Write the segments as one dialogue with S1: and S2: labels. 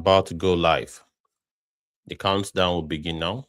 S1: about to go live. The countdown will begin now.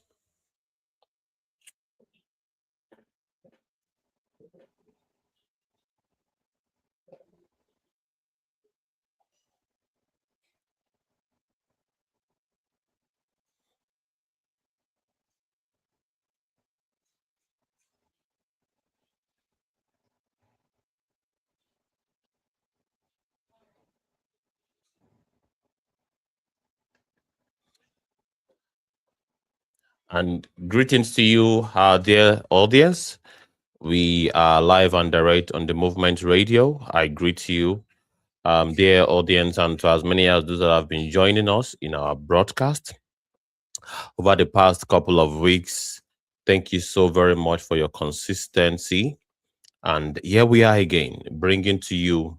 S1: And greetings to you, our dear audience. We are live and direct on the Movement Radio. I greet you, dear audience, and to as many as those that have been joining us in our broadcast over the past couple of weeks. Thank you so very much for your consistency. And here we are again, bringing to you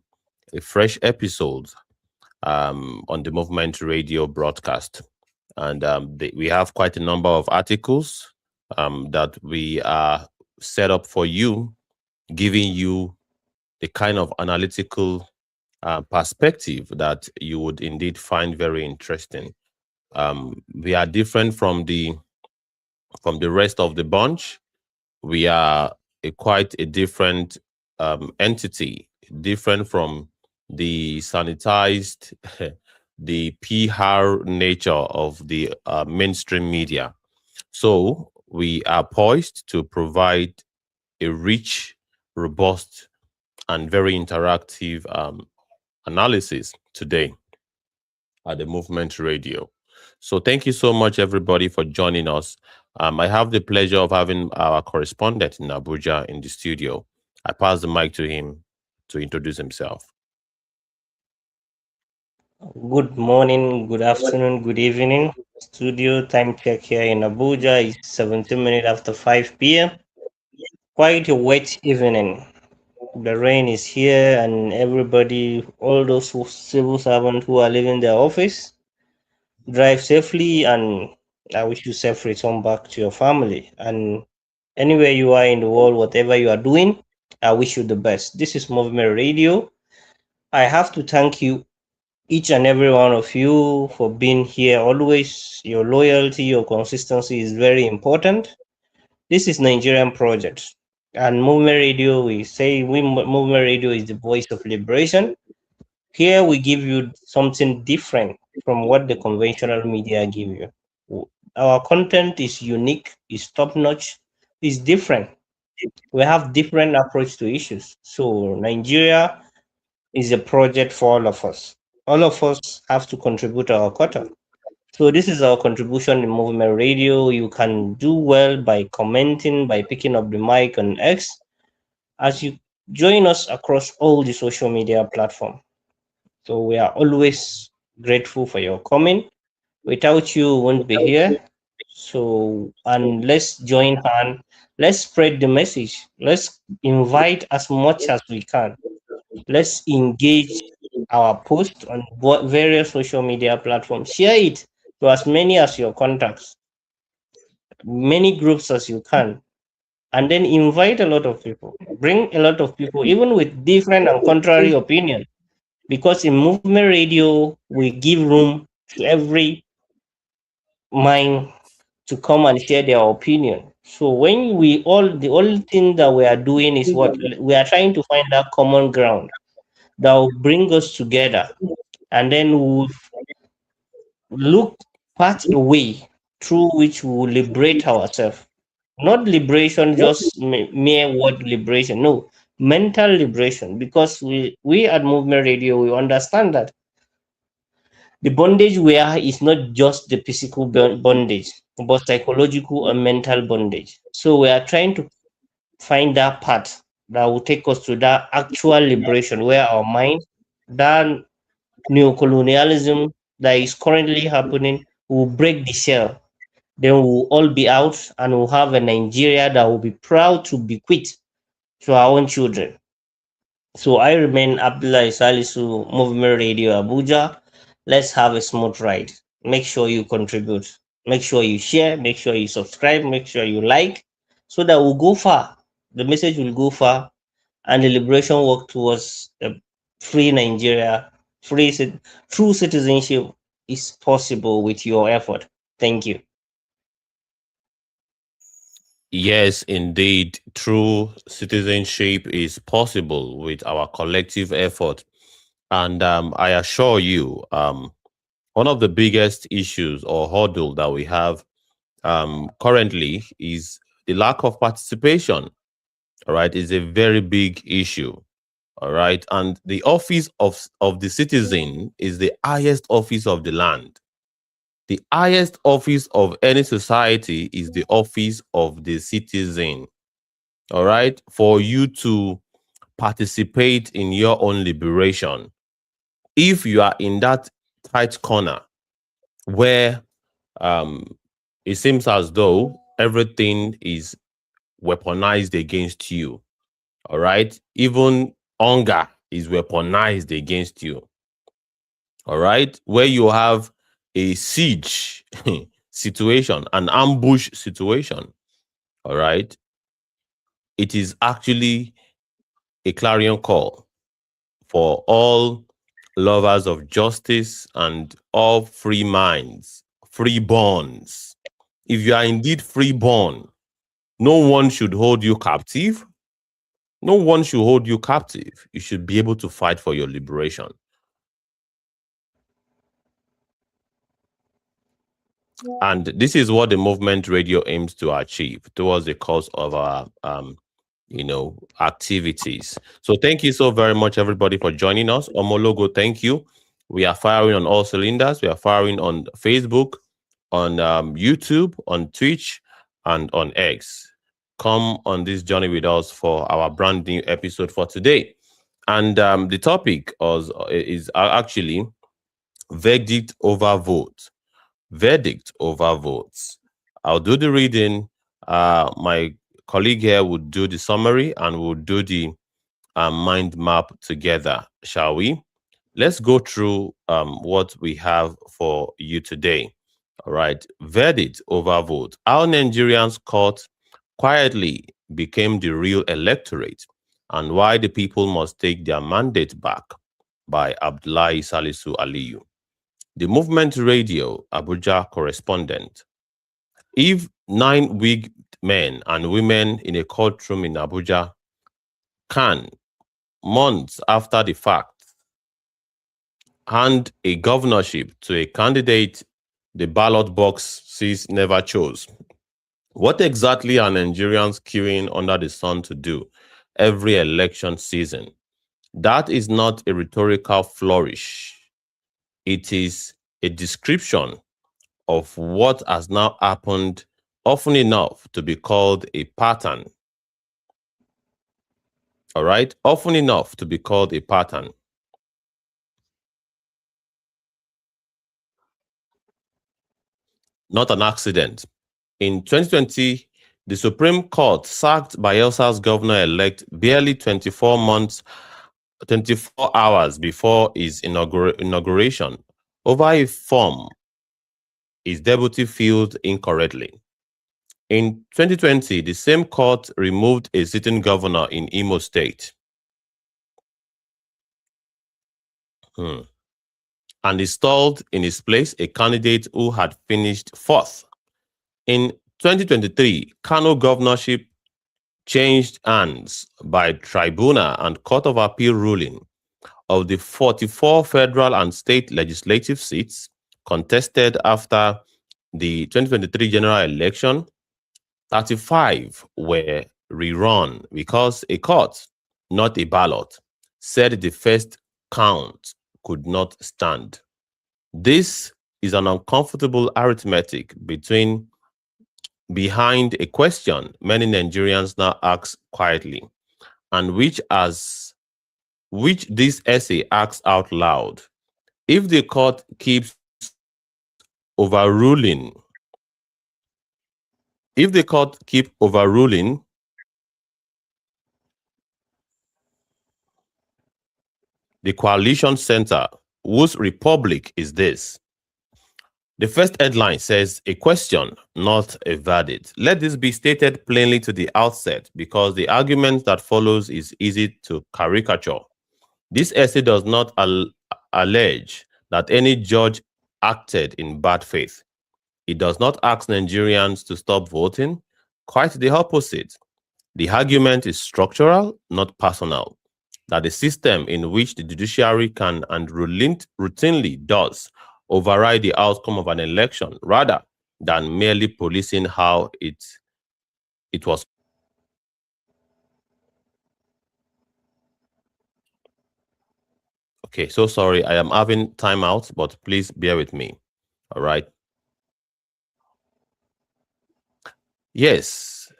S1: a fresh episode on the Movement Radio broadcast. And we have quite a number of articles that we are set up for you, giving you the kind of analytical perspective that you would indeed find very interesting. We are different from the rest of the bunch. We are quite a different entity, different from the sanitized, the PR nature of the mainstream media. So we are poised to provide a rich, robust, and very interactive analysis today at the Movement Radio. So thank you so much, everybody, for joining us. I have the pleasure of having our correspondent in Abuja in the studio. I pass the mic to him to introduce himself.
S2: Good morning, good afternoon, good evening. Studio time check here in Abuja is 17 minutes after 5 p.m. Quite a wet evening. The rain is here, and everybody, all those civil servants who are leaving their office, drive safely, and I wish you safe return back to your family. And anywhere you are in the world, whatever you are doing, I wish you the best. This is Movement Radio. I have to thank you, each and every one of you, for being here always. Your loyalty, your consistency is very important. This is Nigerian project, and Movement Radio, we say Movement Radio is the voice of liberation. Here we give you something different from what the conventional media give you. Our content is unique, is top notch, is different. We have different approach to issues. So Nigeria is a project for all of us. All of us have to contribute our quota. So this is our contribution in Movement Radio. You can do well by commenting, by picking up the mic on X, as you join us across all the social media platforms. So we are always grateful for your coming. Without you, we won't be here. So, and let's join hand. Let's spread the message. Let's invite as much as we can. Let's engage our post on various social media platforms. Share it to as many as your contacts, many groups as you can, and then invite a lot of people. Bring a lot of people, even with different and contrary opinion, because in Movement Radio we give room to every mind to come and share their opinion. So when we all, the only thing that we are doing is what we are trying to find that common ground that will bring us together, and then we'll look path a way through which we will liberate ourselves. Not liberation, just mere word liberation. No, mental liberation. Because we at Movement Radio, we understand that the bondage we are is not just the physical bondage, but psychological and mental bondage. So we are trying to find that path that will take us to that actual liberation where our mind, that neocolonialism that is currently happening, will break the shell. Then we'll all be out, and we'll have a Nigeria that will be proud to bequeath to our own children. So I remain Abdullah Salisu, Movement Radio Abuja. Let's have a smooth ride. Make sure you contribute. Make sure you share. Make sure you subscribe. Make sure you like, so that we'll go far. The message will go far, and the liberation work towards a free Nigeria, true citizenship, is possible with your effort. Thank you.
S1: Yes, indeed, true citizenship is possible with our collective effort. And I assure you, one of the biggest issues or hurdle that we have currently is the lack of participation. All right, is a very big issue. All right, and the office of the citizen is the highest office of the land. The highest office of any society is the office of the citizen. All right, for you to participate in your own liberation. If you are in that tight corner where um, it seems as though everything is weaponized against you, all right, even hunger is weaponized against you, all right, where you have a siege situation, an ambush situation, all right, it is actually a clarion call for all lovers of justice and all free minds, freeborns. If you are indeed freeborn, no one should hold you captive. No one should hold you captive. You should be able to fight for your liberation. And this is what the movement radio aims to achieve towards the cause of our activities. So thank you so very much, everybody, for joining us. Omologo, thank you. We are firing on all cylinders. We are firing on Facebook, on YouTube, on Twitch, and on X. Come on this journey with us for our brand new episode for today. And the topic is actually verdict over vote. Verdict over votes. I'll do the reading. My colleague here would do the summary and we'll do the mind map together, shall we? Let's go through what we have for you today. All right. Verdict over vote. How Nigerians court quietly became the real electorate and why the people must take their mandate back by Abdullahi Salisu Aliyu. The Movement Radio Abuja correspondent. If 9 wigged men and women in a courtroom in Abuja can, months after the fact, hand a governorship to a candidate the ballot boxes never chose, what exactly are Nigerians queuing under the sun to do every election season? That is not a rhetorical flourish. It is a description of what has now happened often enough to be called a pattern. All right? Often enough to be called a pattern. Not an accident. In 2020, the Supreme Court sacked Bayelsa's governor-elect barely 24 hours before his inauguration over a form his deputy filled incorrectly. In 2020, the same court removed a sitting governor in Imo State. And installed in his place a candidate who had finished fourth. In 2023, Kano governorship changed hands by tribunal and court of appeal ruling. Of the 44 federal and state legislative seats contested after the 2023 general election, 35 were rerun because a court, not a ballot, said the first count could not stand. This is an uncomfortable arithmetic behind a question many Nigerians now ask quietly, and which this essay asks out loud. If the court keeps overruling, if the court keep overruling, the coalition center, whose republic is this? The first headline says a question, not a verdict. Let this be stated plainly to the outset because the argument that follows is easy to caricature. This essay does not allege that any judge acted in bad faith. It does not ask Nigerians to stop voting, quite the opposite. The argument is structural, not personal, that the system in which the judiciary can and routinely does override the outcome of an election rather than merely policing how it was. Okay, so sorry, I am having timeout, but please bear with me. All right. Yes,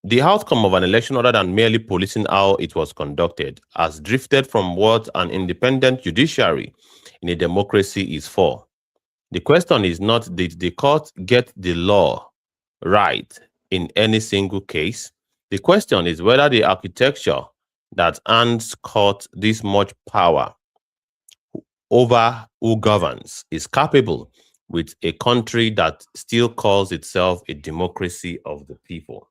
S1: the outcome of an election, other than merely policing how it was conducted, has drifted from what an independent judiciary in a democracy is for. The question is not did the court get the law right in any single case. The question is whether the architecture that hands court this much power over who governs is capable with a country that still calls itself a democracy of the people.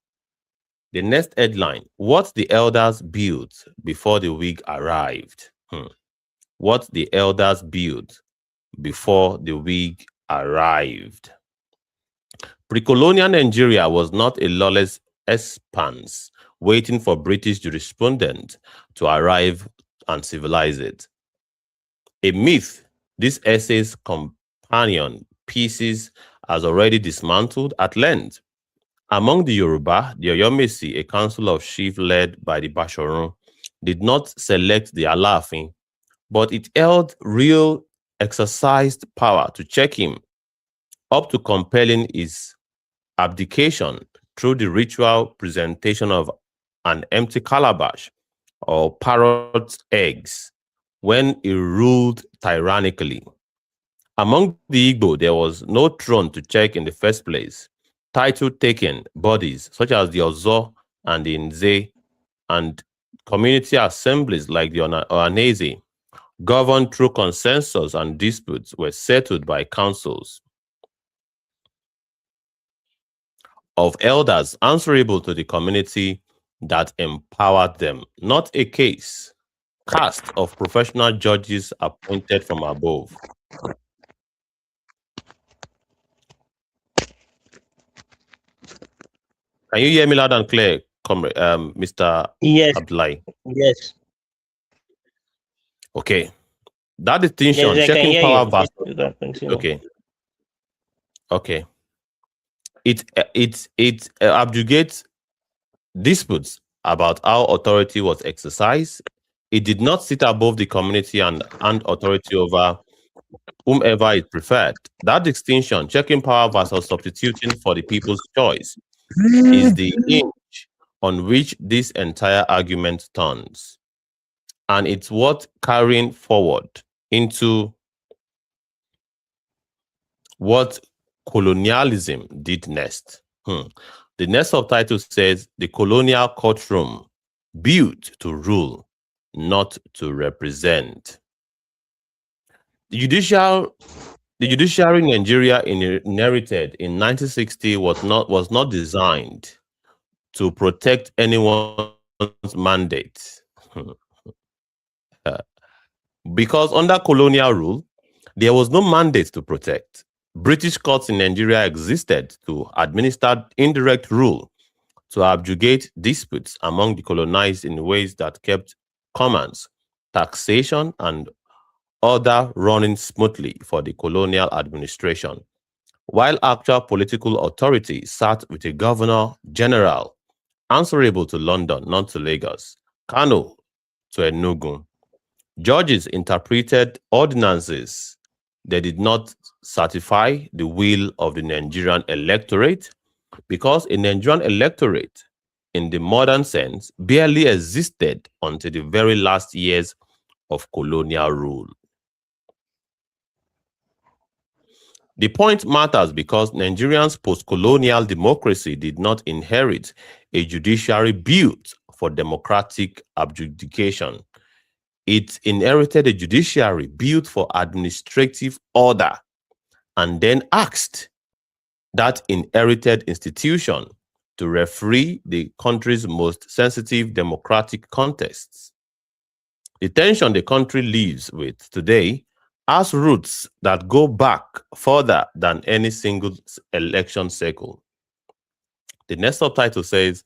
S1: The next headline, what the elders built before the wig arrived. What the elders built before the wig arrived. Pre-colonial Nigeria was not a lawless expanse waiting for British jurisprudence to arrive and civilize it. A myth this essay's companion pieces has already dismantled at length. Among the Yoruba, the Oyomesi, a council of chiefs led by the Bashorun, did not select the Alaafin, but it held real exercised power to check him, up to compelling his abdication through the ritual presentation of an empty calabash or parrot's eggs when he ruled tyrannically. Among the Igbo, there was no throne to check in the first place. Title-taking bodies such as the Ozo and the Nze and community assemblies like the Ohaneze, governed through consensus and disputes, were settled by councils of elders answerable to the community that empowered them, not a cast of professional judges appointed from above. Can you hear me loud and clear, Mr.
S2: Yes,
S1: Abdullahi?
S2: yes,
S1: Okay. That
S2: yes,
S1: distinction,
S2: I can
S1: checking
S2: hear
S1: power
S2: you.
S1: versus
S2: You can continue.
S1: okay, okay. It abrogates disputes about how authority was exercised. It did not sit above the community and hand authority over whomever it preferred. That distinction, checking power versus substituting for the people's choice, is the hinge on which this entire argument turns. And it's what carrying forward into what colonialism did next. The next subtitle says the colonial courtroom built to rule, not to represent. The judiciary Nigeria inherited in 1960 was not designed to protect anyone's mandate. Because under colonial rule, there was no mandate to protect. British courts in Nigeria existed to administer indirect rule, to abjugate disputes among the colonized in ways that kept commerce, taxation, and order running smoothly for the colonial administration, while actual political authority sat with a governor general answerable to London, not to Lagos, Kano to Enugu. Judges interpreted ordinances. They did not certify the will of the Nigerian electorate because a Nigerian electorate, in the modern sense, barely existed until the very last years of colonial rule. The point matters because Nigerians' post-colonial democracy did not inherit a judiciary built for democratic adjudication. It inherited a judiciary built for administrative order and then asked that inherited institution to referee the country's most sensitive democratic contests. The tension the country lives with today has roots that go back further than any single election cycle. The next subtitle says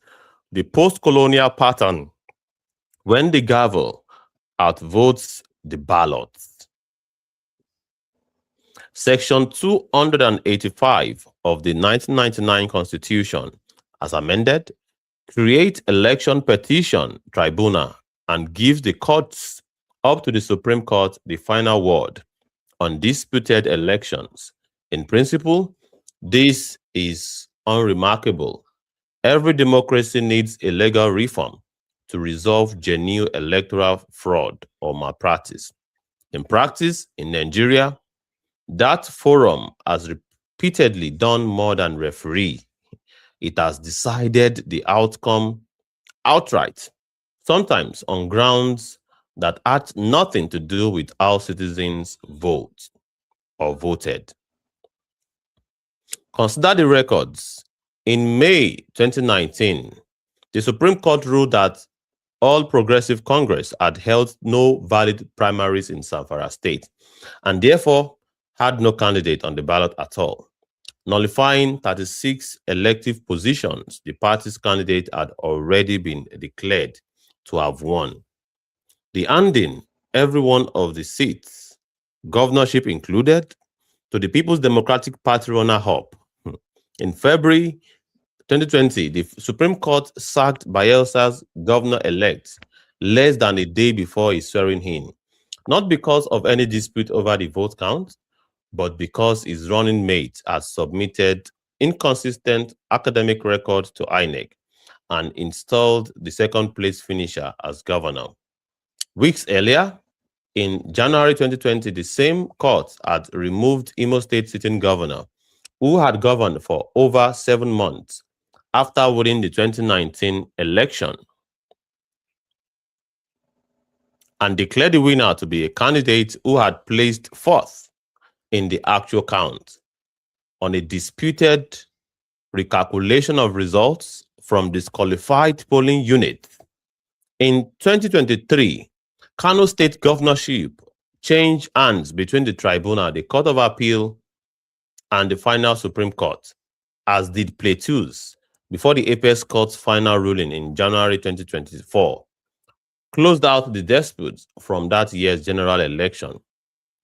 S1: the post-colonial pattern when the gavel outvotes the ballots. Section 285 of the 1999 Constitution, as amended, creates election petition tribunal and gives the courts up to the Supreme Court the final word on disputed elections. In principle, this is unremarkable. Every democracy needs a legal reform to resolve genuine electoral fraud or malpractice. In practice, in Nigeria, that forum has repeatedly done more than referee. It has decided the outcome outright, sometimes on grounds that had nothing to do with how citizens vote or voted. Consider the records. In May 2019, the Supreme Court ruled that All Progressive Congress had held no valid primaries in Zamfara State and therefore had no candidate on the ballot at all, nullifying 36 elective positions the party's candidate had already been declared to have won. The handing every one of the seats, governorship included, to the People's Democratic Party runner-up. In February 2020, the Supreme Court sacked Bayelsa's governor-elect less than a day before his swearing in, not because of any dispute over the vote count, but because his running mate had submitted inconsistent academic records to INEC and installed the second-place finisher as governor. Weeks earlier, in January 2020, the same court had removed Imo State sitting governor, who had governed for over 7 months after winning the 2019 election, and declared the winner to be a candidate who had placed fourth in the actual count on a disputed recalculation of results from disqualified polling units. In 2023, Kano State governorship changed hands between the tribunal, the Court of Appeal, and the final Supreme Court, as did Plateau's, before the Apex Court's final ruling in January 2024 closed out the disputes from that year's general election,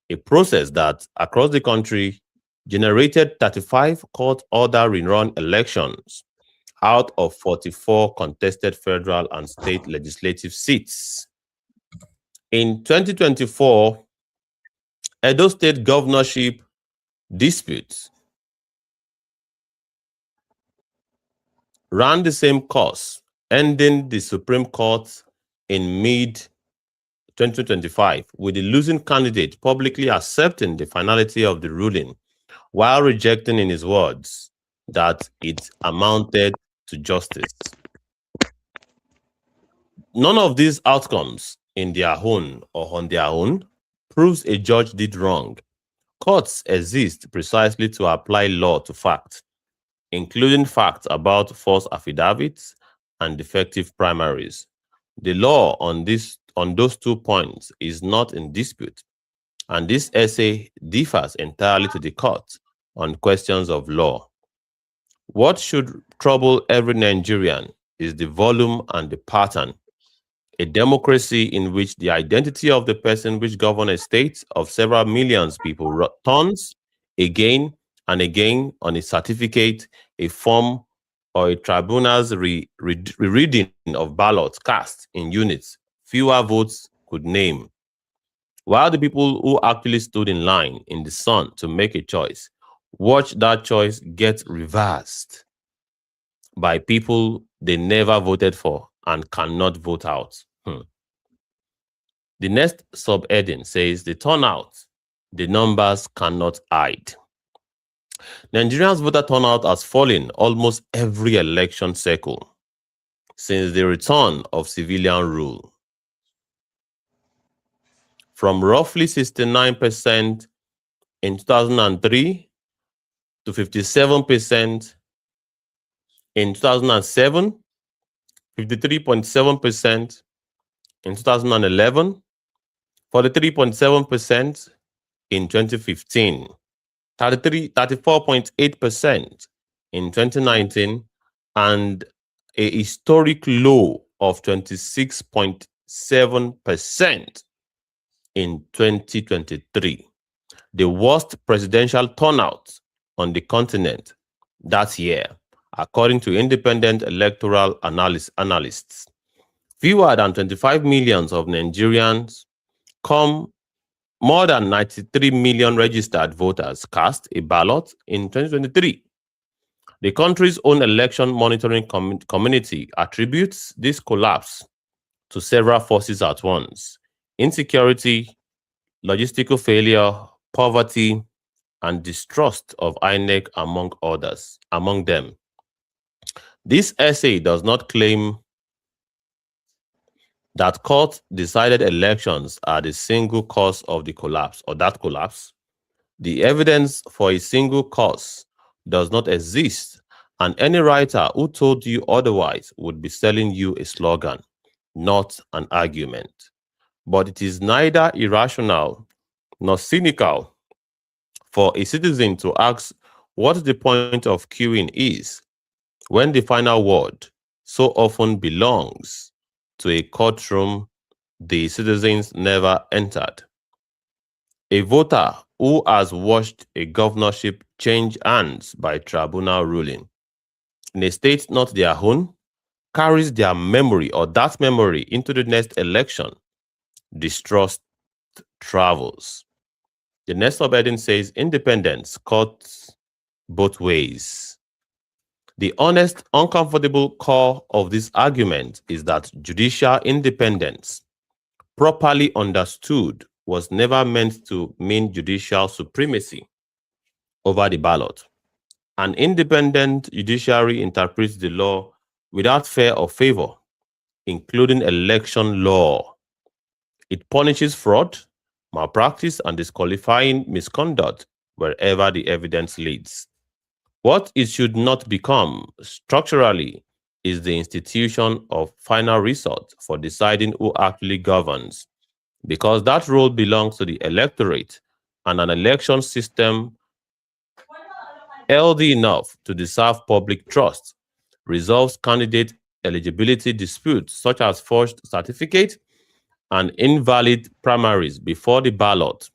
S1: a process that, across the country, generated 35 court-order rerun elections out of 44 contested federal and state legislative seats. In 2024, Edo State governorship disputes ran the same course, ending the Supreme Court in mid-2025, with the losing candidate publicly accepting the finality of the ruling, while rejecting in his words that it amounted to justice. None of these outcomes, in their own or on their own, proves a judge did wrong. Courts exist precisely to apply law to facts, including facts about false affidavits and defective primaries. The law on those 2 points is not in dispute, and this essay differs entirely to the court on questions of law. What should trouble every Nigerian is the volume and the pattern. A democracy in which the identity of the person which governs a state of several millions people turns again and again on a certificate, a form, or a tribunal's rereading of ballots cast in units fewer votes could name. While the people who actually stood in line in the sun to make a choice watch that choice get reversed by people they never voted for and cannot vote out. The next subheading says the turnout, the numbers cannot hide. Nigerians' voter turnout has fallen almost every election cycle since the return of civilian rule, from roughly 69% in 2003 to 57% in 2007, 53.7% in 2011, 43.7% in 2015, 34.8% in 2019, and a historic low of 26.7% in 2023, the worst presidential turnout on the continent that year, according to independent electoral analysts. Fewer than 25 millions of Nigerians come more than 93 million registered voters cast a ballot in 2023. The country's own election monitoring community attributes this collapse to several forces at once: insecurity, logistical failure, poverty, and distrust of INEC among them. This essay does not claim that court-decided elections are the single cause of the collapse or that collapse. The evidence for a single cause does not exist, and any writer who told you otherwise would be selling you a slogan, not an argument. But it is neither irrational nor cynical for a citizen to ask what the point of queuing is when the final word so often belongs to a courtroom the citizens never entered. A voter who has watched a governorship change hands by tribunal ruling in a state not their own carries their memory or that memory into the next election. Distrust travels. The next subheading says independence cuts both ways. The honest, uncomfortable core of this argument is that judicial independence, properly understood, was never meant to mean judicial supremacy over the ballot. An independent judiciary interprets the law without fear or favor, including election law. It punishes fraud, malpractice, and disqualifying misconduct wherever the evidence leads. What it should not become structurally is the institution of final resort for deciding who actually governs, because that role belongs to the electorate, and an election system healthy enough to deserve public trust resolves candidate eligibility disputes such as forged certificate and invalid primaries before the ballot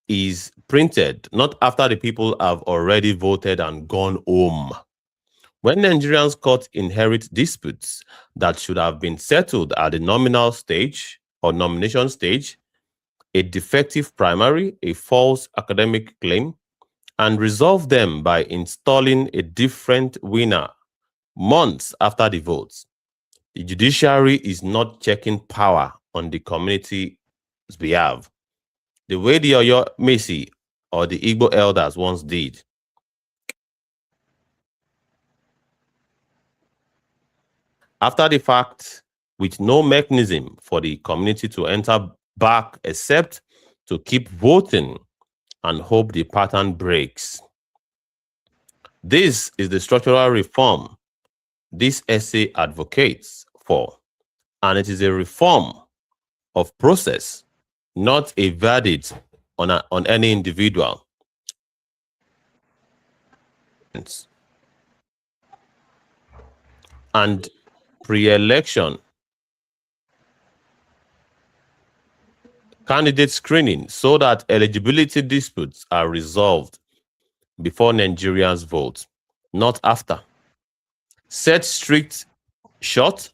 S1: is printed, not after the people have already voted and gone home. When Nigerians court inherit disputes that should have been settled at the nominal stage or nomination stage, a defective primary, a false academic claim, and resolve them by installing a different winner months after the votes, the judiciary is not checking power on the community's behalf, the way the Oyo Mesi or the Igbo elders once did. After the fact, with no mechanism for the community to enter back except to keep voting and hope the pattern breaks. This is the structural reform this essay advocates for, and it is a reform of process, not a verdict on any individual. And pre-election candidate screening so that eligibility disputes are resolved before Nigerians vote, not after. Set strict, short,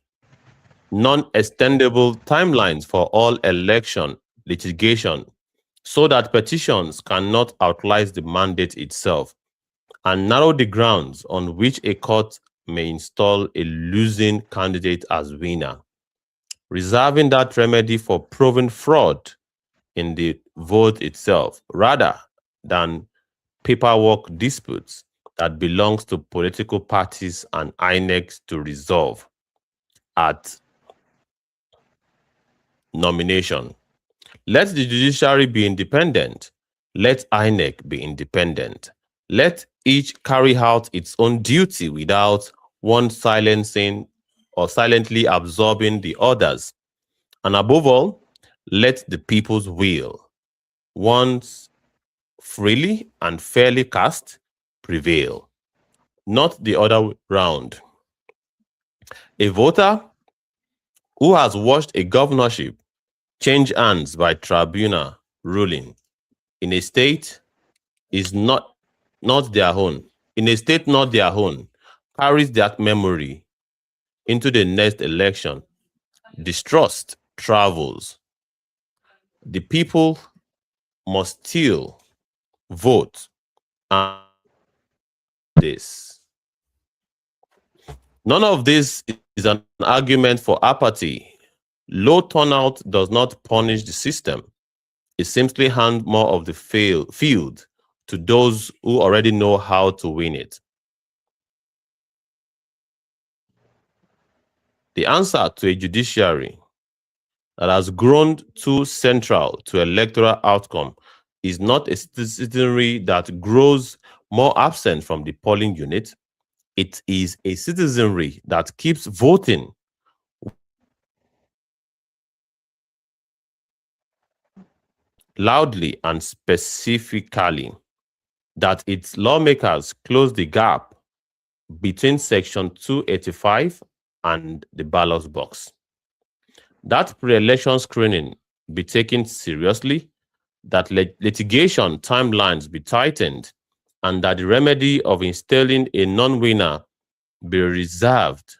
S1: non-extendable timelines for all election litigation so that petitions cannot outlast the mandate itself, and narrow the grounds on which a court may install a losing candidate as winner, reserving that remedy for proven fraud in the vote itself rather than paperwork disputes that belongs to political parties and INEC to resolve at nomination. Let the judiciary be independent. Let INEC be independent. Let each carry out its own duty without one silencing or silently absorbing the others. And above all, let the people's will, once freely and fairly cast, prevail, not the other way round. A voter who has watched a governorship change hands by tribunal ruling in a state is not their own. In a state not their own, carries that memory into the next election. Distrust travels. The people must still vote and this. None of this is an argument for apathy. Low turnout does not punish the system. It simply hands more of the field to those who already know how to win it. The answer to a judiciary that has grown too central to electoral outcome is not a citizenry that grows more absent from the polling unit. It is a citizenry that keeps voting loudly and specifically, that its lawmakers close the gap between Section 285 and the ballot box. That pre-election screening be taken seriously, that litigation timelines be tightened, and that the remedy of installing a non-winner be reserved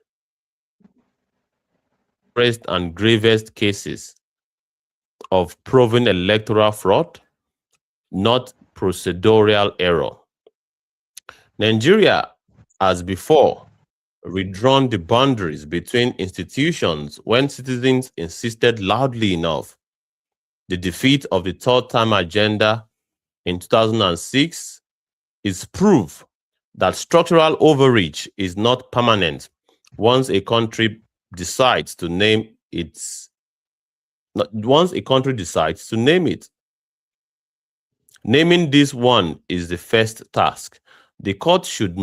S1: for first and gravest cases of proven electoral fraud, not procedural error. Nigeria has before redrawn the boundaries between institutions when citizens insisted loudly enough. The defeat of the third time agenda in 2006 is proof that structural overreach is not permanent once a country decides to name its once a country decides to name it. Naming this one is the first task. The court should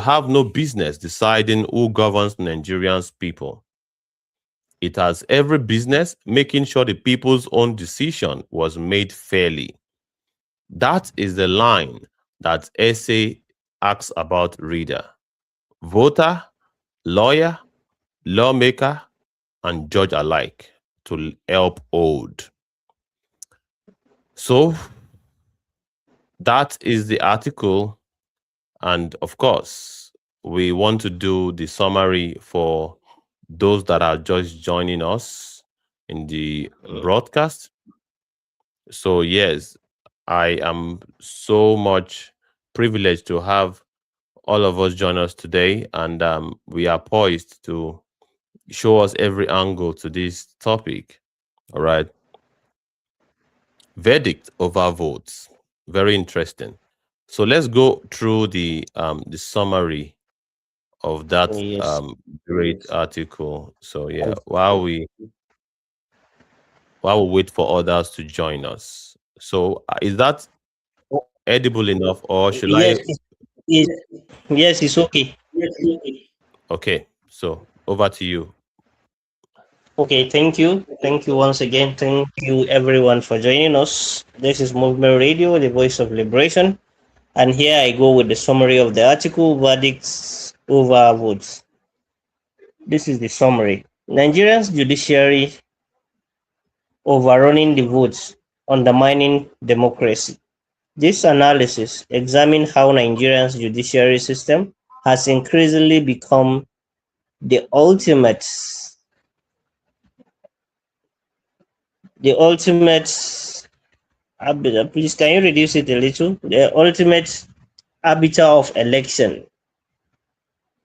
S1: have no business deciding who governs Nigerians people. It has every business making sure the people's own decision was made fairly. That is the line that essay asks about reader, voter, lawyer, lawmaker, and judge alike to help hold. So that is the article. And of course, we want to do the summary for those that are just joining us in the broadcast. So, yes, I am so much privileged to have all of us join us today, and we are poised to show us every angle to this topic. All right. Verdict over votes. Very interesting. So let's go through the summary of that
S2: Yes.
S1: great article. So yeah, while we wait for others to join us. So is that edible enough, or should
S2: Yes,
S1: I?
S2: yes, yes, it's okay.
S1: Okay, so over to you.
S2: Okay, thank you. Thank you once again. Thank you everyone for joining us. This is Movement Radio, the voice of liberation. And here I go with the summary of the article, verdicts over votes. This is the summary. Nigeria's judiciary overrunning the votes, undermining democracy. This analysis examines how Nigeria's judiciary system has increasingly become the ultimate please can you reduce it a little? The ultimate arbiter of election.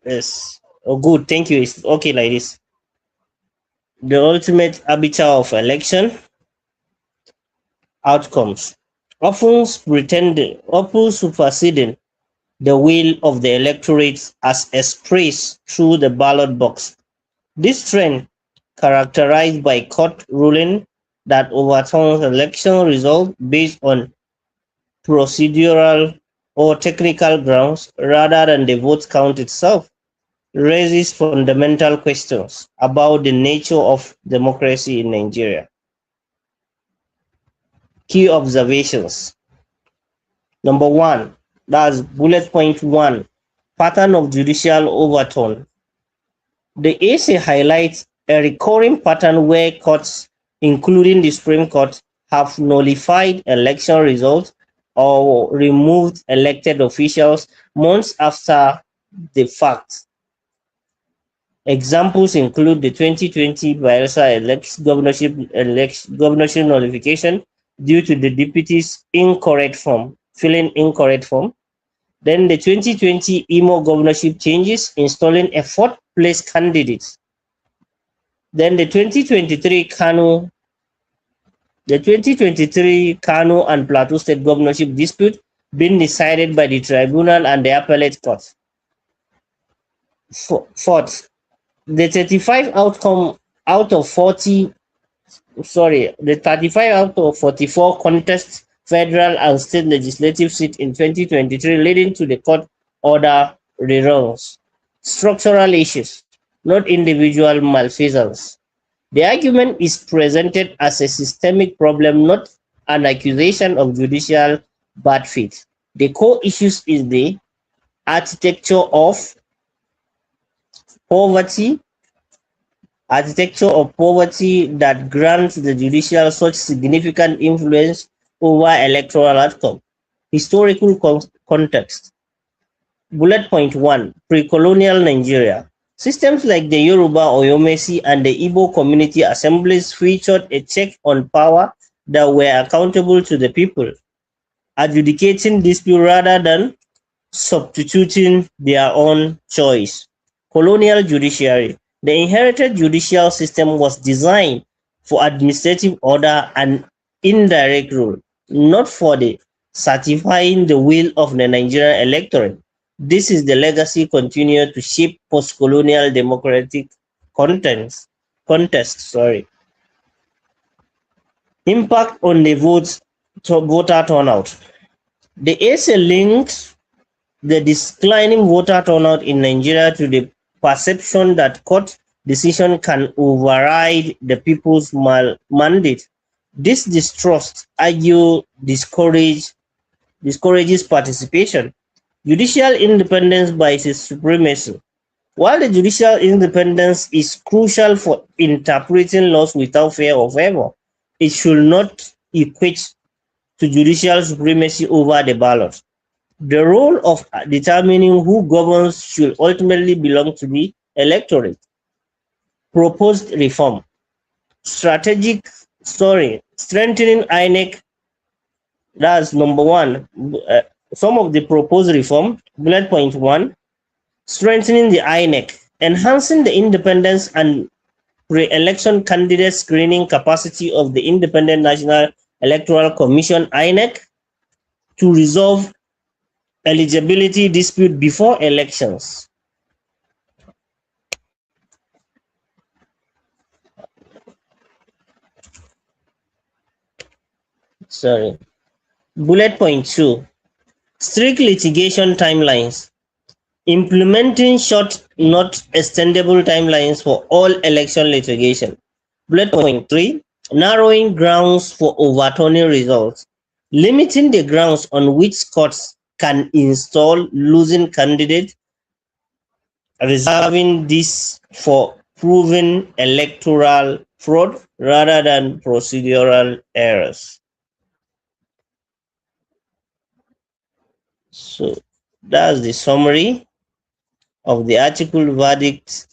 S2: Yes. Oh good, thank you. It's okay like this. The ultimate arbiter of election outcomes. Often superseding the will of the electorate as expressed through the ballot box. This trend, characterized by court ruling that overturns election results based on procedural or technical grounds rather than the vote count itself, raises fundamental questions about the nature of democracy in Nigeria. Key observations. Number one, that's bullet point one, pattern of judicial overturn. The essay highlights a recurring pattern where courts, including the Supreme Court, have nullified election results or removed elected officials months after the fact. Examples include the 2020 Bayelsa governorship nullification due to the deputy's incorrect form, filling incorrect form. Then the 2020 Imo governorship changes, installing a fourth place candidate. Then the 2023 Kano and Plateau State governorship dispute being decided by the tribunal and the appellate court. Fourth, the 35 outcome out of 40, the 35 out of 44 contest federal and state legislative seat in 2023, leading to the court order reruns. Structural issues, not individual malfeasance. The argument is presented as a systemic problem, not an accusation of judicial bad faith. The core issues is the architecture of poverty that grants the judicial such significant influence over electoral outcome. Historical context. Bullet point one, pre-colonial Nigeria. Systems like the Yoruba, Oyomesi, and the Igbo community assemblies featured a check on power that were accountable to the people, adjudicating dispute rather than substituting their own choice. Colonial judiciary. The inherited judicial system was designed for administrative order and indirect rule, not for the certifying the will of the Nigerian electorate. This is the legacy continued to shape post-colonial democratic contest. Impact on the voter turnout. The essay links the declining voter turnout in Nigeria to the perception that court decision can override the people's mandate. This distrust, discourages participation. Judicial independence by its supremacy. While the judicial independence is crucial for interpreting laws without fear of favor, it should not equate to judicial supremacy over the ballot. The role of determining who governs should ultimately belong to the electorate. Proposed reform. Strengthening INEC. That's number one. Some of the proposed reform. Bullet point one. Strengthening the INEC. Enhancing the independence and pre-election candidate screening capacity of the Independent National Electoral Commission INEC to resolve eligibility dispute before elections. Bullet point two, strict litigation timelines. Implementing short, not extendable timelines for all election litigation. Bullet point three, narrowing grounds for overturning results. Limiting the grounds on which courts can install losing candidates, reserving this for proven electoral fraud rather than procedural errors. So that's the summary of the article verdict.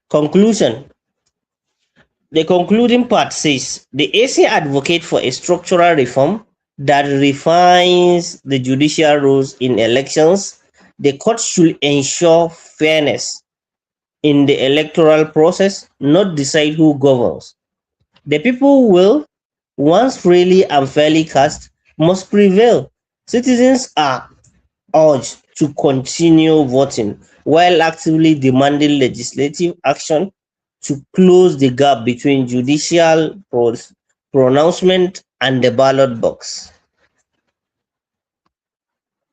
S2: Conclusion. The concluding part says the essay advocates for a structural reform that refines the judicial rules in elections. The court should ensure fairness in the electoral process, not decide who governs. The people will, once freely and fairly cast, must prevail. Citizens are urged to continue voting while actively demanding legislative action to close the gap between judicial pronouncement and the ballot box.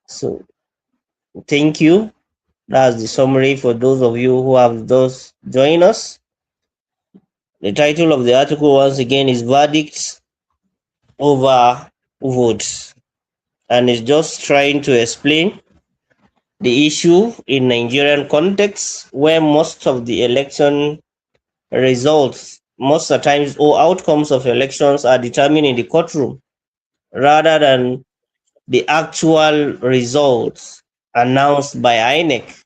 S2: So, thank you. That's the summary for those of you who have just joined us. The title of the article once again is Verdicts over Votes, and it's just trying to explain the issue in Nigerian context where most of the election results, most of the times or outcomes of elections are determined in the courtroom rather than the actual results announced by INEC.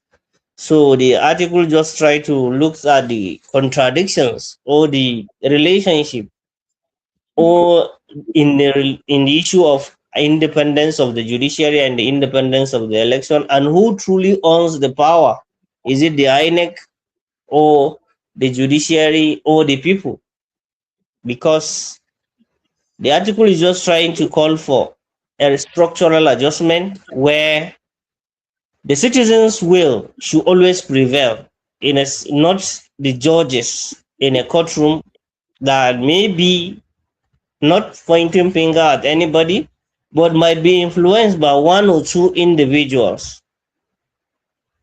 S2: So the article just try to look at the contradictions or the relationship or in the issue of independence of the judiciary and the independence of the election, and who truly owns the power. Is it the INEC or the judiciary or the people? Because the article is just trying to call for a structural adjustment where the citizens' will should always prevail, not the judges in a courtroom that may be not pointing finger at anybody, but might be influenced by one or two individuals.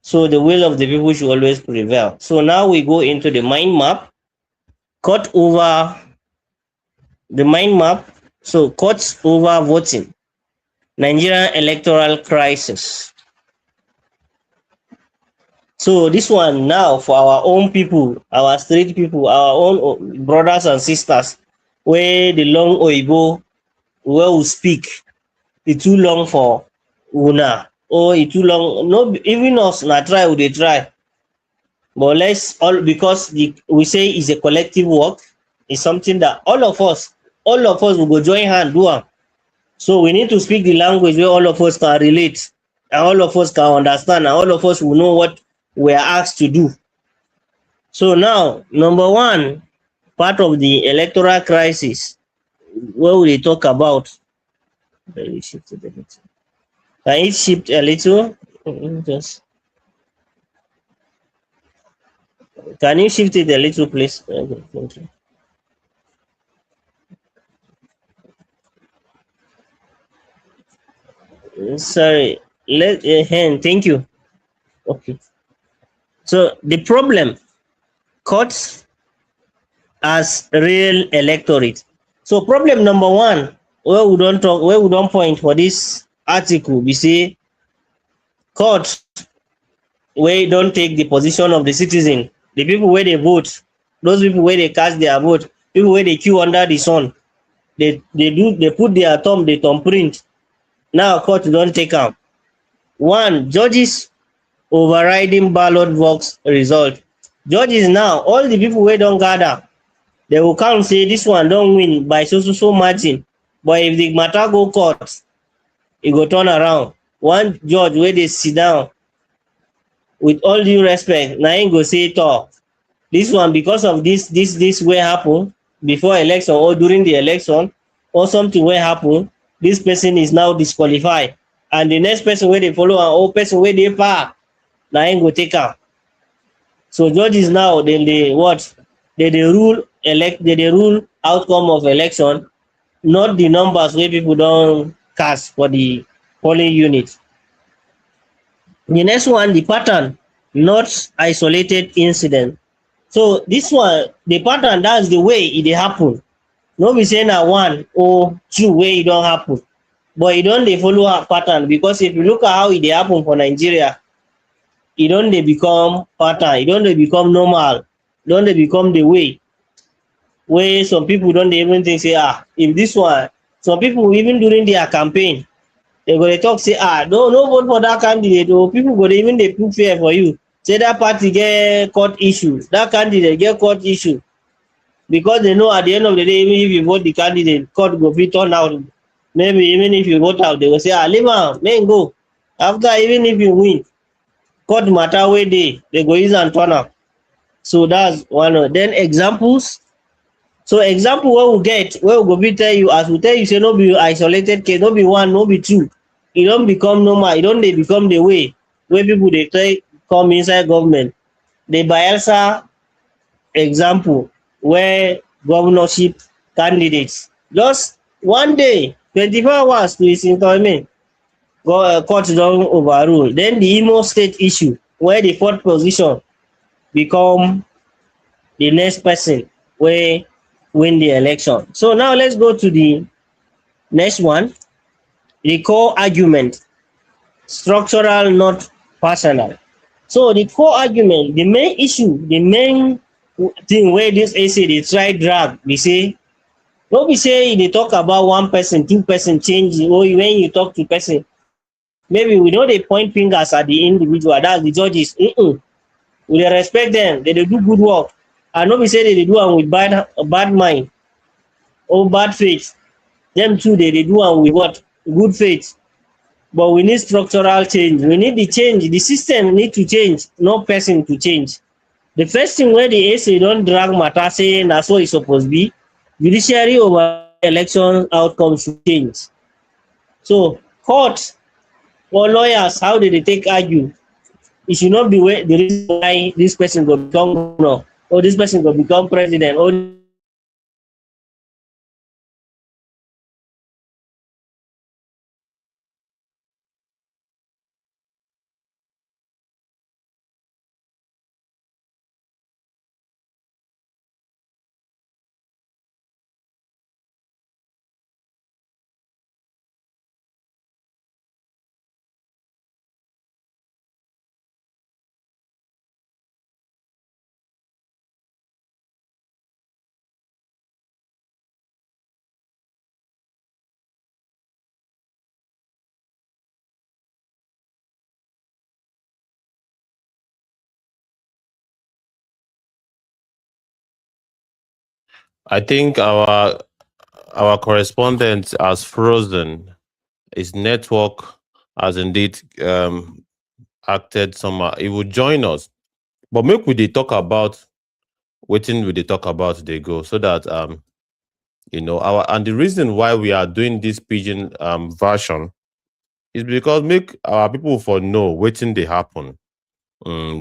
S2: So the will of the people should always prevail. So now we go into the mind map, cut over the mind map. So cuts over voting, Nigerian electoral crisis. So this one now for our own people, our street people, our own brothers and sisters, where the long Oibo, where we speak, it's too long for una, or it's too long. No, even us na try, we dey try. But let's all, because we say it's a collective work, it's something that all of us will go join hand do am. So we need to speak the language where all of us can relate, and all of us can understand, and all of us will know what we are asked to do. So now, number one, part of the electoral crisis, what we talk about. Let me shift it a little. Can it shift a little? Just can you shift it a little, please? Okay, thank you. Sorry. Let hand. Thank you. Okay. So the problem, courts as real electorate. So problem number one, where we don't point for this article, we say courts where don't take the position of the citizen, the people where they vote, those people where they cast their vote, people where they queue under the sun, they put their thumb, they thumbprint. Now court don't take am. One, judges overriding ballot box result. Judges now, all the people wey don gather, they will count say this one don win by so margin, but if the matter go court, e go turn around. One judge wey dey sit down, with all due respect, na im go say tor, this one because of this wey happen before election or during the election, or something wey happen, this person is now disqualified, and the next person wey dey follow am or person wey dey far, na im go take am. So judges now dem dey what? They dey rule outcome of election, not the numbers wey people don cast for the polling unit. The next one, the pattern, not isolated incident. So this one, the pattern, that's the way e dey happen. No be say na one or two wey e don happen, but e don dey follow a pattern, because if you look at how e dey happen for Nigeria, e don dey become pattern, e don dey become normal, e don dey become the way wey some people don dey even think say if this one, some people even during their campaign, they go dey talk say no vote for that candidate, or people go dey even dey put fear for you, say that party get court issue, that candidate get court issue, because they know at the end of the day, even if you vote the candidate, court go fit turn out. Maybe even if you vote out, they go say leave am, make im go. After, even if you win, court matter wey dey, they go use am turn am. So that's one. Then examples. So example wey we get, wey we go fit tell you, as we tell you say no be isolated case, no be one, no be two, e don become normal, e don dey become the way wey people dey try come inside government. The Bayelsa example, where governorship candidates, just one day, 24 hours to his employment, court don overrule. Then the Imo State issue, where the fourth position become the next person wey win the election. So now let's go to the next one, the core argument, structural not personal. So the core argument, the main issue, the main thing wey dis essay dey try drag be say, no be say e dey talk about one person, two person change, or when you talk to person, maybe we no dey point fingers at the individual, that's the judges. We dey respect dem, dem dey do good work, and no be say dem dey do am with bad mind or bad faith. Dem too dey do am with what? Good faith. But we need structural change. We need the change. The system need to change, not person to change. The first thing wey the essay don drag matter say na so e suppose be, judiciary override election outcome should change. So court or lawyers, how dey take argue? E should not be the reason why this person go become governor, or this person go become president, or this person go become senator. Make we use structural change. Make we use structural change.
S1: I think our correspondent has frozen. His network has indeed acted somehow. He will join us, but make we dey talk about wetin we dey talk about dey go, so that our, and the reason why we are doing this pidgin version is because make our people for know wetin dey happen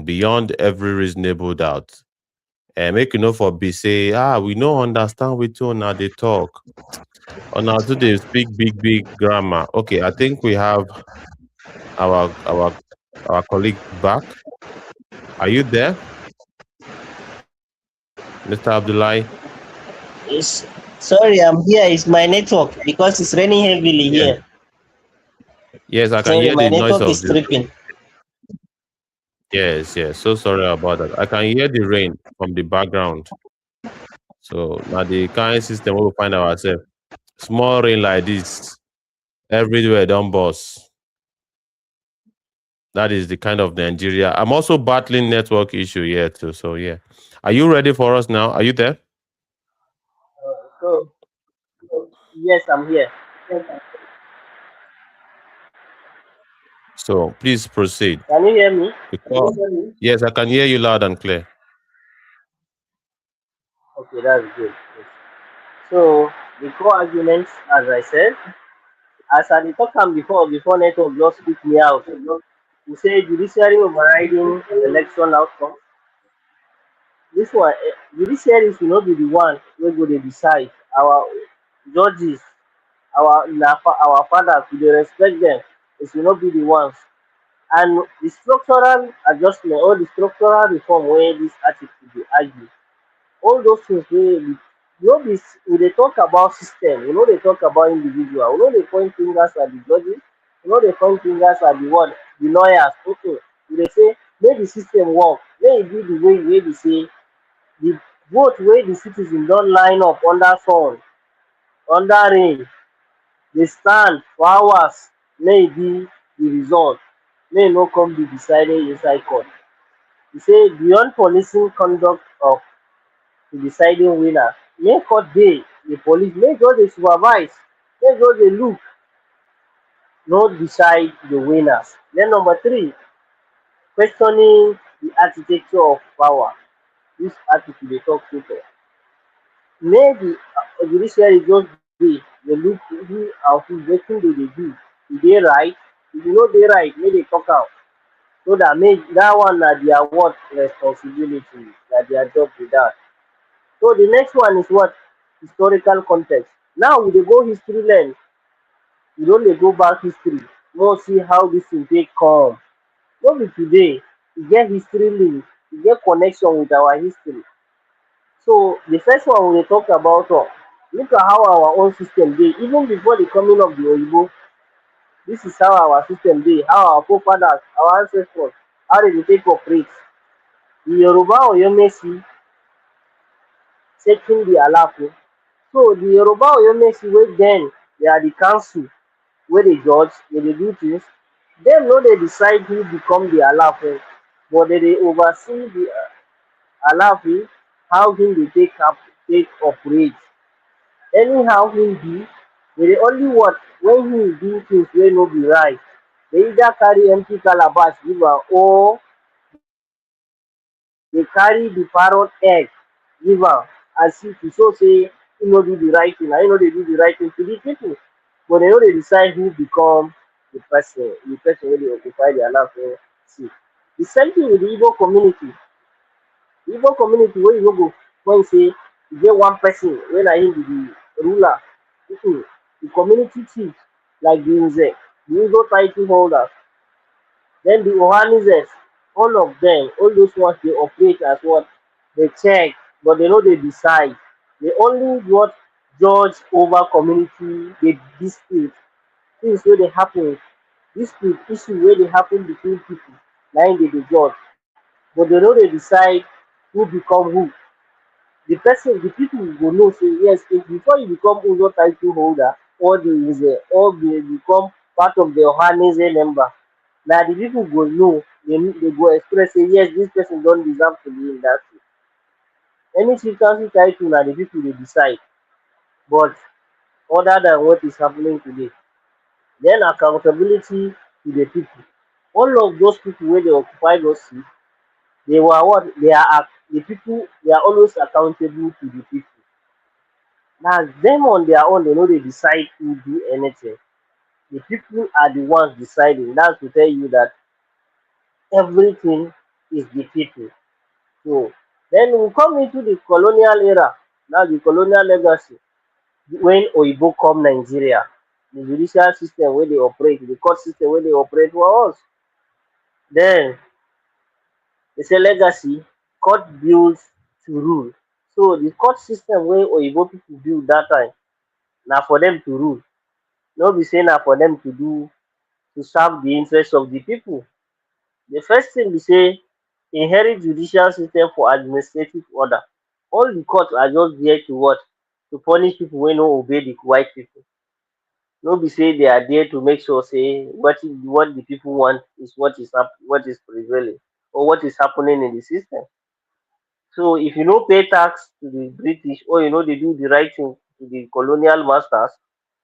S1: beyond every reasonable doubt. Make you know for be say, we no understand wetin una dey talk. Una too dey speak big grammar. Okay, I think we have our our our colleague back. Are you there, Mr. Abdullahi?
S2: It's, sorry, I'm here. It's my network because it's raining heavily
S1: Yes.
S2: here.
S1: Yes, I can
S2: Sorry,
S1: hear
S2: my
S1: the noise
S2: network
S1: of
S2: is
S1: the.
S2: tripping.
S1: Yes. So sorry about that. I can hear the rain from the background. So now the kind system we will find ourselves. Small rain like this, everywhere don't burst. That is the kind of Nigeria. I'm also battling network issue here too. So yeah. Are you ready for us now? Are you there?
S2: So, yes, I'm here.
S1: So please proceed.
S2: Can you hear me?
S1: Because yes, I can hear you loud and clear.
S2: Okay, that's good. Yes. So, the core arguments, as I said, as I dey talk am before network just speak me out. We say judiciary overriding election outcome. This one, judiciary should not be the one wey go dey decide. Our judges, our fathers, we dey respect them. They should not be the ones. And the structural adjustment or the structural reform wey this article dey argue, all those things wey we no be we dey talk about system, we no dey talk about individual, we no dey point fingers at the judges, we no dey point fingers at the what, the lawyers. We dey say make the system work, make e be the way wey be say the vote wey the citizen don line up under sun, under rain, dey stand for hours, make e be the result, make e no come be decided inside court. E say beyond policing conduct of the deciding winner, make court dey the police, make just dey supervise, make just dey look, no decide the winners. Den number three, questioning the architecture of power. Dis article dey talk so tey, make the judiciary just dey dey look who and who, wetin dey do, e dey right? If e no dey right, make dey talk am, so dat make dat one na their what, responsibility, na their job be dat. So the next one is what? Historical context. Now we dey go history learn, we don dey go back history, we wan see how dis thing take come. No be today,
S3: e get history link, e get connection with our history. So the first one we dey talk about, look at how our own system dey even before the coming of the oyibo. This is how our system dey, how our forefathers, our ancestors, how they dey take operate. The Yoruba Oyomesi taking the Alafin. So the Yoruba Oyomesi wey den they are the council wey dey judge, dey dey do things. Dem no dey decide who become the Alafin, but dem dey oversee the Alafin, how him dey take operate. Anyhow him be, dem dey only watch when him do things wey no be right. Dey either carry empty calabash give am, or dey carry the parrot egg give am and see to show say him no do the right thing, and him no dey do the right thing to the people. But dem no dey decide who become the person wey dey occupy the Alafin seat. The same thing with the Igbo community. The Igbo community wey you no go find say e get one person wey na him be the ruler. The community chief, like the Nze, the Igbo title holders, then the Ohanises, all of them, all those ones dey operate as what? Dey check, but they no dey decide. They only what? Judge over community, dey dispute, things wey dey happen, dispute issue wey dey happen between people, na im dey judge. But they no dey decide who become who. The people go know say yes, if before you become Uzo title holder or the Nze or dey become part of the Ohanese member, na the people go know, they go express say yes, this person don deserve to be in that seat. Any chieftaincy title na the people dey decide, but other than what is happening today. Then accountability to the people. All of those people wey dey occupy those seats, they were what? They are the people, they are always accountable to the people. Na them on their own, they no dey decide who do anything. The people are the ones deciding. That's to tell you that everything is the people. So then we come into the colonial era, now the colonial legacy, when Oyibo come Nigeria, the judicial system wey dey operate, the court system wey dey operate for us. Then they say legacy, court built to rule. So the court system wey Oyibo people build that time, na for them to rule. No be say na for them to do, to serve the interest of the people. The first thing be say inherit judicial system for administrative order. All the courts are just there to what? To punish people wey no obey the white people. No be say they are there to make sure say what the people want is what is prevailing or what is happening in the system. So if you no pay tax to the British, or you know dey do the right thing to the colonial masters,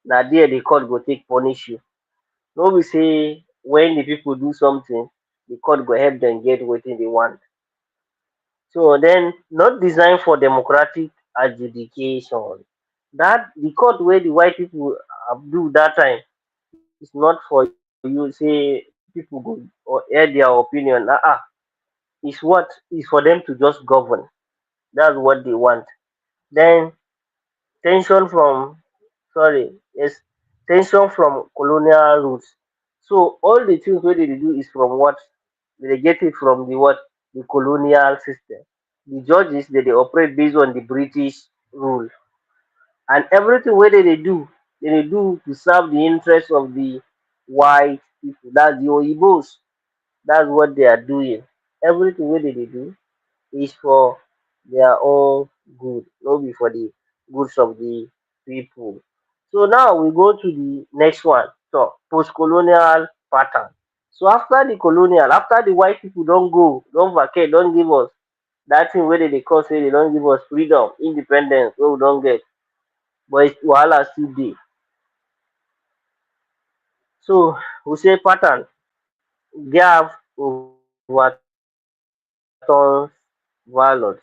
S3: na there the court go take punish you. No be say when the people do something, the court go help them get wetin they want. So then, not designed for democratic adjudication. That the court where the white people do that time is not for you say people go or air their opinion. It's what is for them to just govern. That's what they want. Then tension from yes, tension from colonial roots. So all the things wey they dey do is from what? They get it from the what? The colonial system. The judges they operate based on the British rule, and everything wey they dey do to serve the interest of the white people. That's the Oyibos. That's what they are doing. Everything wey they dey do is for their own good, no be for the goods of the people. So now we go to the next one. So post-colonial pattern. So after the colonial, after the white people don't go, don't vacate, don't give us that thing where they call say they don't give us freedom, independence, wey we don't get, but it's wahala still dey. So we say pattern, gap overturns violence.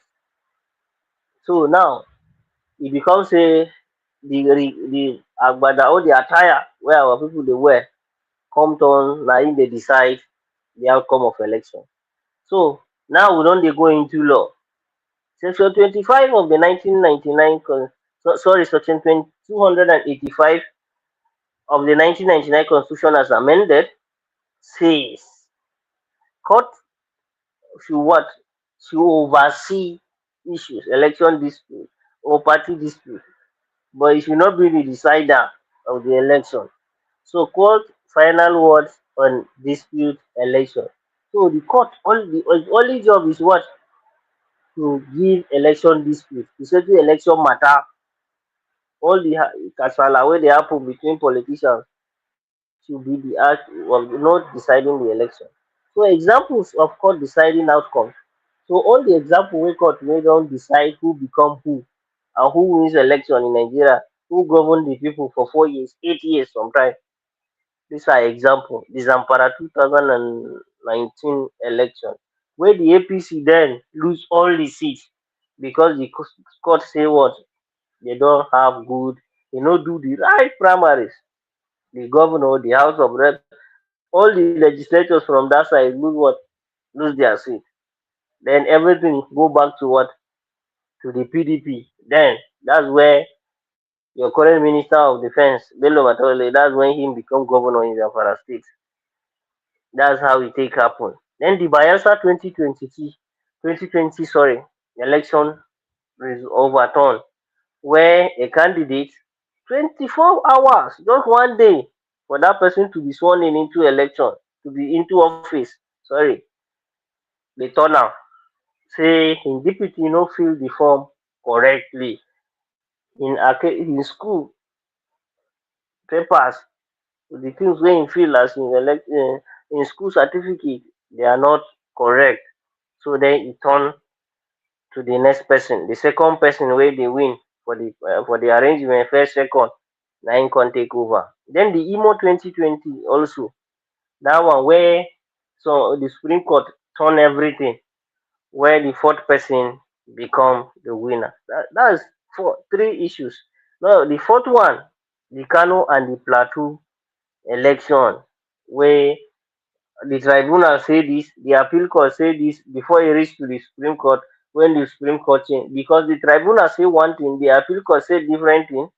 S3: So now e become say the agbada or the attire wey our people dey wear come turn na im dey decide the outcome of election. So now we don dey go into law. Section 25 of the 1999 section 285 of the 1999 constitution as amended says court should what? Should oversee issues, election dispute or party dispute, but it should not be the decider of the election. So court final words on dispute election. So the court only the only job is what? To give election dispute, to settle election matter, all the kasala wey dey happen between politicians should be the act of not deciding the election. So examples of court deciding outcomes. So all the example wey court wey don decide who become who and who wins election in Nigeria, who govern the people for 4 years, 8 years sometimes. These are example. The Zamfara 2019 election, where the APC then lose all the seats because the court say what? They don't have good, they no do the right primaries. The governor, the House of Reps, all the legislators from that side lose what? Lose their seat. Then everything go back to what? To the PDP. Then that's where your current Minister of Defense, Bello Matole, that's when he become governor in Zamfara State. That's how it take happen. Then the Bayelsa 2020, sorry, election is overturned, where a candidate 24 hours, just one day, for that person to be sworn in into election, to be into office. Sorry, they turn out say him deputy no fill the form correctly. In school papers, the things wey him fill as in school certificate, they are not correct. So then e turn to the next person, the second person wey dey win for the arrangement, first, second, na im come take over. Then the Imo 2020 also, that one where so the Supreme Court turn everything, where the fourth person become the winner. That's three issues. Now the fourth one, the Kano and the Plateau election, where the tribunal say this, the appeal court say this before e reach to the Supreme Court. When the Supreme Court change, because the tribunal say one thing, the appeal court say different thing.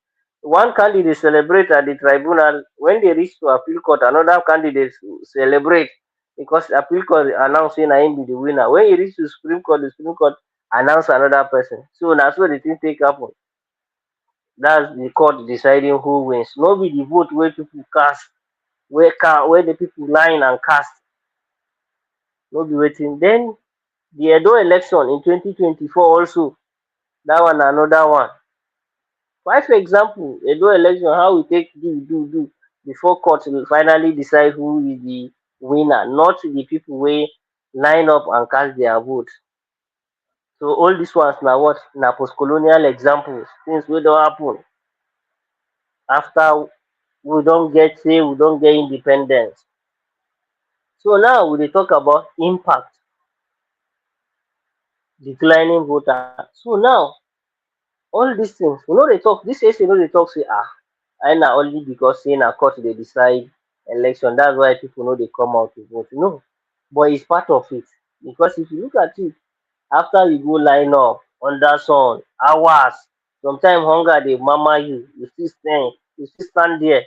S3: One candidate celebrate at the tribunal, when they reach to appeal court, another candidate celebrate because appeal court announce say na him be the winner. When e reach to Supreme Court, the Supreme Court announce another person. So na so the thing take happen. That's the court deciding who wins. No be the vote wey people cast, where the people line and cast, no be wetin. Then the Edo election in 2024 also, that one na another one. Five example, Edo election, how we take do before court will finally decide who is the winner, not the people wey line up and cast their vote. So all these ones na what? Na post-colonial examples, things wey don happen after we don get say we don get independence. So now we dey talk about impact, declining voter. So now all these things we no dey talk. This essay no dey talk say na only because say na court dey decide election, that's why people no dey come out to vote. No, but it's part of it. Because if you look at it, after you go line up under sun hours, sometimes hunger dey mama you, you still stand there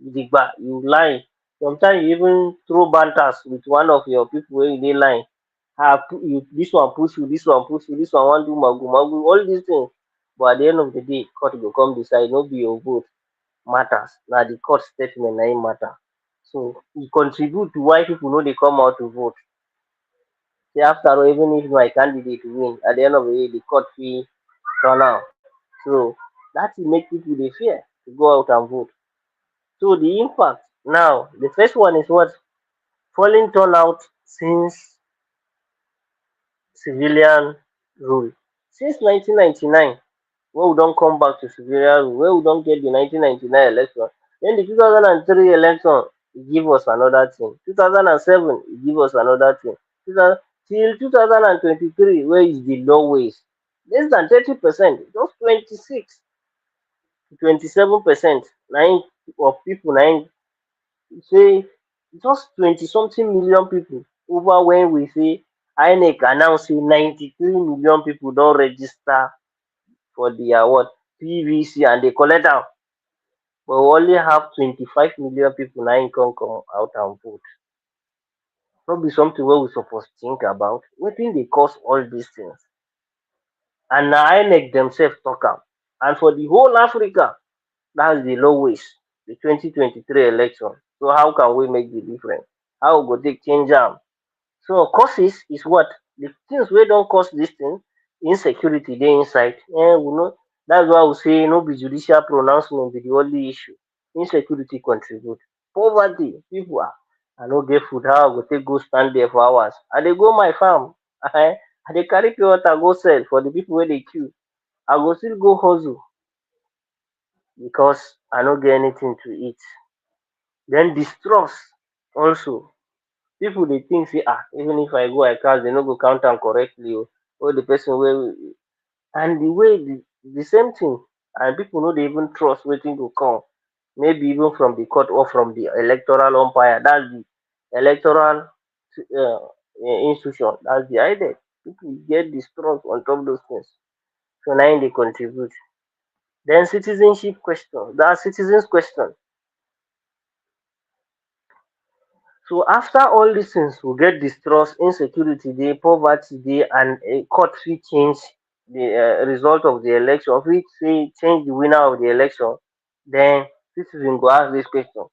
S3: gidigba, you line. Sometimes you even throw banters with one of your people wey you dey line. This one push you, this one push you, this one wan do magu magu, all these things. But at the end of the day, court go come decide, no be your vote matters, na the court statement na im matter. So e contribute to why people no dey come out to vote. Say after all, even if my candidate win, at the end of the day, the court fit turn out. So that will make people dey fear to go out and vote. So the impact now, the first one is what? Falling turnout since civilian rule. Since 1999, when we don come back to civilian rule, when we don get the 1999 election, then the 2003 election e give us another thing, 2007 e give us another thing, till 2023 wey is the lowest, less than 30%, just 26 to 27% na im of people na im say, just 20 something million people over when we say INEC announce say 93 million people don register for their what? PVC, and they collect am, but we only have 25 million people na im come out and vote. no be something wey we suppose think about. Wetin dey cause all these things? And na INEC themselves talk am. And for the whole Africa, that's the lowest, the 2023 election. So how can we make the difference? How we go take change am? So causes is what? The things wey don cause dis thing, insecurity dey inside. We know that's why we say no be judicial pronouncement be the only issue. Insecurity contribute. Poverty, people I no get food, how I go take go stand there for hours? I dey go my farm, I dey carry pure water go sell for the people wey dey queue. I go still go hustle because I no get anything to eat. Then distrust also. People dey think say even if I go I count, they no go count am correctly or the person wey, and the way the same thing, and people no dey even trust wetin go come, maybe even from the court or from the electoral umpire, that's the electoral institution, that's the INEC. People get distrust on top those things, so na im dey contribute. Then citizenship question, that citizens question. So after all these things, we get distrust, insecurity dey, poverty dey, and a court fit change the result of the election, fit say change the winner of the election. Then citizen go ask this question: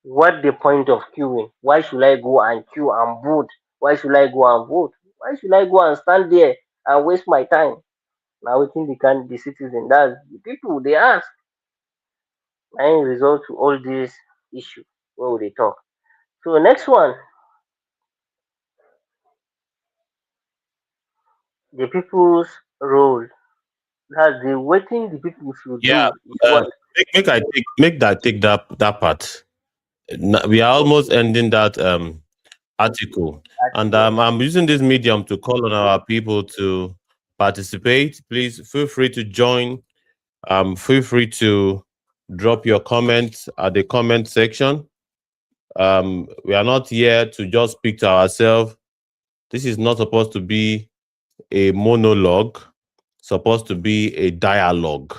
S3: what the point of queuing? Why should I go and queue and vote? Why should I go and vote? Why should I go and stand there and waste my time? Na wetin the citizen, that's the people dey ask, na im result to all this issue wey we dey talk. So next one, the people's role. That's the wetin the people should
S1: Yeah,
S3: do is what
S1: make that take that part. We are almost ending that article, and
S3: article.
S1: I'm using this medium to call on our people to participate. Please feel free to join. Feel free to drop your comments at the comment section. We are not here to just speak to ourselves. This is not supposed to be a monologue. Supposed to be a dialogue.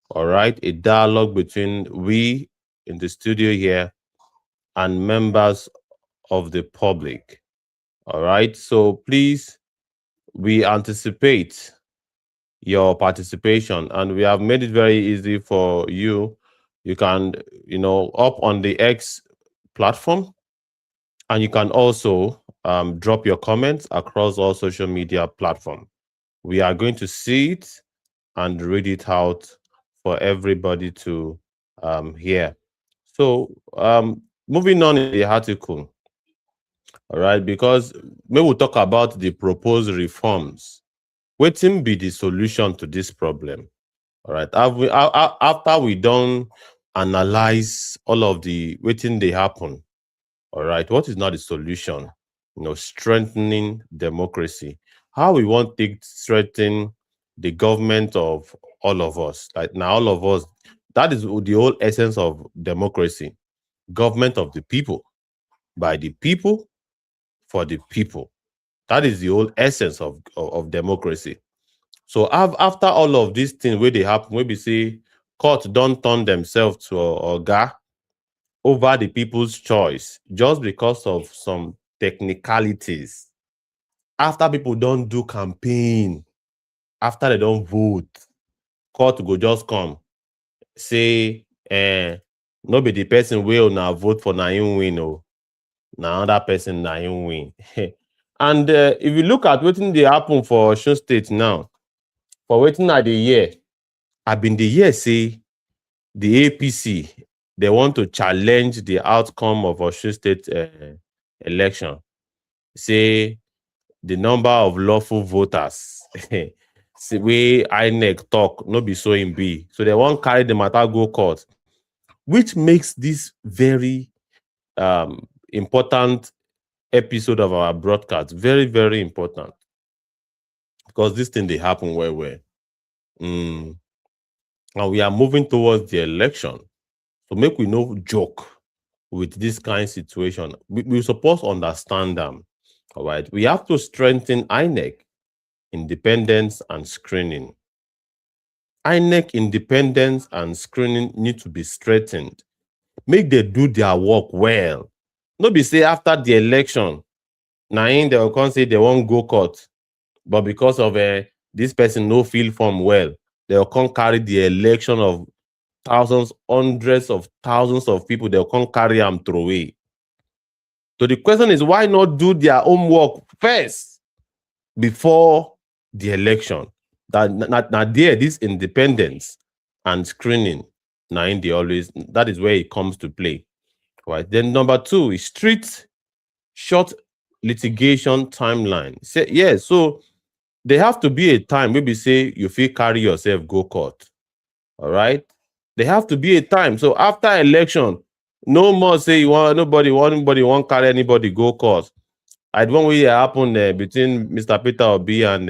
S1: All right, a dialogue between we in the studio here and members of the public. All right, so please, we anticipate your participation, and we have made it very easy for you. You can, up on the X platform, and you can also drop your comments across all social media platforms. We are going to see it and read it out for everybody to hear. So, moving on in the article, all right, because when we talk about the proposed reforms, wetin be the solution to this problem? All right, after we don analyze all of the wetin dey happen, all right, what is not the solution? Strengthening democracy. How we want to strengthen the government of all of us? Like now, all of us. That is the whole essence of democracy. Government of the people, by the people, for the people. That is the whole essence of democracy. So after all of these things where they happen, maybe say court don't turn themselves to oga over the people's choice just because of some technicalities. After people don't do campaign, after they don't vote, court go just come say, no be the person wey una vote for na him win o, na another person na him win. And if you look at wetin dey happen for Osun State now, for wetin I dey hear, I been dey hear say the APC, they want to challenge the outcome of Osun State election. Say the number of lawful voters wey INEC talk no be so im be. So they wan carry the matter go court, which makes this very important episode of our broadcast very, very important, because this thing dey happen well. And we are moving towards the election. So make we no joke with this kind of situation. We suppose understand them. All right. We have to strengthen INEC independence and screening. INEC independence and screening need to be strengthened. Make they do their work well. No be say after the election, na im they will come say they won't go court, but because of this person no feel form well, they will come carry the election of thousands, hundreds of thousands of people. They will come carry them throw away. So the question is, why not do their homework first before the election? That there, this independence and screening, now in the always that is where it comes to play. Right. Then number two is strict short litigation timeline. Say yes, so there have to be a time maybe say you feel carry yourself go court. All right. There have to be a time. So after election, no more say you want nobody won't carry anybody go court. I one way happen between Mr. Peter Obi and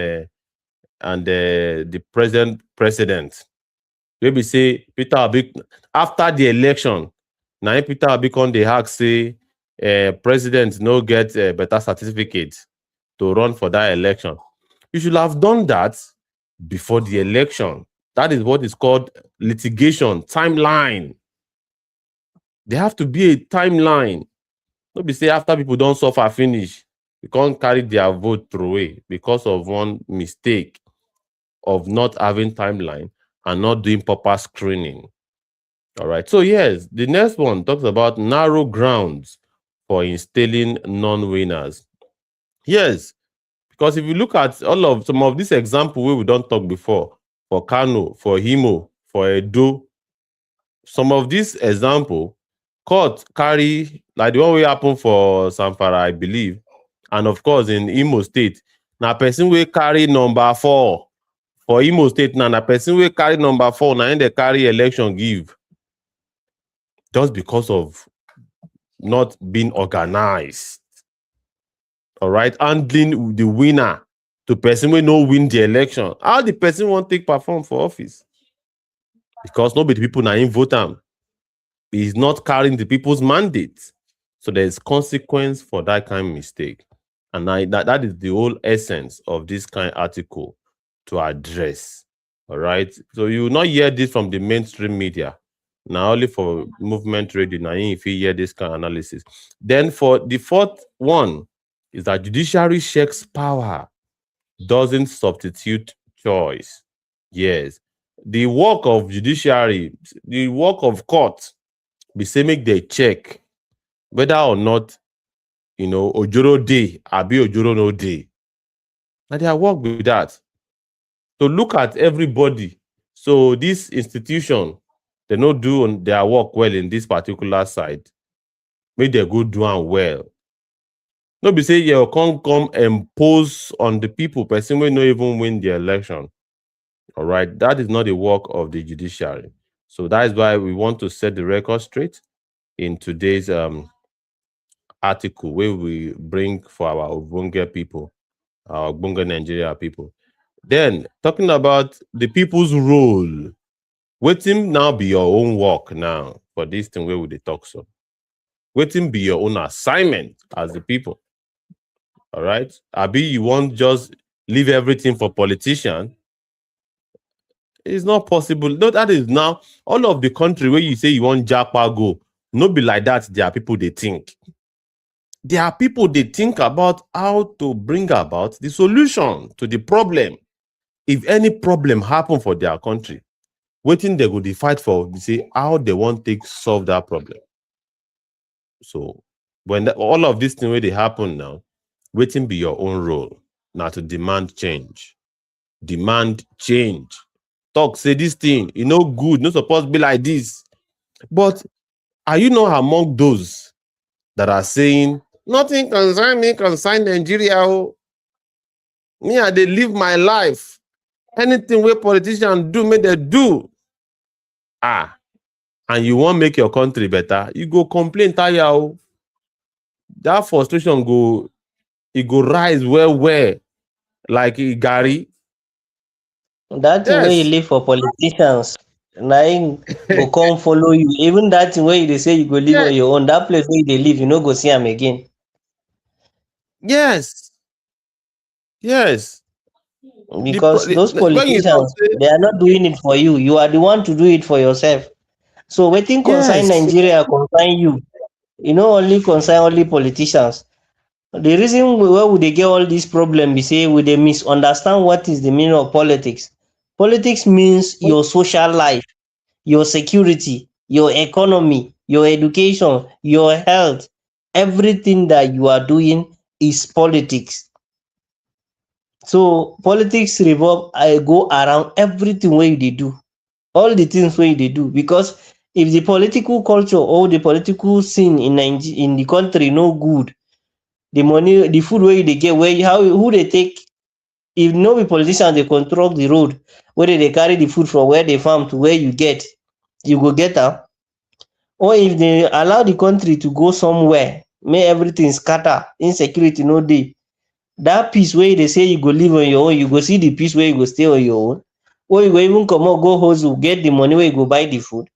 S1: the president. Maybe say Peter Obi after the election. Now Peter Obi come dey ask say president no get a better certificate to run for that election. You should have done that before the election. That is what is called litigation timeline. There have to be a timeline. No be say after people don't suffer finish, you can't carry their vote through away because of one mistake of not having timeline and not doing proper screening. All right. So yes, the next one talks about narrow grounds for installing non-winners. Yes, because if you look at all of some of these examples where we don't talk before, for Kano, for Imo, for Edo, some of these example, court carry like the one wey happen for Zamfara, I believe, and of course in Imo State, na person wey carry number 4 for Imo State na person wey carry number 4 na im dey carry election give, just because of not being organized. All right, handling the winner to person wey no win the election. How the person wan take perform for office? Because no be the people na im vote am. He is not carrying the people's mandate. So there's consequence for that kind of mistake. And that is the whole essence of this kind of article to address. All right. So you will not hear this from the mainstream media. Now only for movement radio, now if you hear this kind of analysis. Then for the fourth one is that judiciary checks power, doesn't substitute choice. Yes. The work of judiciary, the work of court, be say make they check whether or not ojoro dey abi ojoro no dey. Na their work with that. To look at everybody. So this institution, they no do their work well in this particular side. Make they go do am well. No be say you come impose on the people, person wey no even win the election. All right, that is not the work of the judiciary. So that is why we want to set the record straight in today's article where we bring for our Ogbonge people, our Ogbonge Nigeria people. Then, talking about the people's role, wetin now be your own work now for this thing where we dey talk so? Wetin be your own assignment as the people? All right? Abi you want just leave everything for politician? It's not possible. No, that is now all of the country where you say you want Japa go. No be like that. There are people they think. There are people they think about how to bring about the solution to the problem. If any problem happen for their country, waiting they go to fight for, they say how they want to solve that problem. So when all of these things where they happen now, waiting be your own role now to demand change. Demand change. Talk, say this thing, good, not supposed to be like this. But are you not among those that are saying, nothing concern me, concern Nigeria? Oh. Me, I dey live my life. Anything where politicians do, make they do. And you want make your country better, you go complain, tire. Oh. That frustration go rise well, like Gary.
S2: That thing wey you live for politicians, na im go come follow you. Even that thing wey they say you go live on your own, that place where they live, you no go see them again.
S1: Yes.
S2: Because those politicians, they are not doing it for you. You are the one to do it for yourself. So wetin concern Nigeria concern you. e no only concern only politicians. The reason why we dey get all dis problem be say we dey misunderstand what is the meaning of politics. Politics means your social life, your security, your economy, your education, your health. Everything that you are doing is politics. So politics revolve go around everything wey you dey do, all the things wey you dey do, because if the political culture or the political scene in the country no good, the money, the food wey you dey get, where how who dey take, if no be politicians dey control the road wey dey carry the food from where they farm to where you get, you go get am. Or if they allow the country to go somewhere make everything scatter, insecurity no dey, that peace wey dey say you go live on your own, you go see the peace wey you go stay on your own, or you go even comot go hustle get the money wey you go buy the food,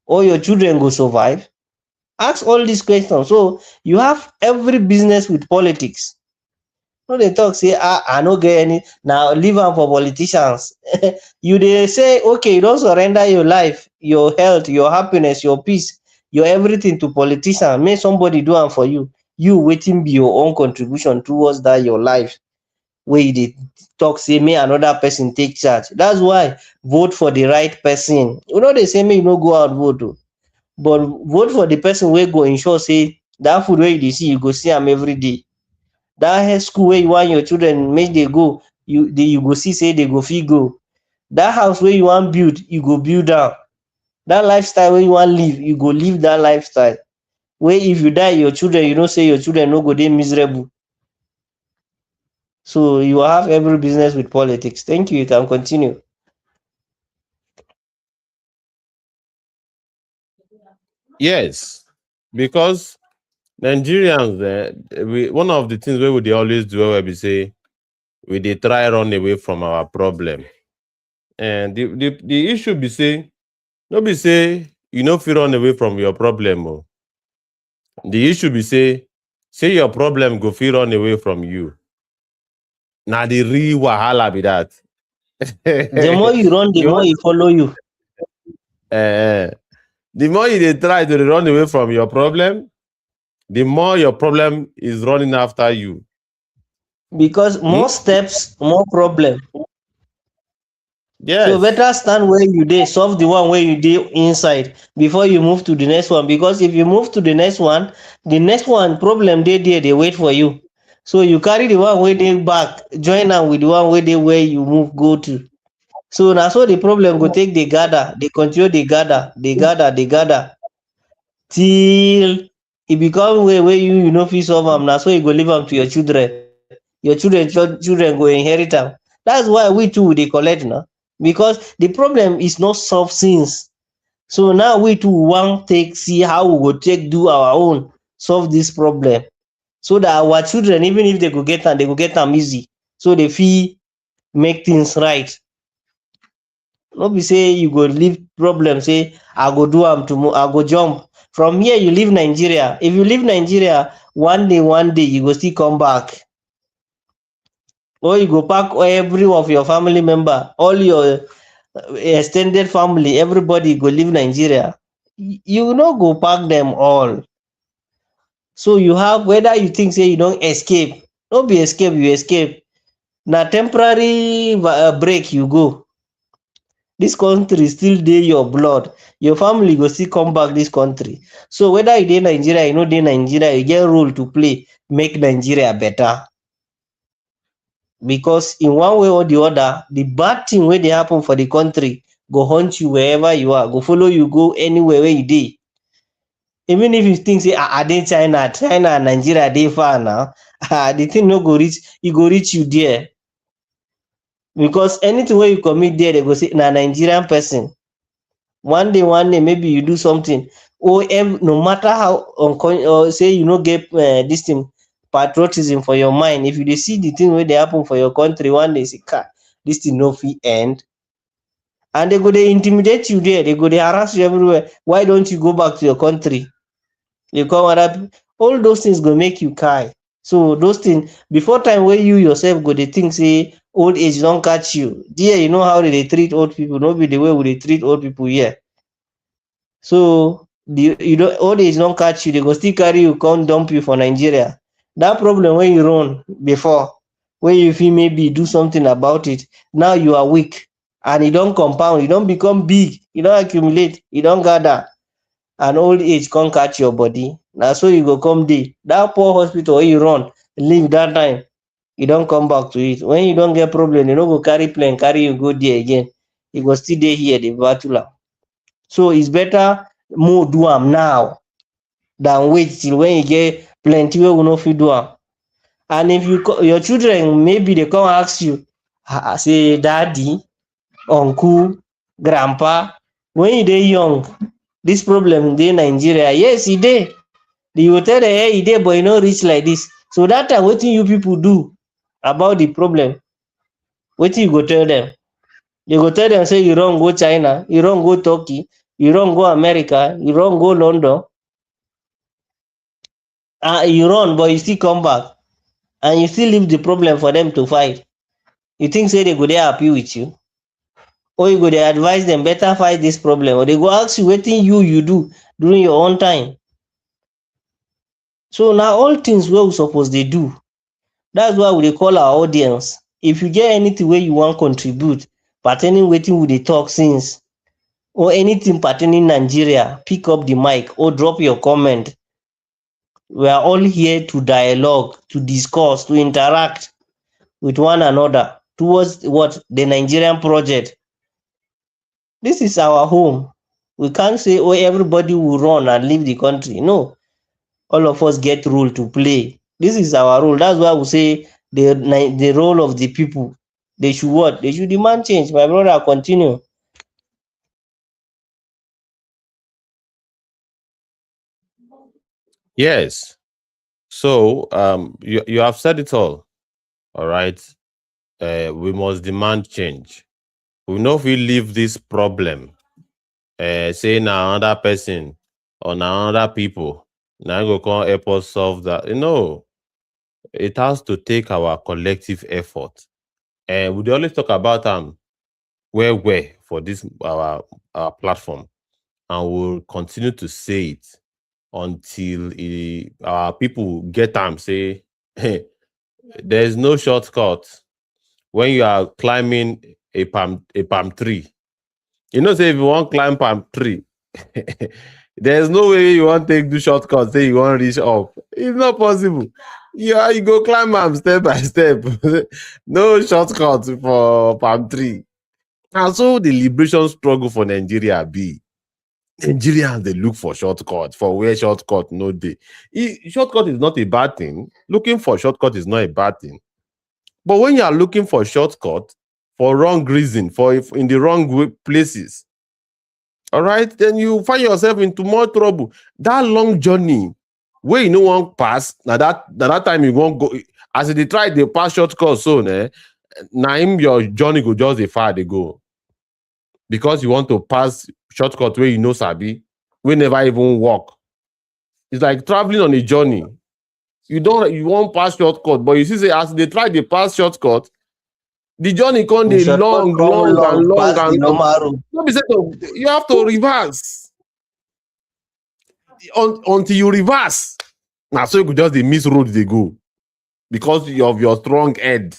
S2: or your children go survive? Ask all these questions. So you have every business with politics. No dey talk say I no get any, now leave am for politicians. You dey say okay, you don surrender your life, your health, your happiness, your peace, your everything to politicians, make somebody do am for you. You wetin be your own contribution towards that your life wey you dey talk say make another person take charge? That's why vote for the right person. We no dey say make you no go out vote o, but vote for the person wey go ensure say that food wey you dey see, you go see am every day. That health school wey you want your children make dey go, you go see say they go fit go. That house wey you wan build, you go build am. That lifestyle wey you wan live, you go live that lifestyle. Wey if you die, your children, you know say your children no go dey miserable. So you have every business with politics. Thank you. You can continue.
S1: Yes, because Nigerians, one of the things wey we dey always do wey be say we dey try run away from our problem. And the issue be say, no be say you no fit run away from your problem o. The issue be say your problem go fit run away from you. Na the real wahala be that.
S2: The more you run, the
S1: You
S2: more
S1: want
S2: e follow you.
S1: the more you dey try to run away from your problem, the more your problem is running after you.
S2: Because
S1: Hmm?
S2: more steps, more problem. So
S1: Yes.
S2: better stand where you dey, solve the one where you dey inside before you move to the next one. Because if you move to the next one problem dey there, they wait for you. So you carry the one wey dey back, join am with the one wey dey where you move go to. So na so the problem go take dey gather, dey continue dey gather, dey gather, dey gather, till e become way wey you no fit solve am. Na so you go leave am to your children. Your children go inherit am. That's why we too dey collect now, because the problem is not solved since. So now we too wan take see how we go take do our own, solve this problem, so that our children, even if they go get am, they go get am easy, so they fit make things right. No be say you go leave problem say I go do am tomorrow, I go jump from here. You leave Nigeria. If you leave Nigeria, one day you go still come back, or you go pack every of your family member, all your extended family, everybody go leave Nigeria. You no go pack them all. So you have, whether you think say you don escape, no be escape you escape, na temporary break you go. This country still dey your blood, your family go still come back this country. So whether you dey Nigeria, you no dey Nigeria, you get role to play, make Nigeria better. Because in one way or the other, the bad thing wey dey happen for the country go haunt you wherever you are, go follow you go anywhere where you dey. Even if you think say I dey China and Nigeria dey far now, the thing no go reach, e go reach you there. Because anything wey you commit there, they go say na Nigerian person. One day maybe you do something, or no matter how or say you no get this thing, patriotism for your mind, if you dey see the thing wey dey happen for your country, one day say this thing no fit end, and they go dey intimidate you there, they go dey harass you everywhere. Why don't you go back to your country? You come other, all those things go make you cry. So those things, before time wey you yourself go dey think say old age don catch you there, you know how they dey treat old people, no be the way we dey treat old people here. So you don't old age don't catch you, they go still carry you come dump you for Nigeria. That problem when you run before, when you feel maybe do something about it, now you are weak and e don compound, you don become big, you don accumulate, you don gather, and old age come catch your body. Na so you go come dey. Dat poor hospital wey you run leave dat time, you don come back to it. When you don get problem, they no go carry plane carry you go there again. You go still dey here dey battle am. So it's better more do am now than wait till when you get plenty wey we no fit do am. And if your children maybe dey come ask you, say daddy, uncle, grandpa, when you dey young, dis problem dey Nigeria. Yes, e dey. You go tell dem, hey, e dey, but e no reach like dis. So dat time wetin you people do about the problem? Wetin you go tell dem? You go tell dem say you run go China, you run go Turkey, you run go America, you run go London, you run but you still come back and you still leave the problem for dem to fight. You think say they go dey happy with you? Or you go dey advise dem better fight dis problem, or they go ask you wetin you do during your own time? So na all things wey we suppose dey do. That's why we dey call our audience. If you get anything wey you wan contribute pertaining wetin we dey talk since, or anything pertaining Nigeria, pick up the mic or drop your comment. We are all here to dialogue, to discuss, to interact with one another towards what? The Nigerian project. This is our home. We can't say, oh, everybody will run and leave the country. No. All of us get role to play. This is our role. That's why we say the role of the people. They should what? They should demand change. My brother, continue.
S1: Yes. So you have said it all. All right. We must demand change. We know if we leave this problem, say na another person or na another people, now go come help us solve that. It has to take our collective effort. And we dey always talk about where for this our platform, and we'll continue to say it until our people get am say, hey, there's no shortcut when you are climbing a palm tree. You know, say if you want climb palm tree, there's no way you want take do shortcut, say you want reach up. It's not possible. You go climb am step by step. No shortcut for palm tree. And so the liberation struggle for Nigeria be. Nigerians they look for shortcut for where shortcut no dey. Shortcut is not a bad thing. Looking for shortcut is not a bad thing. But when you are looking for shortcut for wrong reason, in the wrong places, all right, then you find yourself into more trouble. That long journey where you no wan pass, now that time you won't go. As they try the pass shortcut soon, na him your journey go just dey far dey go. Because you want to pass shortcut where you know sabi, we never even walk. It's like traveling on a journey. You won't pass shortcut, but you see, say as they try the pass shortcut, the journey come
S2: The
S1: dey
S2: shortcut
S1: long,
S2: come
S1: long, and
S2: long
S1: long,
S2: pass the
S1: and long.
S2: normal road.
S1: No be say you have to reverse until you reverse. Now, so you could just dey miss road they go because of your strong head.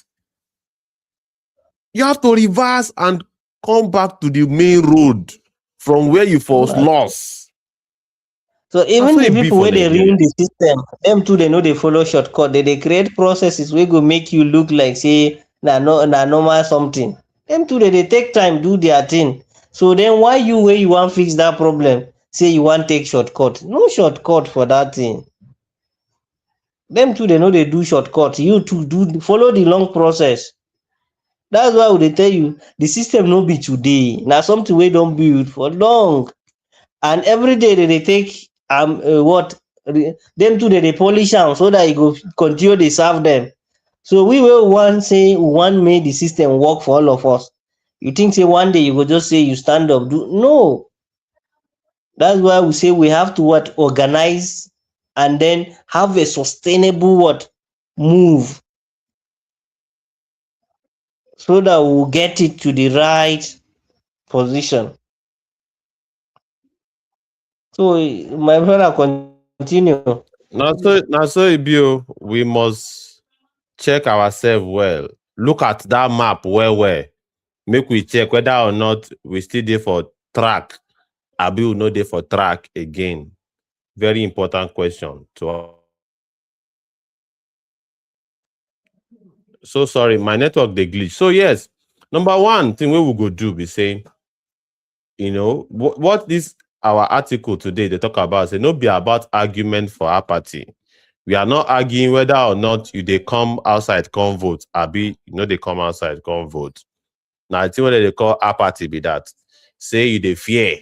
S1: You have to reverse and come back to the main road from where you first lost.
S2: So even
S1: so
S2: the
S1: e be
S2: people
S1: for
S2: wey dey
S1: Nigeria.
S2: ruin the system, them too they know they follow shortcut. They create processes wey go make you look like say na normal something. Them too they take time do their thing. So then why you where you want fix that problem? Say you want take shortcut. No shortcut for that thing. Them too they know they do shortcut. You too do follow the long process. That's why we dey tell you the system no be today. Now something we don't build for long. And every day they take them too they polish am so that e go continue dey serve them. So we will want say we want make the system work for all of us. You think say one day you go just say you stand up do no. That's why we say we have to organize and then have a sustainable move so that we'll get it to the right position. So my brother, continue.
S1: Now so it be, we must check ourselves well. Look at that map well. Make we check whether or not we still there for track. Abi we no dey for track again. Very important question to so sorry, my network dey glitch. So yes, number one thing we go do be saying, what this our article today they talk about, say no be about argument for apathy. We are not arguing whether or not you they come outside come vote. Abi, they come outside come vote. Now I think what they call apathy be that. Say you they fear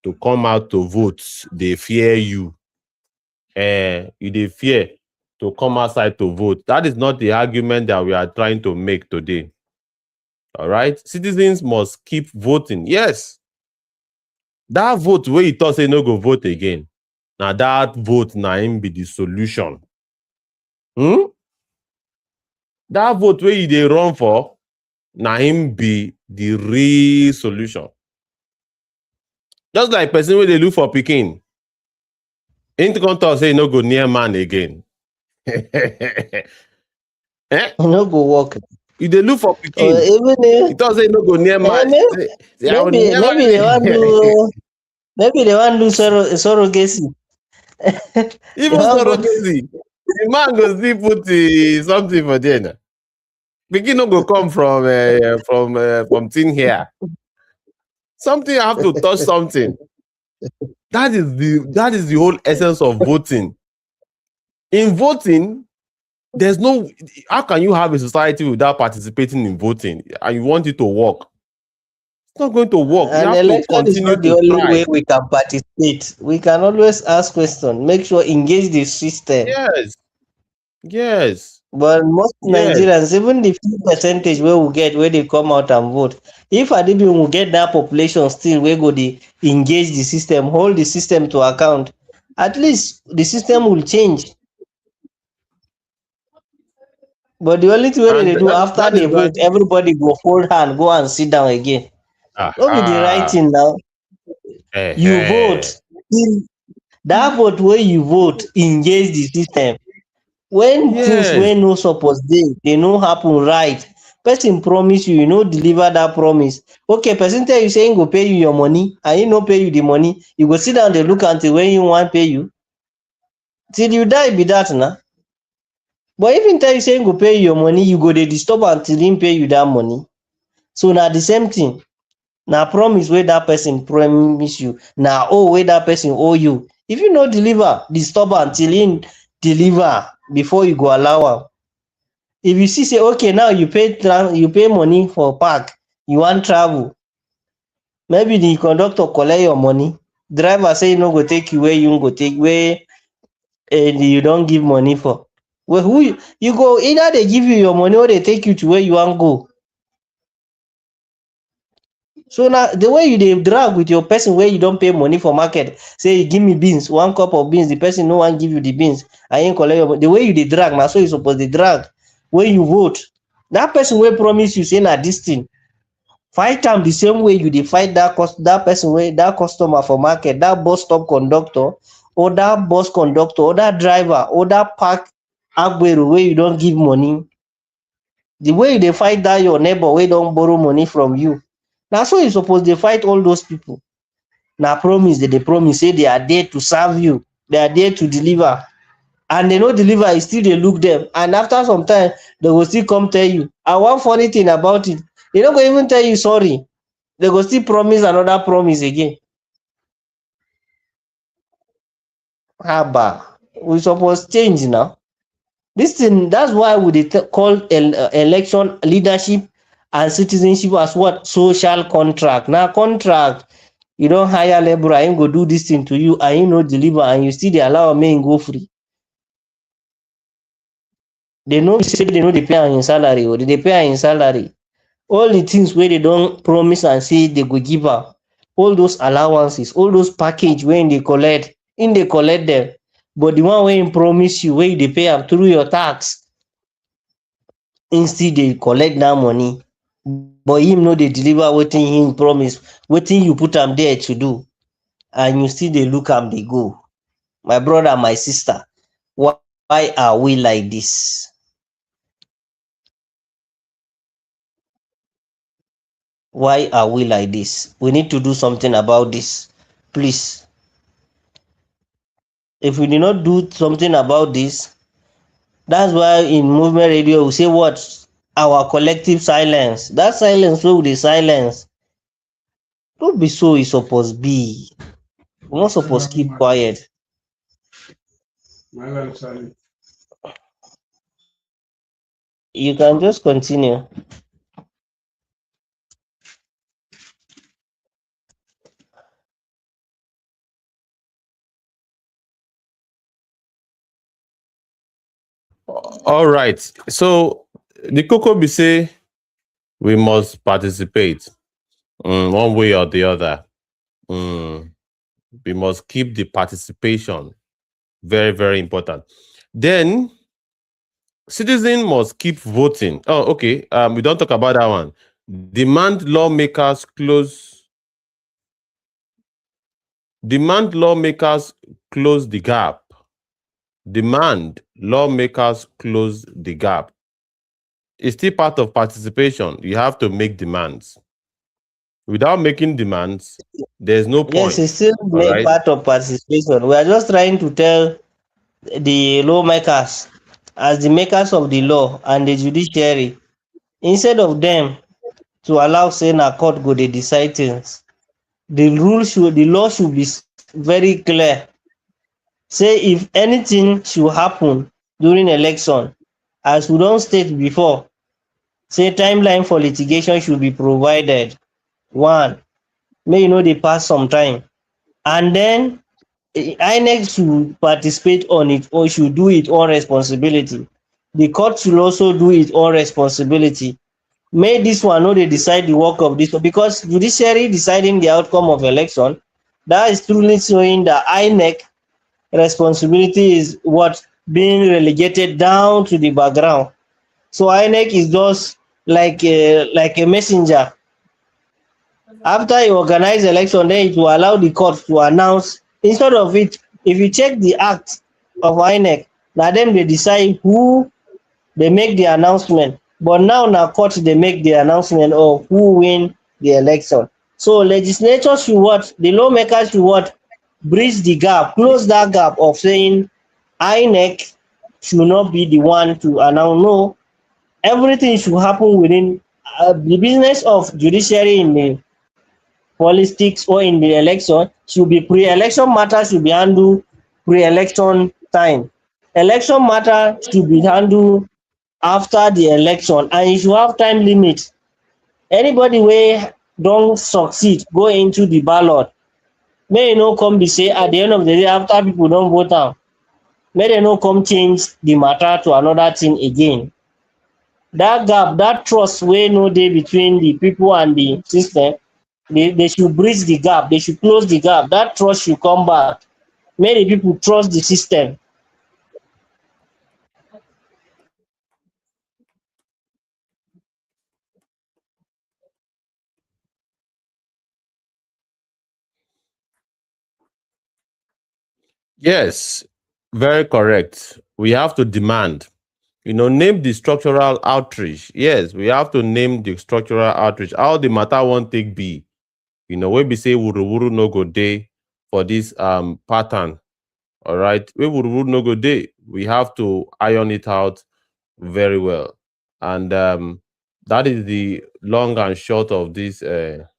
S1: to come out to vote, they fear you. You they fear to come outside to vote. That is not the argument that we are trying to make today. All right. Citizens must keep voting. Yes. That vote where you thought say no go vote again. Now that vote na him be the solution. That vote where you they run for, na him be the real solution. Just like person where they look for pikin. Ain't come talk say no go near man again.
S2: No go work.
S1: You they look for
S2: Or
S1: pikin.
S2: even
S1: You thought say no go near man. Say, I will never.
S2: maybe they want do surrogacy. They
S1: Even
S2: want go.
S1: surrogacy. The man go still put something for there. Now. Pikin no go come from thin hair. Something have to touch something. That is the whole essence of voting. In voting, there's no. How can you have a society without participating in voting and you want it to work? It's not going to work. You
S2: And
S1: have to
S2: election is
S1: continue
S2: not the
S1: to
S2: only
S1: try.
S2: way we can participate. We can always ask questions, make sure engage the system.
S1: Yes. Yes.
S2: But most
S1: Yes.
S2: Nigerians, even the few percentage where we get where they come out and vote, if Adibin will get that population still where go they engage the system, hold the system to account, at least the system will change. But the only thing where
S1: And
S2: they do after
S1: that is
S2: they
S1: why
S2: vote, everybody go hold hand, go and sit down again. Don't be the right
S1: aha.
S2: thing now. You
S1: Eh.
S2: vote. That vote where you vote engage the system. When things
S1: Yes.
S2: wey no suppose dey no happen right, person promise you, you no deliver that promise. Okay, person tell you say him go pay you your money and he no pay you the money, you go sit down dey look until when him wan pay you? Till you die be that na. But if him tell you say him go pay you your money, you go dey disturb am till him pay you that money. So na the same thing. Na promise wey that person promise you, na owe wey that person owe you. If you no deliver, disturb am till him deliver before you go allow am. If you see say okay now you pay money for park, you wan travel, maybe the conductor collect your money, driver say e no go take you where you go take, where you don give money for. Well, who you go either dey give you your money or dey take you to where you wan go. So na the way you dey drag with your person wey you don pay money for market, say give me beans, 1 cup of beans, the person no wan give you the beans and him collect your money. The way you dey drag na so you suppose dey drag when you vote. That person wey promise you say na this thing, fight am the same way you dey fight that person wey that customer for market, that bus stop conductor or that bus conductor or that driver or that park agbero wey you don give money. The way you dey fight that your neighbor wey don borrow money from you, na so you suppose dey fight all those people. Na promise dey promise say they are there to serve you, they are there to deliver, and they no deliver, you still dey look them, and after some time they go still come tell you. And one funny thing about it, they no go even tell you sorry, they go still promise another promise again. Haba, we suppose change now. This thing, that's why we dey call election leadership and citizenship as what? Social contract. Now contract, you don hire labourer, him go do this thing to you and him no deliver and you still dey allow am make him go free. They know say they no dey pay am him salary, or they dey pay am him salary. All the things wey they don promise and say they go give am, all those allowances, all those package wey him dey collect them. But the one wey him promise you, wey you dey pay am through your tax, him still dey collect that money, but him no dey deliver wetin him promise, wetin you put am there to do. and you still dey look am dey go. My brother, my sister, why are we like this? Why are we like this? We need to do something about this. Please. If we do not do something about this, that's why in movement radio we say what? Our collective silence. That silence wey we dey silence, no be so e suppose be. We no suppose keep quiet. You can just continue.
S1: All right. So the cocoa be say we must participate, one way or the other. Mm, we must keep the participation very, very important. Then citizen must keep voting. Oh, okay. We don't talk about that one. Demand lawmakers close the gap. Demand lawmakers close the gap. It's still part of participation. You have to make demands. Without making demands, there's no
S2: Yes,
S1: point.
S2: it's still
S1: All right.
S2: part of participation. We are just trying to tell the lawmakers, as the makers of the law and the judiciary, instead of them to allow say na court go dey decide things, the law should be very clear. Say if anything should happen during election, as we don state before, say timeline for litigation should be provided. One, make e no dey pass some time. And then INEC should participate on it or should do its own responsibility. The court should also do its own responsibility. Make this one no dey decide the work of this one, because judiciary deciding the outcome of election, that is truly showing that INEC responsibility is what being relegated down to the background. So INEC is just like a messenger. After you organize election, then it will allow the court to announce. Instead of it, if you check the act of INEC, na dem dey decide who dey make the announcement. But now na court dey make the announcement of who win the election. So legislature should what? The lawmakers should what? Bridge the gap, close that gap of saying INEC should not be the one to announce. No, everything should happen within the business of judiciary in the politics or in the election should be pre-election matter should be handled pre-election time. Election matter should be handled after the election, and you should have time limit. Anybody wey don succeed go into the ballot, make e no come be say at the end of the day after people don vote am, make dem no come change the matter to another thing again. That gap, that trust wey no dey between the people and the system, they should bridge the gap, they should close the gap. That trust should come back. Make the people trust the system.
S1: Yes, very correct. We have to demand. Name the structural outreach. Yes, we have to name the structural outreach. How the matter won't take be. Wey be say wuru no go day for this pattern. All right. We wuru no go day. We have to iron it out very well. And that is the long and short of this our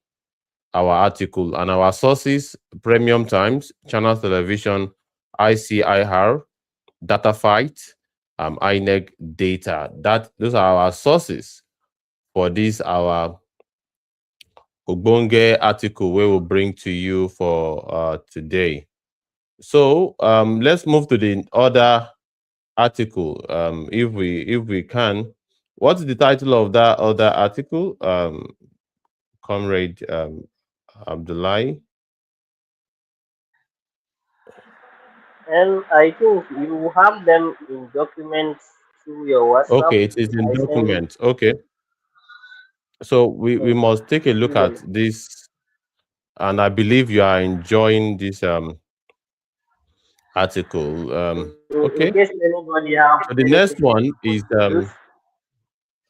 S1: article. And our sources: Premium Times, Channel Television, ICIR, Data Fight, INEC Data. Those are our sources for this our Ogbonge article we will bring to you for today. So let's move to the other article, if we can. What's the title of that other article, Comrade Abdullahi?
S3: And I think you have them in documents through your WhatsApp.
S1: Okay, it is in
S3: I send it.
S1: documents. Okay, so we
S3: Yes,
S1: must take a
S3: see
S1: look at
S3: them.
S1: this and I believe you are enjoying this article.
S3: In
S1: Okay,
S3: case anybody have
S1: so the
S3: anything
S1: next
S3: to
S1: one is
S3: introduce,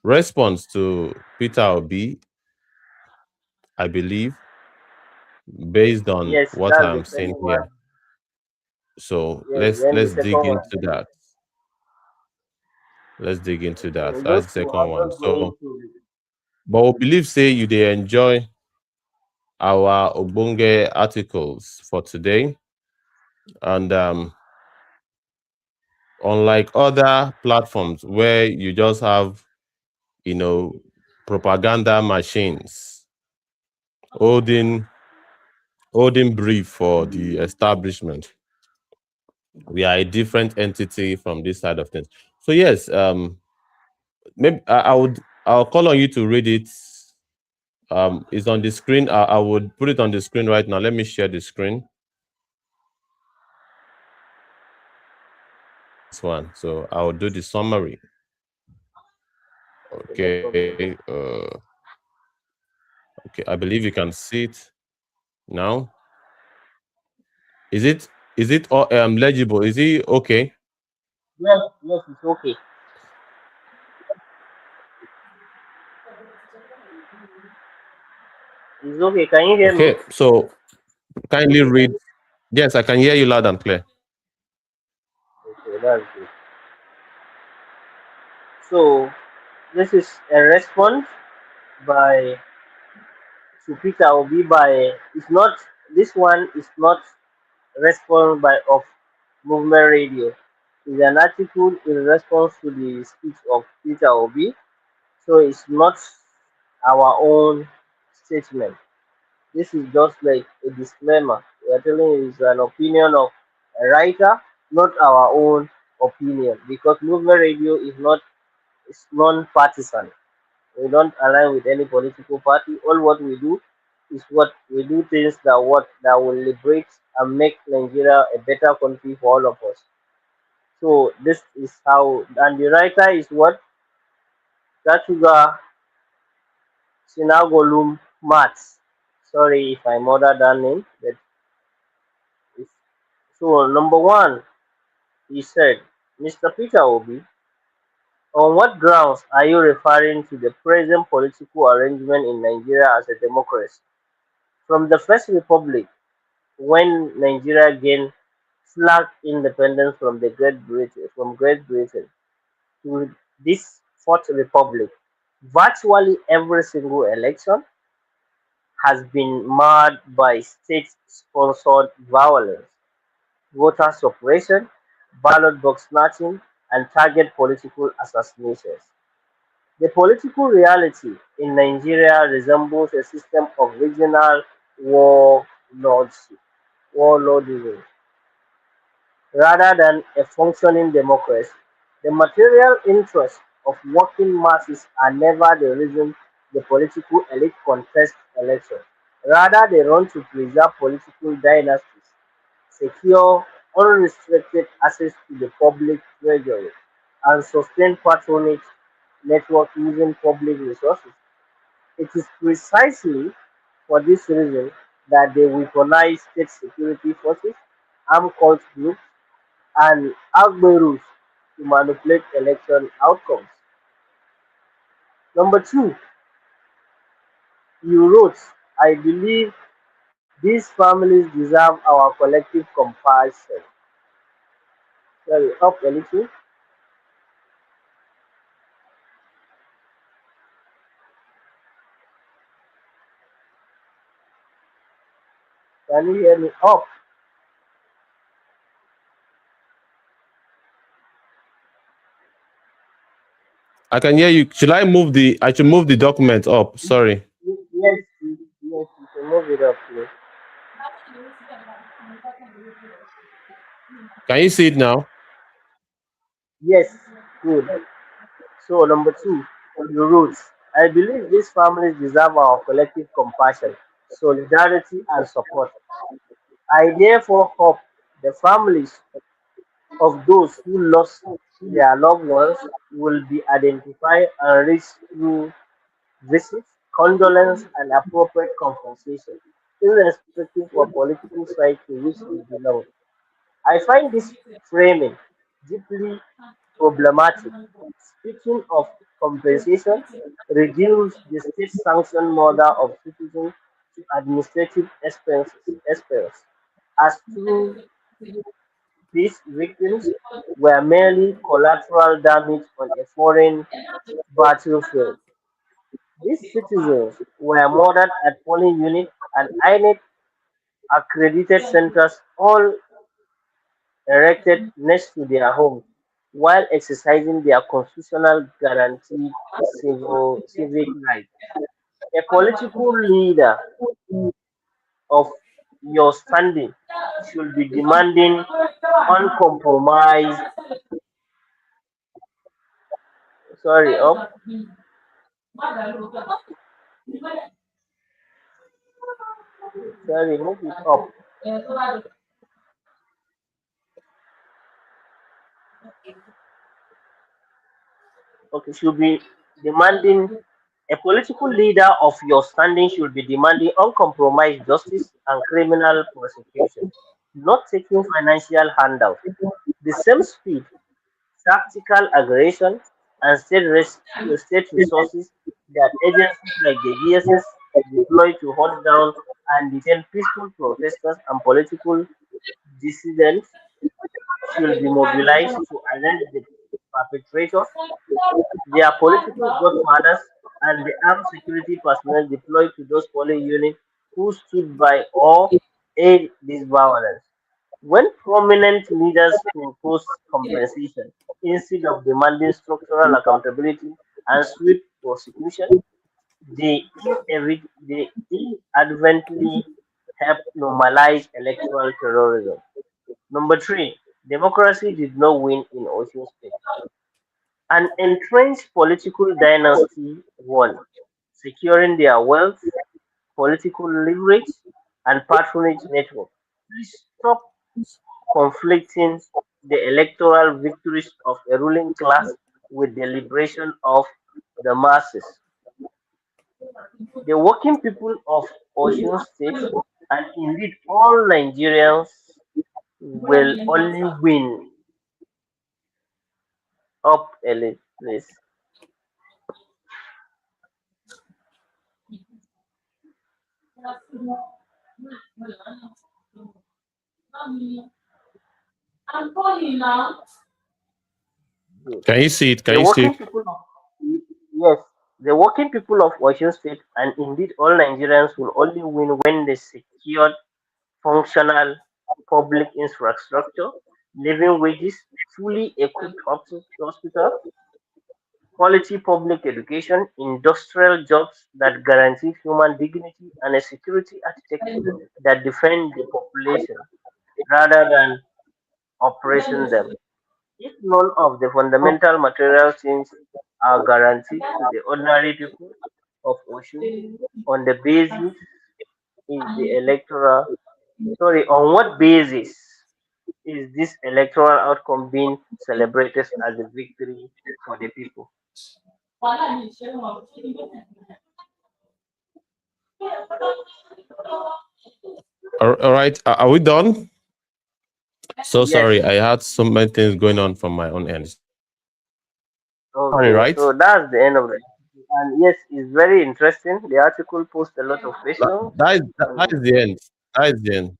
S1: response to Peter Obi, I believe, based on
S3: yes,
S1: what
S3: that's the
S1: I'm
S3: second
S1: seeing
S3: one.
S1: here. So
S3: Yes,
S1: let's
S3: then the
S1: let's
S3: second
S1: dig
S3: one.
S1: into that. Let's dig into that.
S3: So
S1: That's the
S3: just
S1: second
S3: I'll
S1: one.
S3: just go
S1: So,
S3: into it.
S1: but we believe say you they enjoy our Obunge articles for today, and unlike other platforms where you just have you know propaganda machines holding holding brief for the establishment, we are a different entity from this side of things. So yes, maybe I'll call on you to read it. It's on the screen. I would put it on the screen right now. Let me share the screen. This one. So I'll do the summary.
S3: Okay, no
S1: Okay.
S3: problem.
S1: Okay. I believe you can see it now. Is it all legible? Is it okay?
S3: Yes, yes, it's okay. It's okay. Can you hear me?
S1: Okay. So kindly read. Yes, I can hear you loud and clear.
S3: Okay, that's good. So this is a response by to Peter Obi by it's not this one is not response by of movement radio. It's an article in response to the speech of Peter Obi. So it's not our own statement. This is just like a disclaimer. We are telling you it's an opinion of a writer, not our own opinion. Because movement radio is not it's non-partisan. We don't align with any political party. All what we do is what we do things that will liberate and make Nigeria a better country for all of us. So this is how and the writer is what Tatuga Sinagolum Mats. Sorry if I murdered that name, but it's, so number one, he said, Mr. Peter Obi, on what grounds are you referring to the present political arrangement in Nigeria as a democracy? From the First Republic, when Nigeria gained flag independence from Great Britain to this Fourth Republic, virtually every single election has been marred by state-sponsored violence, voter suppression, ballot box snatching, and target political assassinations. The political reality in Nigeria resembles a system of regional warlordship, warlordism, rather than a functioning democracy. The material interests of working masses are never the reason the political elite contest elections. Rather, they run to preserve political dynasties, secure unrestricted access to the public treasury, and sustain patronage network using public resources. It is precisely for this reason that they weaponize state security forces, armed cult groups, and Agberus to manipulate election outcomes. Number two, you wrote, I believe these families deserve our collective compassion. Sorry, up a little. Can you hear me? Up.
S1: I can hear you. Should I move the? I should move the document up. Sorry.
S3: Yes, yes, you can move it up, please.
S1: Can you see it now?
S3: Yes, good. So, number two, you wrote, I believe these families deserve our collective compassion, solidarity, and support. I therefore hope the families of those who lost their loved ones will be identified and reached through visits, condolence, and appropriate compensation. irrespective of political side to which they belong. I find this framing deeply problematic. Speaking of compensation, reduce the state sanctioned murder of citizens to administrative expense, as true these victims were merely collateral damage on a foreign battlefield. These citizens were murdered at polling unit and INEC accredited centers, all erected next to their homes, while exercising their constitutional guaranteed civic rights. A political leader of your standing should be demanding uncompromised, sorry, move it up. Okay, should be demanding a political leader of your standing should be demanding uncompromised justice and criminal prosecution, not taking financial handouts. The same speed, tactical aggression, and state resources that agencies like the DSS deploy to hunt down and detain peaceful protesters and political dissidents should be mobilized to arrest the perpetrators, their political godfathers, and the armed security personnel deployed to those polling units who stood by or aid this violence. When prominent leaders propose compensation instead of demanding structural accountability and swift prosecution, they inadvertently help normalize electoral terrorism. Number three, democracy did not win in Ocean State. An entrenched political dynasty won, securing their wealth, political leverage, and patronage network. Please stop conflicting the electoral victories of a ruling class with the liberation of the masses. The working people of Osun State, and indeed all Nigerians, will only win up a little, please. Good.
S1: Can you see it? Can
S3: The
S1: you see
S3: working
S1: it?
S3: people of Yes, the working people of Osun State, and indeed all Nigerians, will only win when they secure functional public infrastructure, living wages, fully equipped hospital, quality public education, industrial jobs that guarantee human dignity, and a security architecture that defend the population rather than oppressing them. If none of the fundamental material things are guaranteed to the ordinary people of Oshun, on the basis is the electoral on what basis is this electoral outcome being celebrated as a victory for the people?
S1: All right. Are we done? So
S3: Yes.
S1: sorry. I had so many things going on from my own end. Sorry,
S3: Okay.
S1: right?
S3: So that's the end of it. And yes, it's very interesting. The article posts a lot of
S1: That,
S3: questions.
S1: that
S3: And
S1: is the end. That is the end.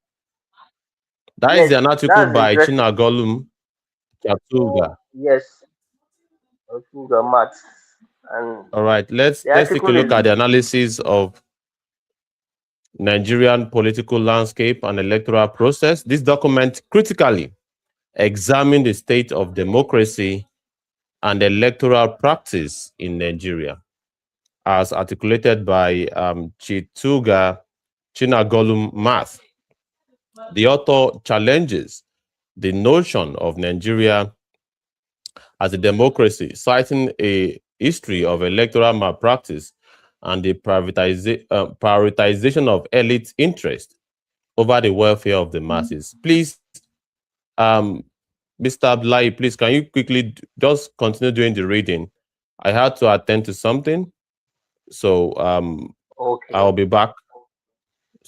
S1: That is
S3: yes,
S1: an article
S3: that's
S1: by
S3: interesting.
S1: Chinagolum Chatuga.
S3: Yes, Otunga Maths. And
S1: All right.
S3: the
S1: Let's take a
S3: article
S1: look at
S3: is
S1: the analysis of Nigerian political landscape and electoral process. This document critically examine the state of democracy and electoral practice in Nigeria, as articulated by Chituga Chinagolum Math. The author challenges the notion of Nigeria as a democracy, citing a history of electoral malpractice and the prioritization of elite interest over the welfare of the masses. Please, um, Mr. Abdullahi, please, can you quickly just continue doing the reading? I had to attend to something, so
S3: okay.
S1: I'll be back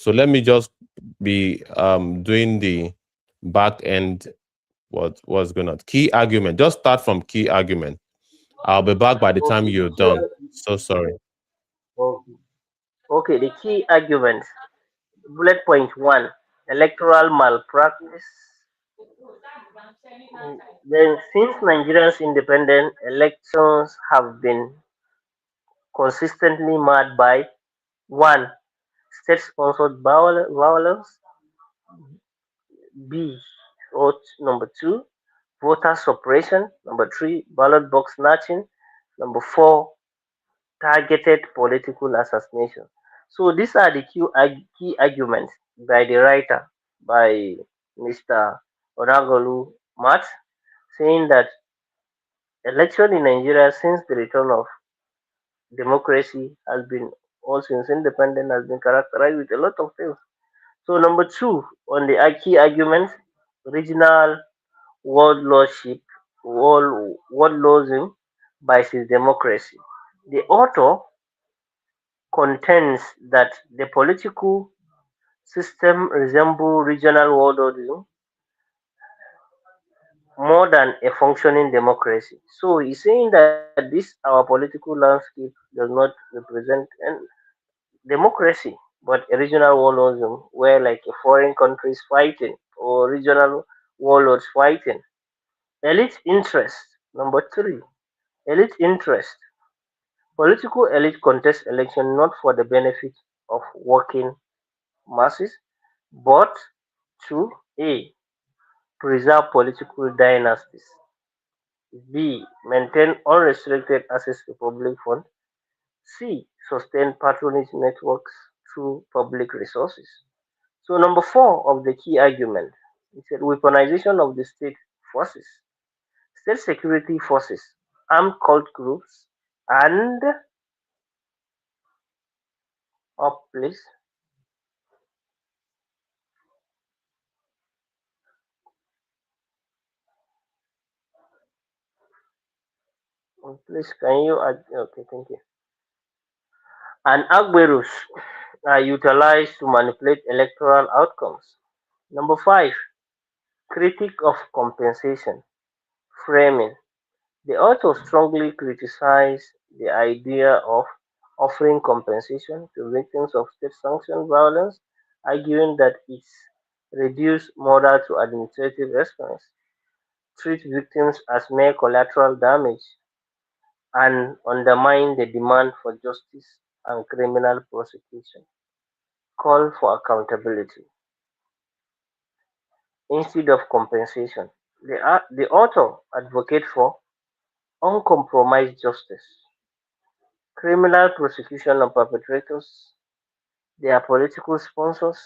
S1: So let me just be doing the back end. What's going on? Key argument. Just start from key argument. I'll be back by the time
S3: Okay, the
S1: you're
S3: key,
S1: done. So sorry.
S3: okay. Okay, the key arguments. Bullet point one: electoral malpractice. Then, since Nigeria's independent elections have been consistently marred by one, state-sponsored violence; B, vote number two, voter suppression; number three, ballot box snatching; number four, targeted political assassination. So these are the key arguments by the writer, by Mr. Oragolu Matt, saying that election in Nigeria since the return of democracy has been, or since independence, has been characterized with a lot of things. So number two on the key arguments, regional world lordship, world lordism versus democracy. The author contends that the political system resembles regional world lordism more than a functioning democracy. So he's saying that this our political landscape does not represent an democracy, but a regional warlordism where like a foreign countries fighting or regional warlords fighting. Elite interest. Number three, elite interest. Political elite contest election not for the benefit of working masses, but to A. Preserve political dynasties. B. Maintain unrestricted access to public funds. C. Sustain patronage networks through public resources. So number four of the key argument is that weaponization of the state forces, state security forces, armed cult groups, and please, please can you okay, thank you. And Agberus are utilized to manipulate electoral outcomes. Number five, critique of compensation framing. The author strongly criticized the idea of offering compensation to victims of state-sanctioned violence, arguing that it reduces moral to administrative response, treats victims as mere collateral damage, and undermine the demand for justice and criminal prosecution. Call for accountability instead of compensation. The author advocates for uncompromised justice, criminal prosecution of perpetrators, their political sponsors,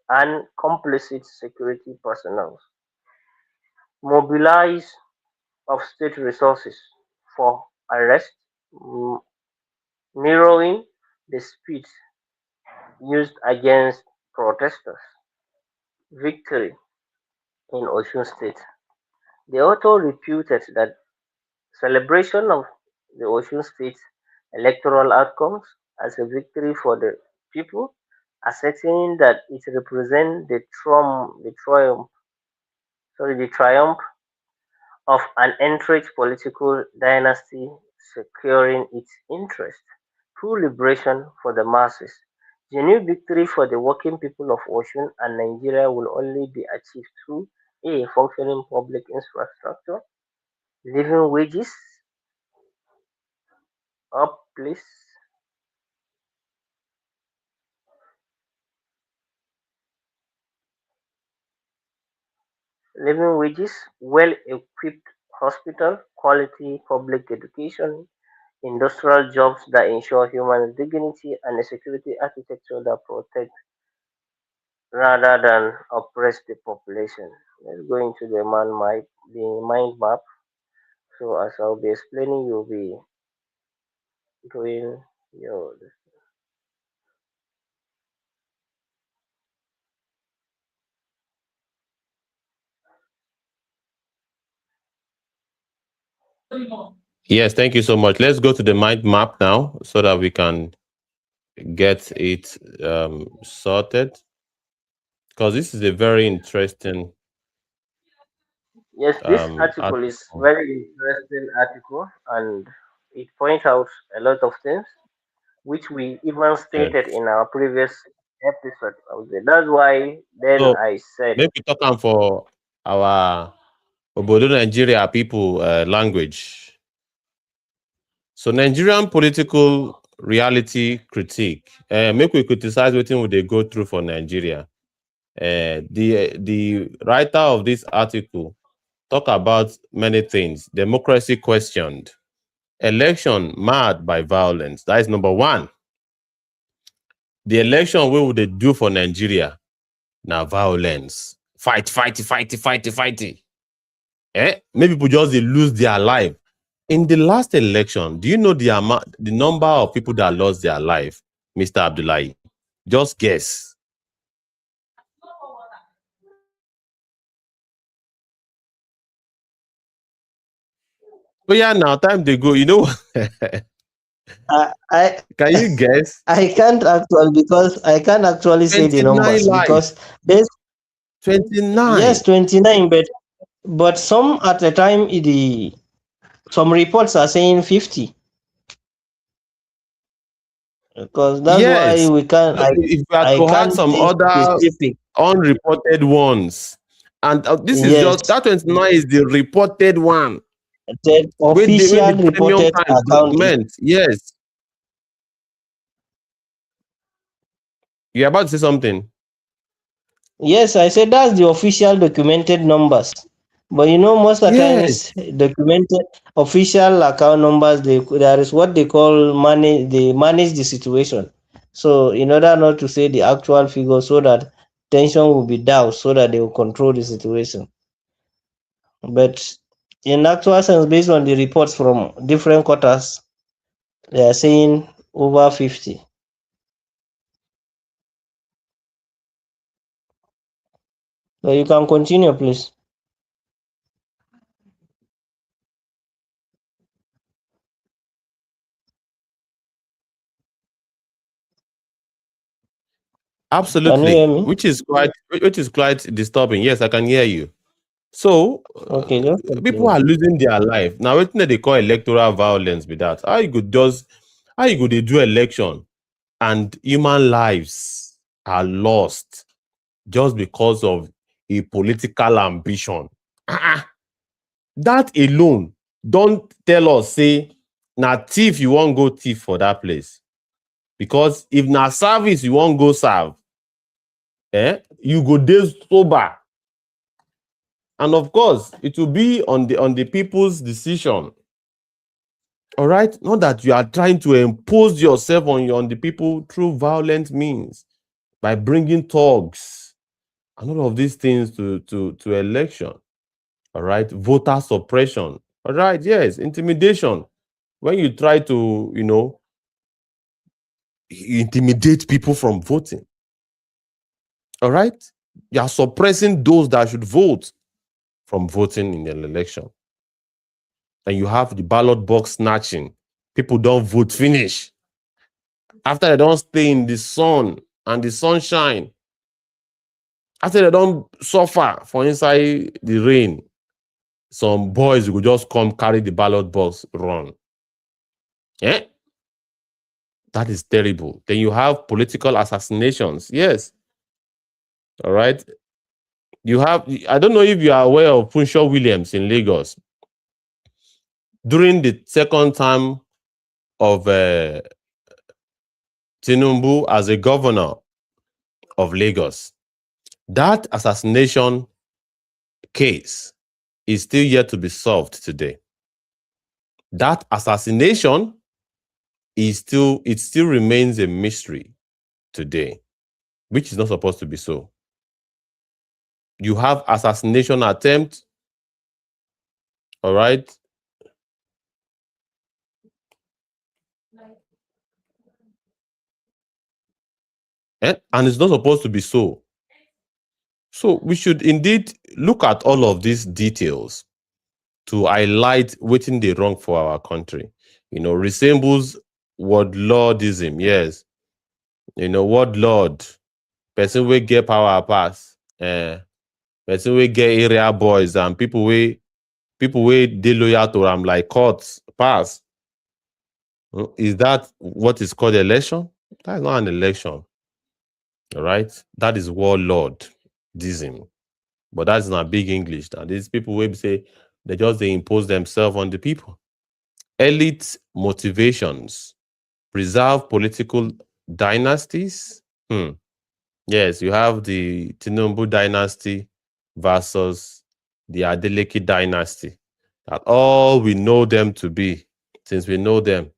S3: and complicit security personnel. Mobilize of state resources for arrest, m- mirroring the speed used against protesters. Victory in Osun State. The author reputed that celebration of the Osun State electoral outcomes as a victory for the people, asserting that it represents the triumph of an entrenched political dynasty securing its interest through liberation for the masses. Genuine victory for the working people of Osun and Nigeria will only be achieved through a functioning public infrastructure, living wages up, please, living wages, well-equipped hospital, quality public education, industrial jobs that ensure human dignity, and a security architecture that protects rather than oppress the population. Let's go into the mind map. So as I'll be explaining, you'll be doing your.
S1: Yes, thank you so much. Let's go to the mind map now so that we can get it sorted, because this is a very interesting
S3: Yes, this article is
S1: article.
S3: very interesting article, and it points out a lot of things which we even
S1: Yeah.
S3: stated in our previous episode. I would say. That's why then
S1: So
S3: I said,
S1: maybe talk am for our Obodo Nigeria people language. So Nigerian political reality critique. Make we criticize wetin we dey go through for Nigeria. The writer of this article talk about many things. Democracy questioned. Election marred by violence. That is number one. The election wey we dey do for Nigeria na violence. Fight, fight, fight, fight, fight. Maybe people just dey lose their life. In the last election, do you know the number of people that lost their life, Mr. Abdullahi? Just guess. Oh yeah, now time dey go. You know,
S2: I, I
S1: can you guess?
S2: I can't actually say the
S1: 29
S2: numbers
S1: lives.
S2: because there's
S1: 29.
S2: yes 29, but some at the time the some reports are saying 50, because that's why
S1: Yes.
S2: we can
S1: No, if we are
S2: I
S1: to add
S2: can't
S1: some
S2: be
S1: other
S2: specific.
S1: unreported ones, and this is
S2: Yes,
S1: just that 29 is the reported one.
S2: the
S1: When
S2: official
S1: the Premium
S2: reported
S1: Times
S2: account is
S1: document. Yes. You're about to say something.
S2: yes, I said that's the official documented numbers. But most of the
S1: Yes.
S2: times, documented official account numbers, there is what they call manage. They manage the situation. So, in order not to say the actual figure, so that tension will be down, so that they will control the situation. But in actual sense, based on the reports from different quarters, they are saying over 50. So you can continue, please. Can you
S1: Absolutely.
S2: hear me?
S1: Which is quite disturbing. Yes, I can hear you. So
S2: Okay, just
S1: people
S2: continue.
S1: are losing their life. Now wetin they call electoral violence be that. How you go dey do election and human lives are lost just because of a political ambition. That alone don't tell us say na thief you wan go thief for that place. Because if na service you wan go serve, you go dey sober. And of course, it will be on the people's decision. All right, not that you are trying to impose yourself on the people through violent means by bringing thugs and all of these things to election. All right, voter suppression. All right, yes, intimidation. When you try to, intimidate people from voting. All right, you are suppressing those that should vote from voting in an election. And you have the ballot box snatching. People don't vote finish. After they don't stay in the sun and the sunshine, after they don't suffer for inside the rain, some boys will just come carry the ballot box, run. Yeah, that is terrible. Then you have political assassinations. Yes. All right. I don't know if you are aware of Funshaw Williams in Lagos. During the second term of Tinubu as a governor of Lagos, that assassination case is still yet to be solved today. That assassination it still remains a mystery today, which is not supposed to be so. You have assassination attempt, all right? And it's not supposed to be so. So we should indeed look at all of these details to highlight wetin dey wrong for our country. Resembles word lordism, yes. Word lord, person wey get power pass, person wey get area boys and people wey dey loyal to am like courts pass. Is that what is called election? That's not an election. All right, that is warlordism. But that's not big English. And these people will say they impose themselves on the people. Elite motivations preserve political dynasties. Yes, you have the Tinubu dynasty versus the Adeleke dynasty. That all we know them to be, since we know them,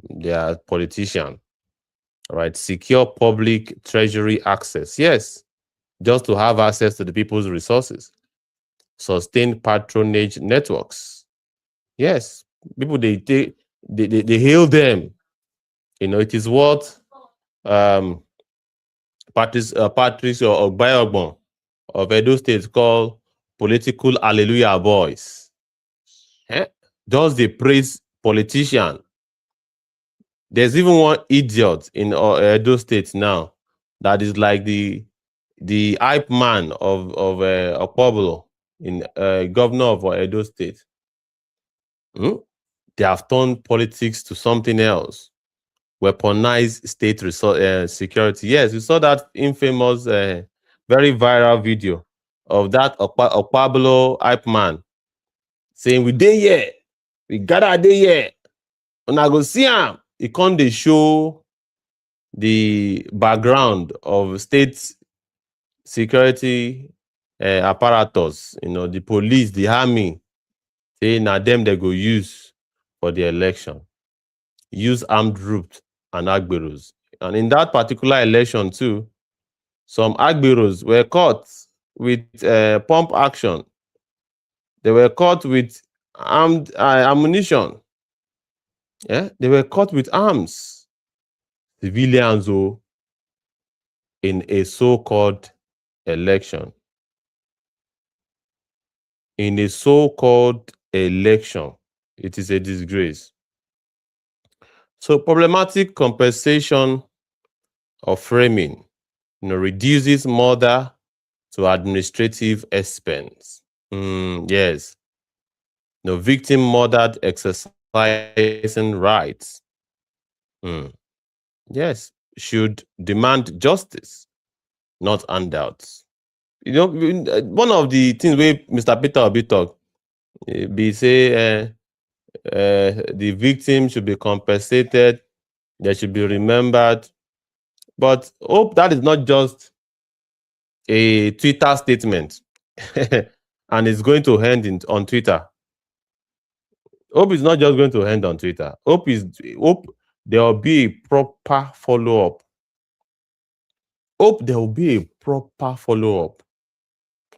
S1: they are politicians. All right, secure public treasury access. Yes, just to have access to the people's resources. Sustain patronage networks. Yes, people they hail them. It is what Patrice or Ogbayogbon of Edo State call political hallelujah boys. Just they praise politician. There's even one idiot in Edo State now that is like the hype man of Okpobolo in governor of Edo State. They have turned politics to something else. Weaponize state security. Yes, we saw that infamous, very viral video of that Okpablo hype man saying, "We dey here, we gather dey here, and I go see him." He can't dey show the background of state security apparatus, the police, the army, say na them they go use for the election. Use armed groups and agberos. And in that particular election too, some agberos were caught with pump action. They were caught with armed ammunition. Yeah, they were caught with arms. Civilians, in a so-called election. In a so-called election, it is a disgrace. So problematic compensation or framing, reduces murder to administrative expense. Yes. Victim murdered exercising rights. Yes. Should demand justice, not handouts. One of the things where Mr. Peter Obi talk, be say the victim should be compensated, they should be remembered. But hope that is not just a Twitter statement and it's going to end on Twitter. Hope is not just going to end on Twitter. Hope there will be a proper follow-up. Hope there will be a proper follow-up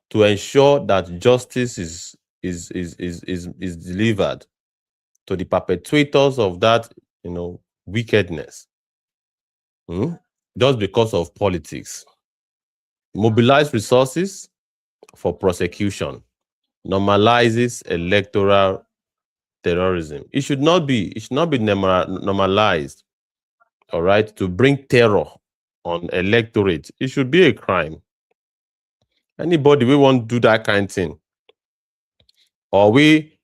S1: to ensure that justice is delivered to the perpetrators of that, wickedness. Just because of politics. Mobilize resources for prosecution. Normalizes electoral terrorism. It should not be normalized, all right, to bring terror on electorate. It should be a crime. Anybody we want to do that kind of thing, or we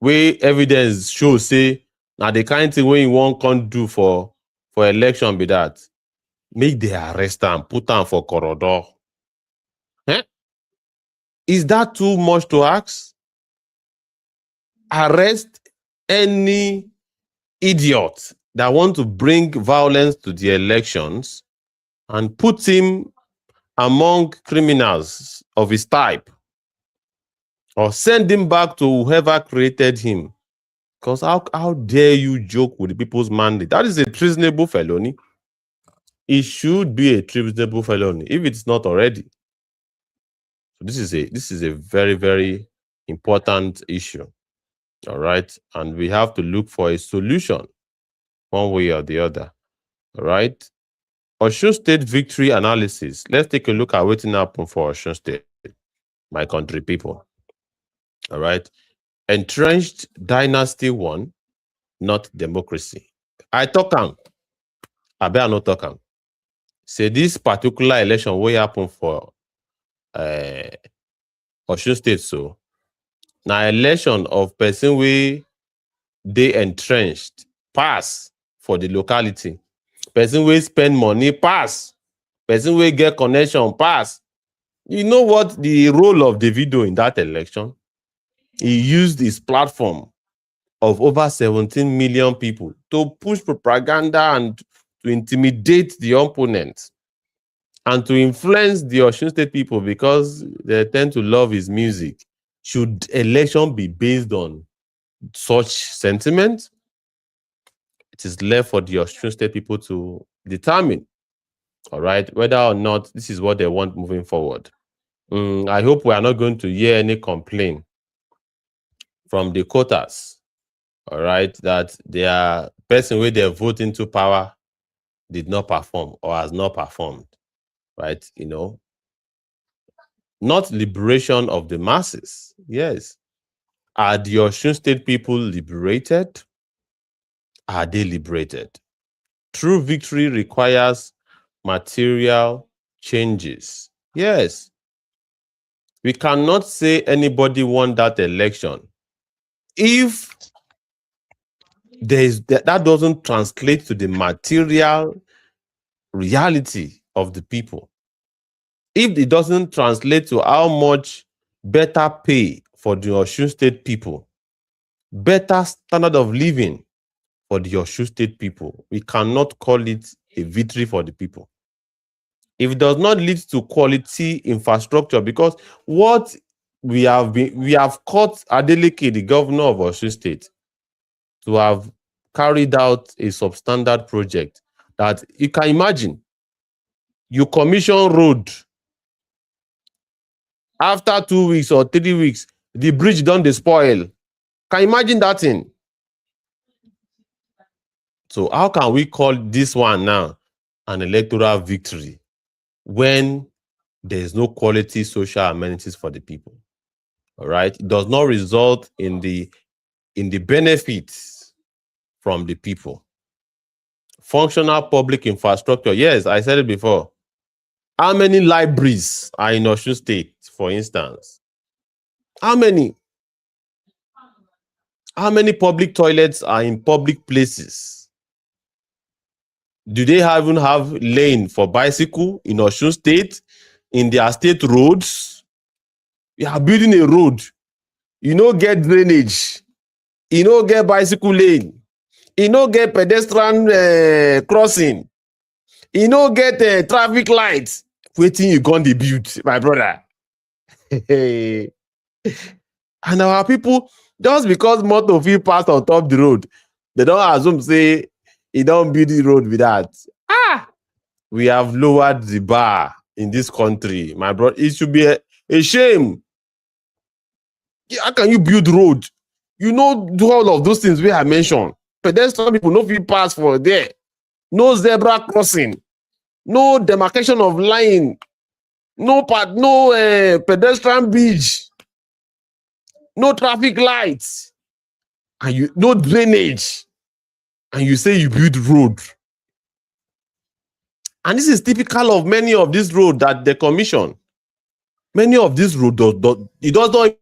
S1: evidence show say now the kind of thing we want can't do for election be that, make they arrest them, put them for corridor. Is that too much to ask? Arrest any idiot that want to bring violence to the elections and put him among criminals of his type, or send him back to whoever created him. Because how dare you joke with the people's mandate? That is a treasonable felony. It should be a treasonable felony if it's not already. So this is a very, very important issue. All right. And we have to look for a solution one way or the other. All right. Osun State victory analysis. Let's take a look at what happened for Osun State, my country people. All right. Entrenched dynasty won, not democracy. I better not talk am. say this particular election will happen for Osun State. So now election of person wey dey entrenched pass for the locality, person wey spend money pass, person wey get connection pass. You know what the role of Davido in that election? He used his platform of over 17 million people to push propaganda and to intimidate the opponent and to influence the Osun State people because they tend to love his music. Should election be based on such sentiment? It is left for the Osun State people to determine, all right, whether or not this is what they want moving forward. I hope we are not going to hear any complaint from the quotas, all right, that their person where they vote into power did not perform or has not performed, right? You know, not liberation of the masses. Yes. Are the Osun State people liberated? Are they liberated? True victory requires material changes. Yes. We cannot say anybody won that election if that doesn't translate to the material reality of the people. If it doesn't translate to how much better pay for the Osun State people, better standard of living for the Osun State people, we cannot call it a victory for the people. If it does not lead to quality infrastructure, because what we have caught Adeleke, the governor of Osun State, to have carried out a substandard project that you can imagine. You commission road. After 2 weeks or 3 weeks, the bridge done the spoil. Can you imagine that thing? So how can we call this one now an electoral victory when there is no quality social amenities for the people? All right, it does not result in the benefits from the people. Functional public infrastructure. Yes, I said it before. How many libraries are in Osun State, for instance? How many? How many public toilets are in public places? Do they even have lane for bicycle in Osun State, in their state roads? You are building a road. You no get drainage. You no get bicycle lane. You no get pedestrian crossing. You no get traffic lights. Waiting you gonna build, my brother. And our people, just because motor fit pass on top the road, they don't assume say e don't build the road with that. We have lowered the bar in this country, my brother. It should be a shame. How can you build road? You know, do all of those things we have mentioned. Pedestrian people no fit pass for there. No zebra crossing. No demarcation of line. No pedestrian bridge. No traffic lights. And you no drainage. And you say you build road. And this is typical of many of these roads that they commission. Many of these roads, it does not.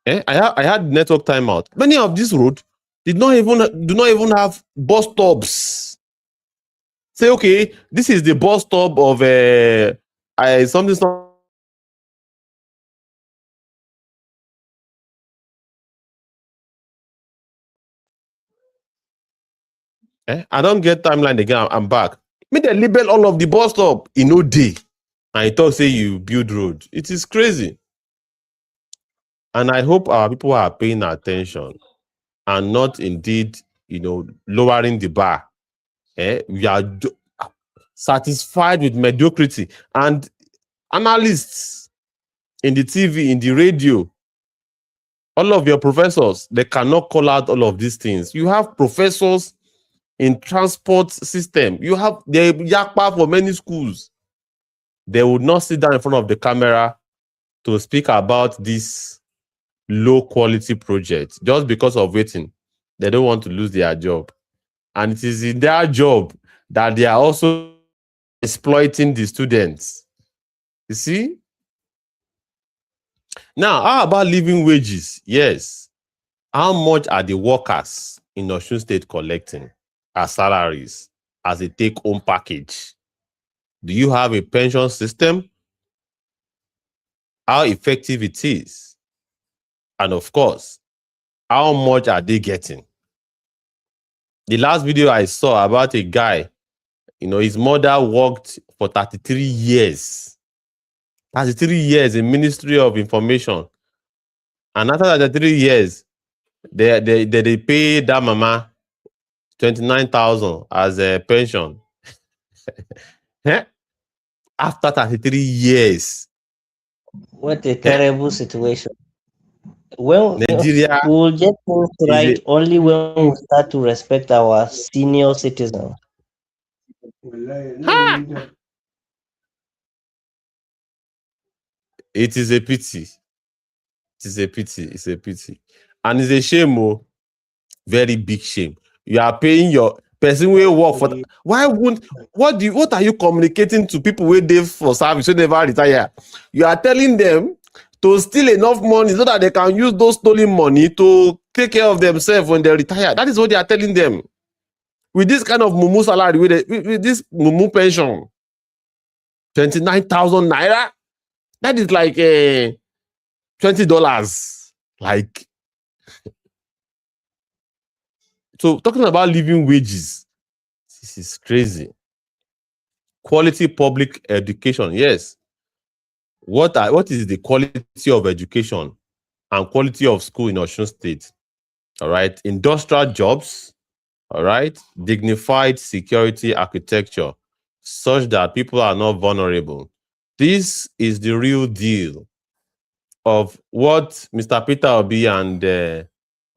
S1: I had network timeout. Many of these roads do not even have bus stops. Say, okay, this is the bus stop of something. I don't get timeline again. I'm back. Me they label all of the bus stop in no day, and you talk say you build road. It is crazy. And I hope our people are paying attention and not indeed, lowering the bar. We are satisfied with mediocrity. And analysts in the TV, in the radio, all of your professors, they cannot call out all of these things. You have professors in transport system. You have the yakpa for many schools. They would not sit down in front of the camera to speak about this low quality project just because of waiting. They don't want to lose their job. And it is in their job that they are also exploiting the students. You see? Now, how about living wages? Yes. How much are the workers in Osun State collecting as salaries, as a take-home package? Do you have a pension system? How effective it is? And of course, how much are they getting? The last video I saw about a guy, his mother worked for 33 years. 33 years in Ministry of Information. And after 33 years, they pay that mama 29,000 as a pension. Eh? After 33 years.
S2: What a terrible situation. Well,
S1: Nigeria
S2: we will get things
S1: is
S2: right only when we start to respect our senior citizens.
S1: it is a pity. It is a pity. It's a pity. And it's a shame, very big shame. You are paying your person will work for why won't what are you communicating to people where they for service who never retire? You are telling them to steal enough money so that they can use those stolen money to take care of themselves when they retire. That is what they are telling them. With this kind of mumu salary, with this mumu pension, 29,000 naira, that is like $20. Like, so talking about living wages, this is crazy. Quality public education, yes. What is the quality of education and quality of school in Osun State? All right, industrial jobs, all right, dignified security architecture, such that people are not vulnerable. This is the real deal of what Mr. Peter Obi and the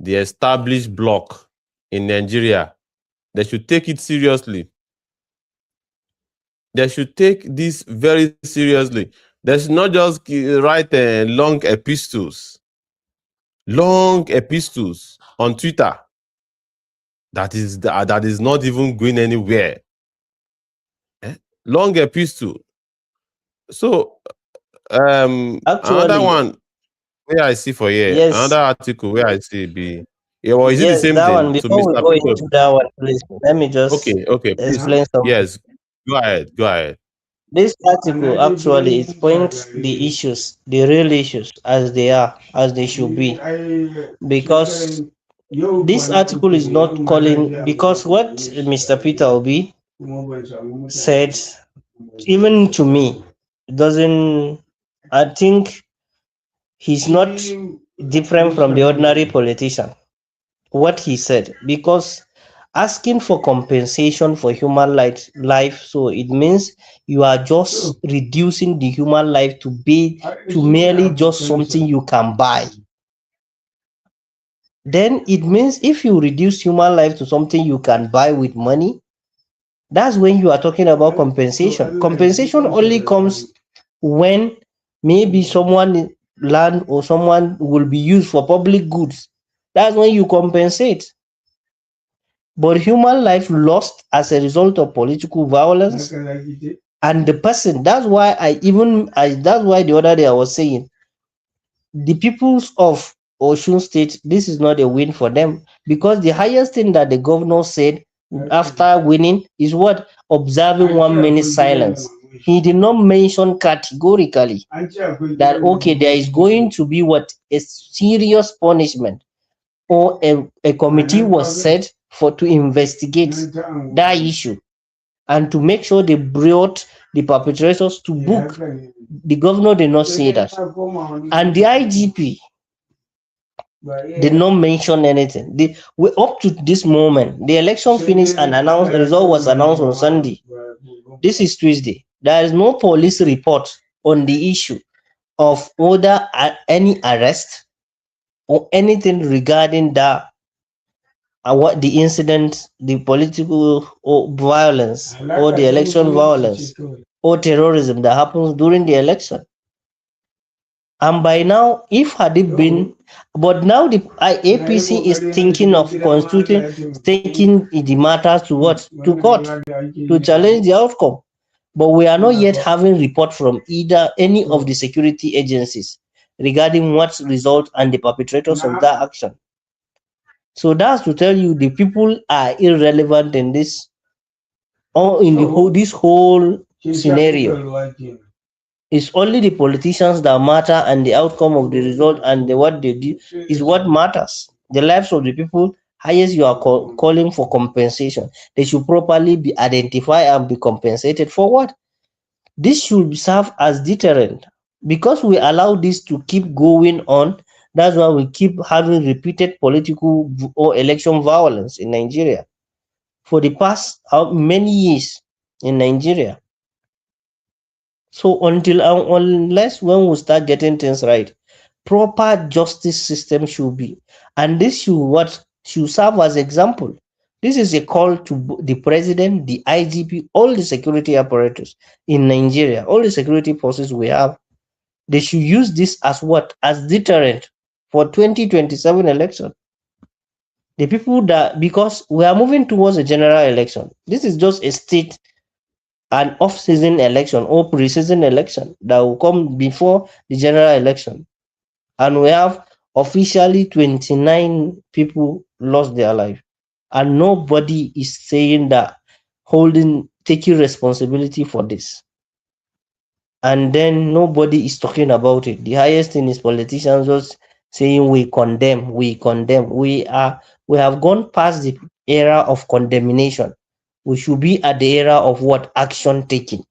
S1: established bloc in Nigeria, they should take it seriously. They should take this very seriously. They should not just write long epistles on Twitter that is not even going anywhere. Long epistle. So another
S2: Actually,
S1: one where I see for here,
S2: yes,
S1: another article where I see be, yeah, or is it the
S2: yes,
S1: same
S2: that one.
S1: thing to
S2: Before we
S1: Mr.
S2: go
S1: Peter?
S2: into that one, please, let me just
S1: Okay, please.
S2: explain something.
S1: Yes, go ahead.
S2: This article actually it points the issues, the real issues, as they are, as they should be, because this article is not calling because what Mr. Peter Obi said, even to me, doesn't. I think he's not different from the ordinary politician. What he said, because asking for compensation for human life, so it means you are just reducing the human life to be to merely just something you can buy. Then it means if you reduce human life to something you can buy with money, that's when you are talking about compensation. Compensation only comes when maybe someone land or someone will be used for public goods. That's when you compensate. But human life lost as a result of political violence and the person. That's why the other day I was saying the peoples of Osun State, this is not a win for them, because the highest thing that the governor said after winning is what? Observing 1 minute silence. He did not mention categorically that okay, there is going to be what? A serious punishment, or a committee was set for to investigate that issue and to make sure they brought the perpetrators to book. The governor did not say that. And the IGP did not mention anything. Up to this moment, the election finished and announced, the result was announced on Sunday. This is Tuesday. There is no police report on the issue of either any arrest or anything regarding that, what the incident, the political or violence, or the election violence, or terrorism that happens during the election. And by now, if had it been, but now the APC is thinking of constituting, taking the matters to what, to court, to challenge the outcome. But we are not yet having report from either any of the security agencies regarding what result and the perpetrators of that action. So that's to tell you the people are irrelevant in this, or in the whole this whole scenario. It's only the politicians that matter, and the outcome of the result and what they do is what matters. The lives of the people, highest you are calling for compensation. They should properly be identified and be compensated for what? This should serve as deterrent, because we allow this to keep going on. That's why we keep having repeated political or election violence in Nigeria for the past many years in Nigeria. So until unless when we start getting things right, proper justice system should be, and this should what should serve as example. This is a call to the president, the IGP, all the security apparatus in Nigeria, all the security forces we have. They should use this as what? As deterrent for 2027 election. The people that, because we are moving towards a general election. This is just a state, an off-season election or pre-season election that will come before the general election. And we have officially 29 people lost their life. And nobody is saying that, taking responsibility for this. And then nobody is talking about it. The highest thing is politicians just saying we condemn, we condemn. We have gone past the era of condemnation. We should be at the era of what? Action taking.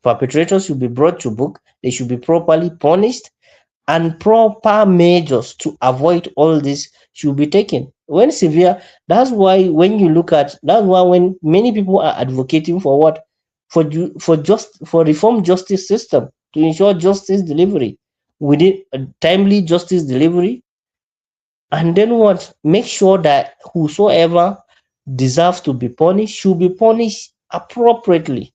S2: Perpetrators should be brought to book, they should be properly punished, and proper measures to avoid all this should be taken. When severe, that's why when you look at, that's why when many people are advocating for what? For reform justice system to ensure justice delivery within a timely justice delivery, and then what? Make sure that whosoever deserves to be punished should be punished appropriately.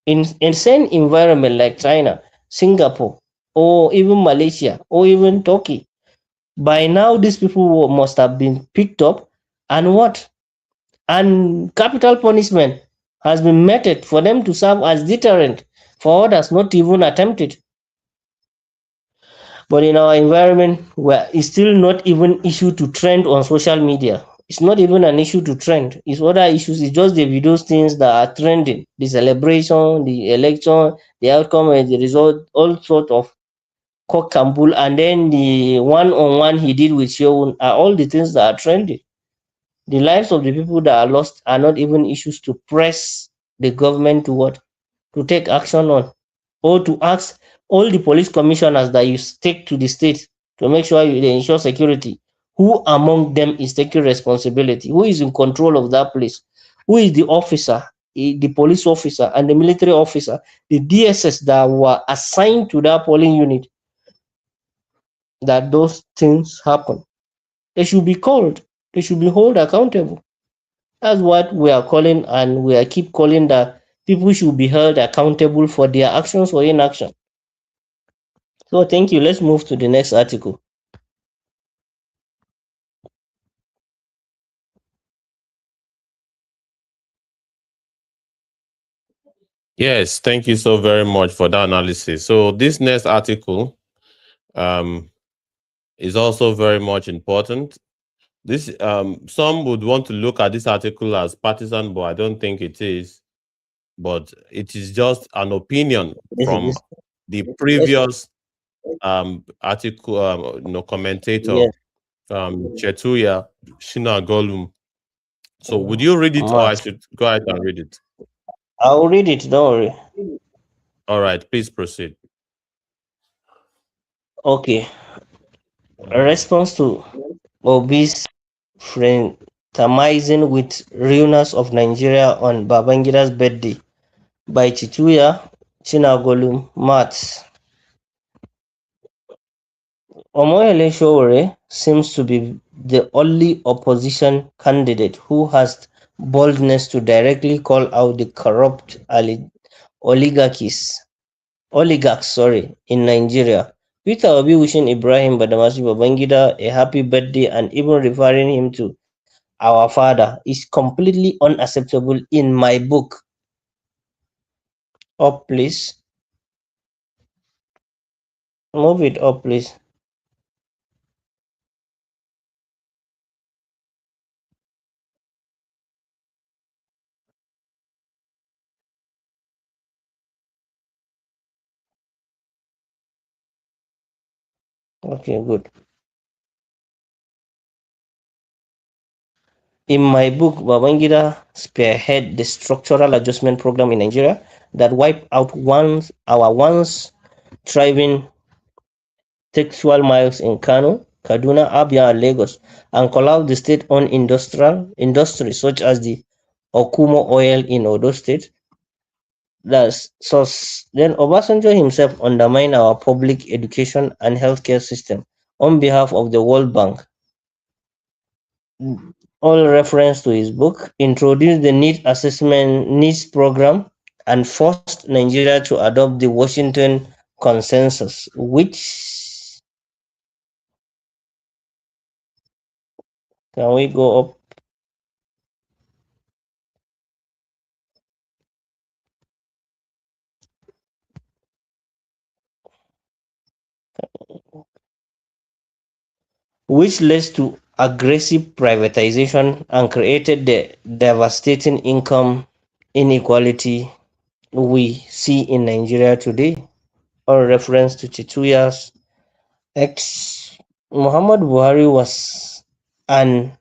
S2: In same environment like China, Singapore, or even Malaysia, or even Turkey, by now these people must have been picked up, and what? And capital punishment has been meted for them to serve as deterrent for others not even attempted. But in our environment, where it's still not even issue to trend on social media. It's not even an issue to trend. It's other issues. It's just the videos things that are trending. The celebration, the election, the outcome and the result, all sort of cock and bull. And then the one-on-one he did with Sheun are all the things that are trending. The lives of the people that are lost are not even issues to press the government to what? To take action on, or to ask all the police commissioners that you take to the state to make sure they ensure security. Who among them is taking responsibility? Who is in control of that place? Who is the officer, the police officer and the military officer, the DSS that were assigned to that polling unit that those things happen? They should be called. They should be held accountable. That's what we are calling, and we are keep calling that people should be held accountable for their actions or inaction. So thank you. Let's move to the next article.
S1: Yes, thank you so very much for that analysis. So this next article um, is also very much important. This some would want to look at this article as partisan, but I don't think it is. But it is just an opinion
S2: This
S1: from
S2: is
S1: the
S2: yes,
S1: previous article, commentator,
S2: yes.
S1: Chetuya Shinagolum. So would you read it, or I
S2: Matt.
S1: should go ahead and read it?
S2: I'll read it. Don't worry.
S1: All right, please proceed.
S2: Okay. A response to Obi's fraternizing with ruiners of Nigeria on Babangida's birthday by Chituya Chinagolum Matt. Omoyele Sowore seems to be the only opposition candidate who has boldness to directly call out the corrupt oligarchies oligarchs, in Nigeria. Peter Obi wishing Ibrahim Badamasi Babangida a happy birthday and even referring him to our father is completely unacceptable in my book. Up, please. Move it up, please. Okay, good. In my book, Babangida spearhead the structural adjustment program in Nigeria that wiped out our once thriving textual miles in Kano, Kaduna, Abia, and Lagos, and collapsed the state-owned industries such as the Okumo oil in Odo State. Then Obasanjo himself undermined our public education and healthcare system on behalf of the World Bank. All reference to his book, introduced the needs program and forced Nigeria to adopt the Washington consensus, which can we go up? Which led to aggressive privatization and created the devastating income inequality we see in Nigeria today. All reference to Chituya's ex Muhammad Buhari was an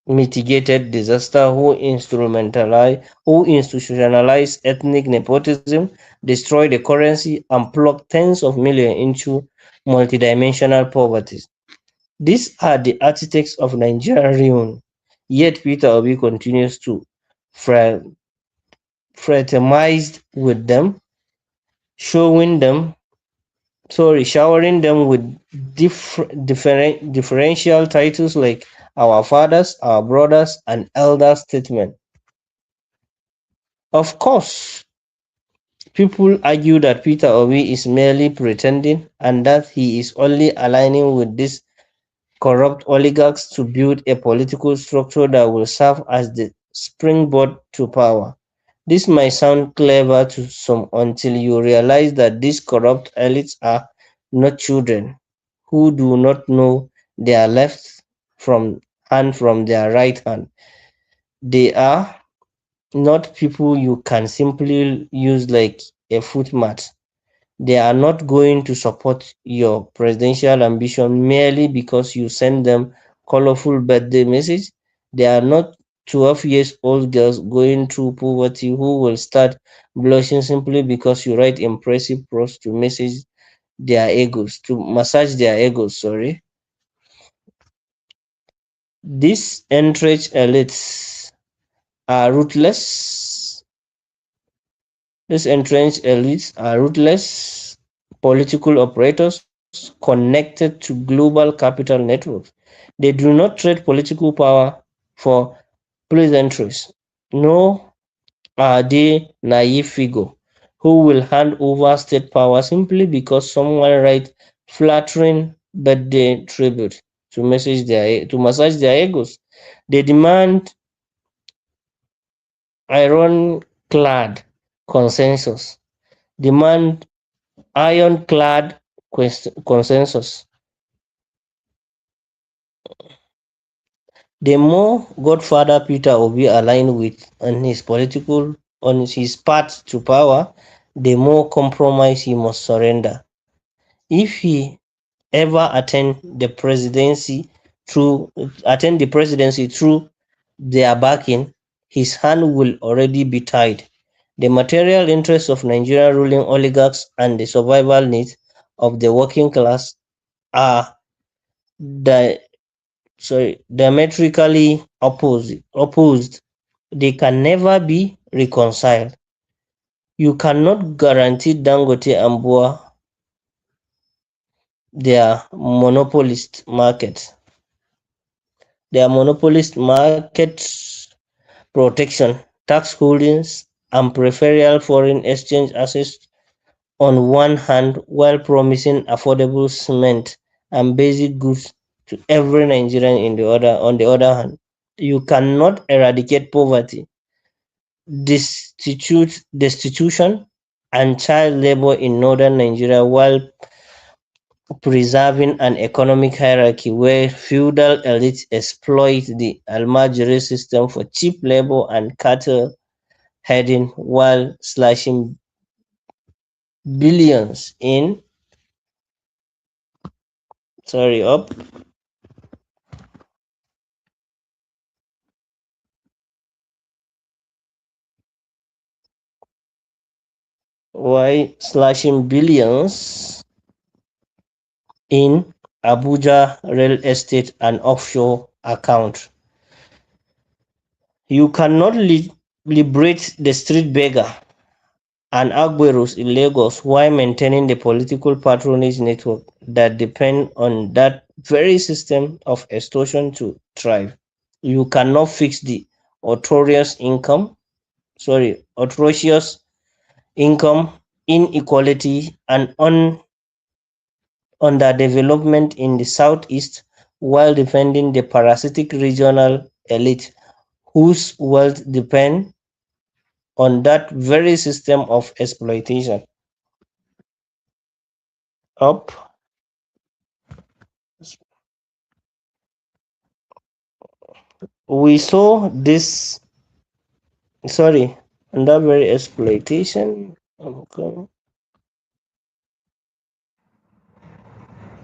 S2: unmitigated disaster who institutionalized ethnic nepotism, destroyed the currency, and plugged tens of millions into multidimensional poverty. These are the architects of Nigerian ruin. Yet Peter Obi continues to fraternize with them, showing them showering them with differential titles like our fathers, our brothers, and elder statesmen. Of course, people argue that Peter Obi is merely pretending and that he is only aligning with these corrupt oligarchs to build a political structure that will serve as the springboard to power. This might sound clever to some until you realize that these corrupt elites are not children who do not know their left from their right hand. They are not people you can simply use like a footmat. They are not going to support your presidential ambition merely because you send them colorful birthday message. They are not 12 years old girls going through poverty who will start blushing simply because you write impressive prose to massage their egos, These entrenched elites are ruthless. These entrenched elites are ruthless political operators connected to global capital networks. They do not trade political power for pleasantries. No, are they naive figure who will hand over state power simply because someone writes flattering birthday tribute to massage their egos. They demand ironclad consensus, demand ironclad consensus. The more Godfather Peter Obi aligned with on his path to power, the more compromise he must surrender. If he ever attend the presidency through their backing, his hand will already be tied. The material interests of Nigerian ruling oligarchs and the survival needs of the working class are di- diametrically opposed. They can never be reconciled. You cannot guarantee Dangote and Bua their monopolist market. Their monopolist market protection, tax holdings, and preferential foreign exchange access on one hand while promising affordable cement and basic goods to every Nigerian on the other hand. You cannot eradicate poverty, destitution and child labor in northern Nigeria while preserving an economic hierarchy where feudal elites exploit the Almajiri system for cheap labor and cattle herding while slashing billions in sorry up why slashing billions in Abuja real estate and offshore account. You cannot liberate the street beggar and Agberos in Lagos while maintaining the political patronage network that depend on that very system of extortion to thrive. You cannot fix the atrocious income, atrocious income inequality and underdevelopment in the southeast while defending the parasitic regional elite whose wealth depend on that very system of exploitation. Up, we saw this, sorry, on that very exploitation. Okay.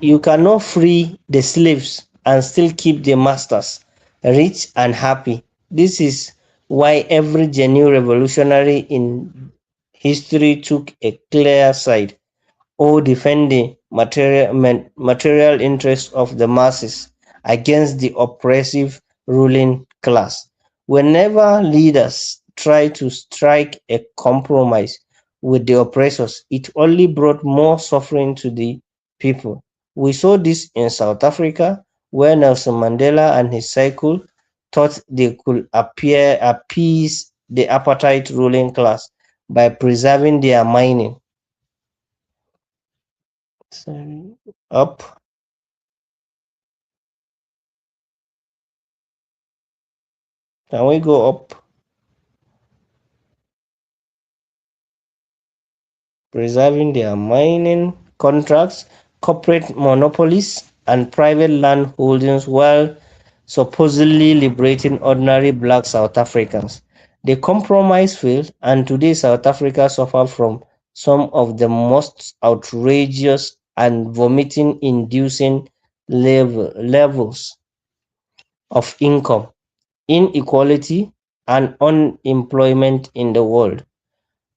S2: You cannot free the slaves and still keep the masters rich and happy. This is why every genuine revolutionary in history took a clear side or defend the material interests of the masses against the oppressive ruling class. Whenever leaders try to strike a compromise with the oppressors, it only brought more suffering to the people. We saw this in South Africa, where Nelson Mandela and his cycle thought they could appease the apartheid ruling class by preserving their mining. Sorry. Up, can we go up? Preserving their mining contracts, corporate monopolies, and private land holdings while supposedly liberating ordinary black South Africans. The compromise failed, and today South Africa suffers from some of the most outrageous and vomiting inducing levels of income, inequality, and unemployment in the world.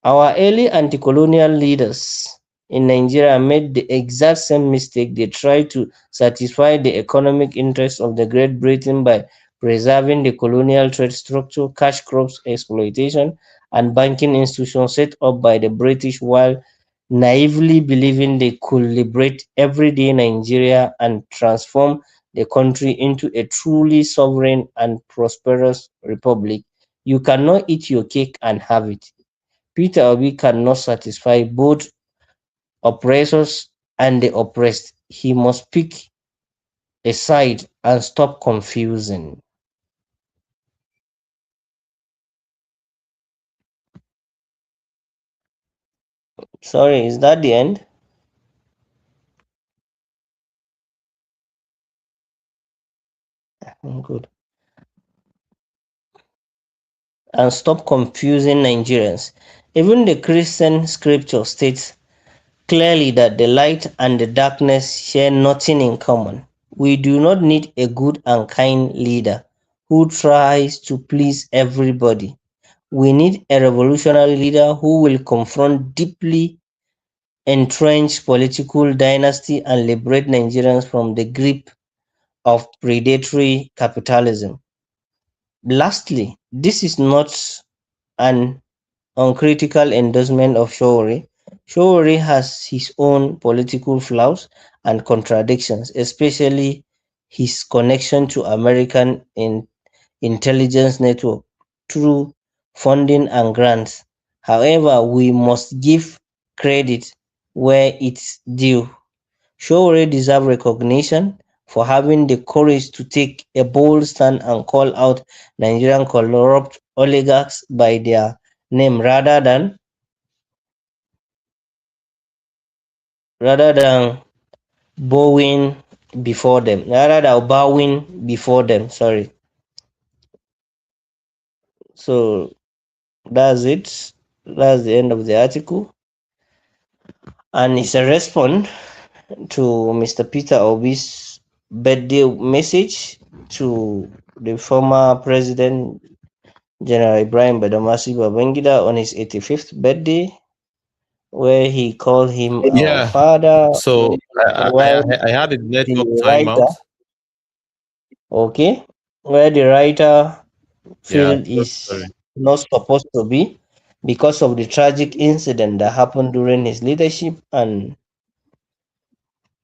S2: Our early anti-colonial leaders in Nigeria made the exact same mistake. They tried to satisfy the economic interests of the Great Britain by preserving the colonial trade structure, cash crops exploitation, and banking institutions set up by the British while naively believing they could liberate everyday Nigeria and transform the country into a truly sovereign and prosperous republic. You cannot eat your cake and have it. Peter Obi cannot satisfy both oppressors and the oppressed. He must pick a side and stop confusing. Sorry, is that the end? Good. And stop confusing Nigerians. Even the Christian scripture states clearly that the light and the darkness share nothing in common. We do not need a good and kind leader who tries to please everybody. We need a revolutionary leader who will confront deeply entrenched political dynasty and liberate Nigerians from the grip of predatory capitalism. Lastly, this is not an uncritical endorsement of Showore. Showore has his own political flaws and contradictions, especially his connection to American intelligence network through funding and grants. However, we must give credit where it's due. Showore deserve recognition for having the courage to take a bold stand and call out Nigerian corrupt oligarchs by their name rather than bowing before them. Sorry. So that's it. That's the end of the article. And it's a response to Mr. Peter Obi's birthday message to the former president General Ibrahim Badamasi Babangida on his 85th birthday, where he called him our
S1: Yeah.
S2: father,
S1: So
S2: while
S1: I had a
S2: the
S1: network
S2: writer,
S1: timeout.
S2: okay, where the writer
S1: Yeah.
S2: feel
S1: So
S2: is
S1: sorry.
S2: not supposed to be because of the tragic incident that happened during his leadership and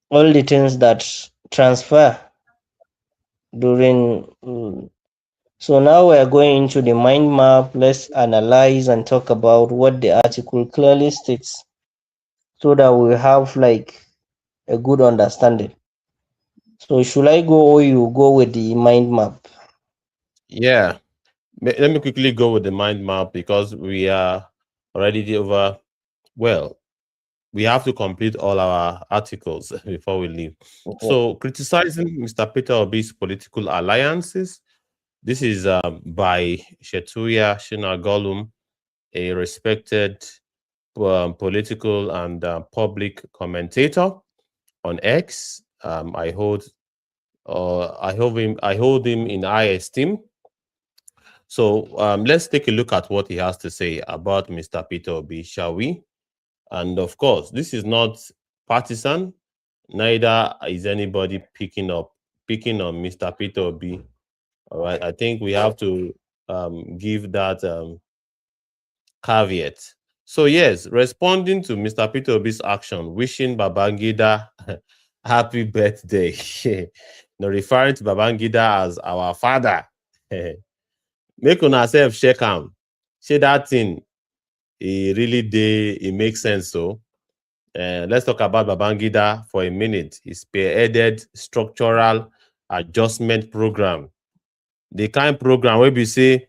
S2: all the things that transfer during. So now we are going into the mind map. Let's analyze and talk about what the article clearly states so that we have like a good understanding. So should I go or you go with the mind map?
S1: Yeah. Let me quickly go with the mind map because we are already over. Well, we have to complete all our articles before we leave.
S2: Mhm.
S1: So, criticizing Mr. Peter Obi's political alliances. This is by Shetuya Shinagolum, a respected political and public commentator on X. I hold him in high esteem. So let's take a look at what he has to say about Mr. Peter Obi, shall we? And of course, this is not partisan. Neither is anybody picking on Mr. Peter Obi. All right, I think we have to give that caveat. So yes, responding to Mr. Peter Obi's action, wishing Babangida happy birthday. Referring to Babangida as our father. Make una self check am. Say that thing, it makes sense. So let's talk about Babangida for a minute. He spearheaded structural adjustment program. The kind program where we say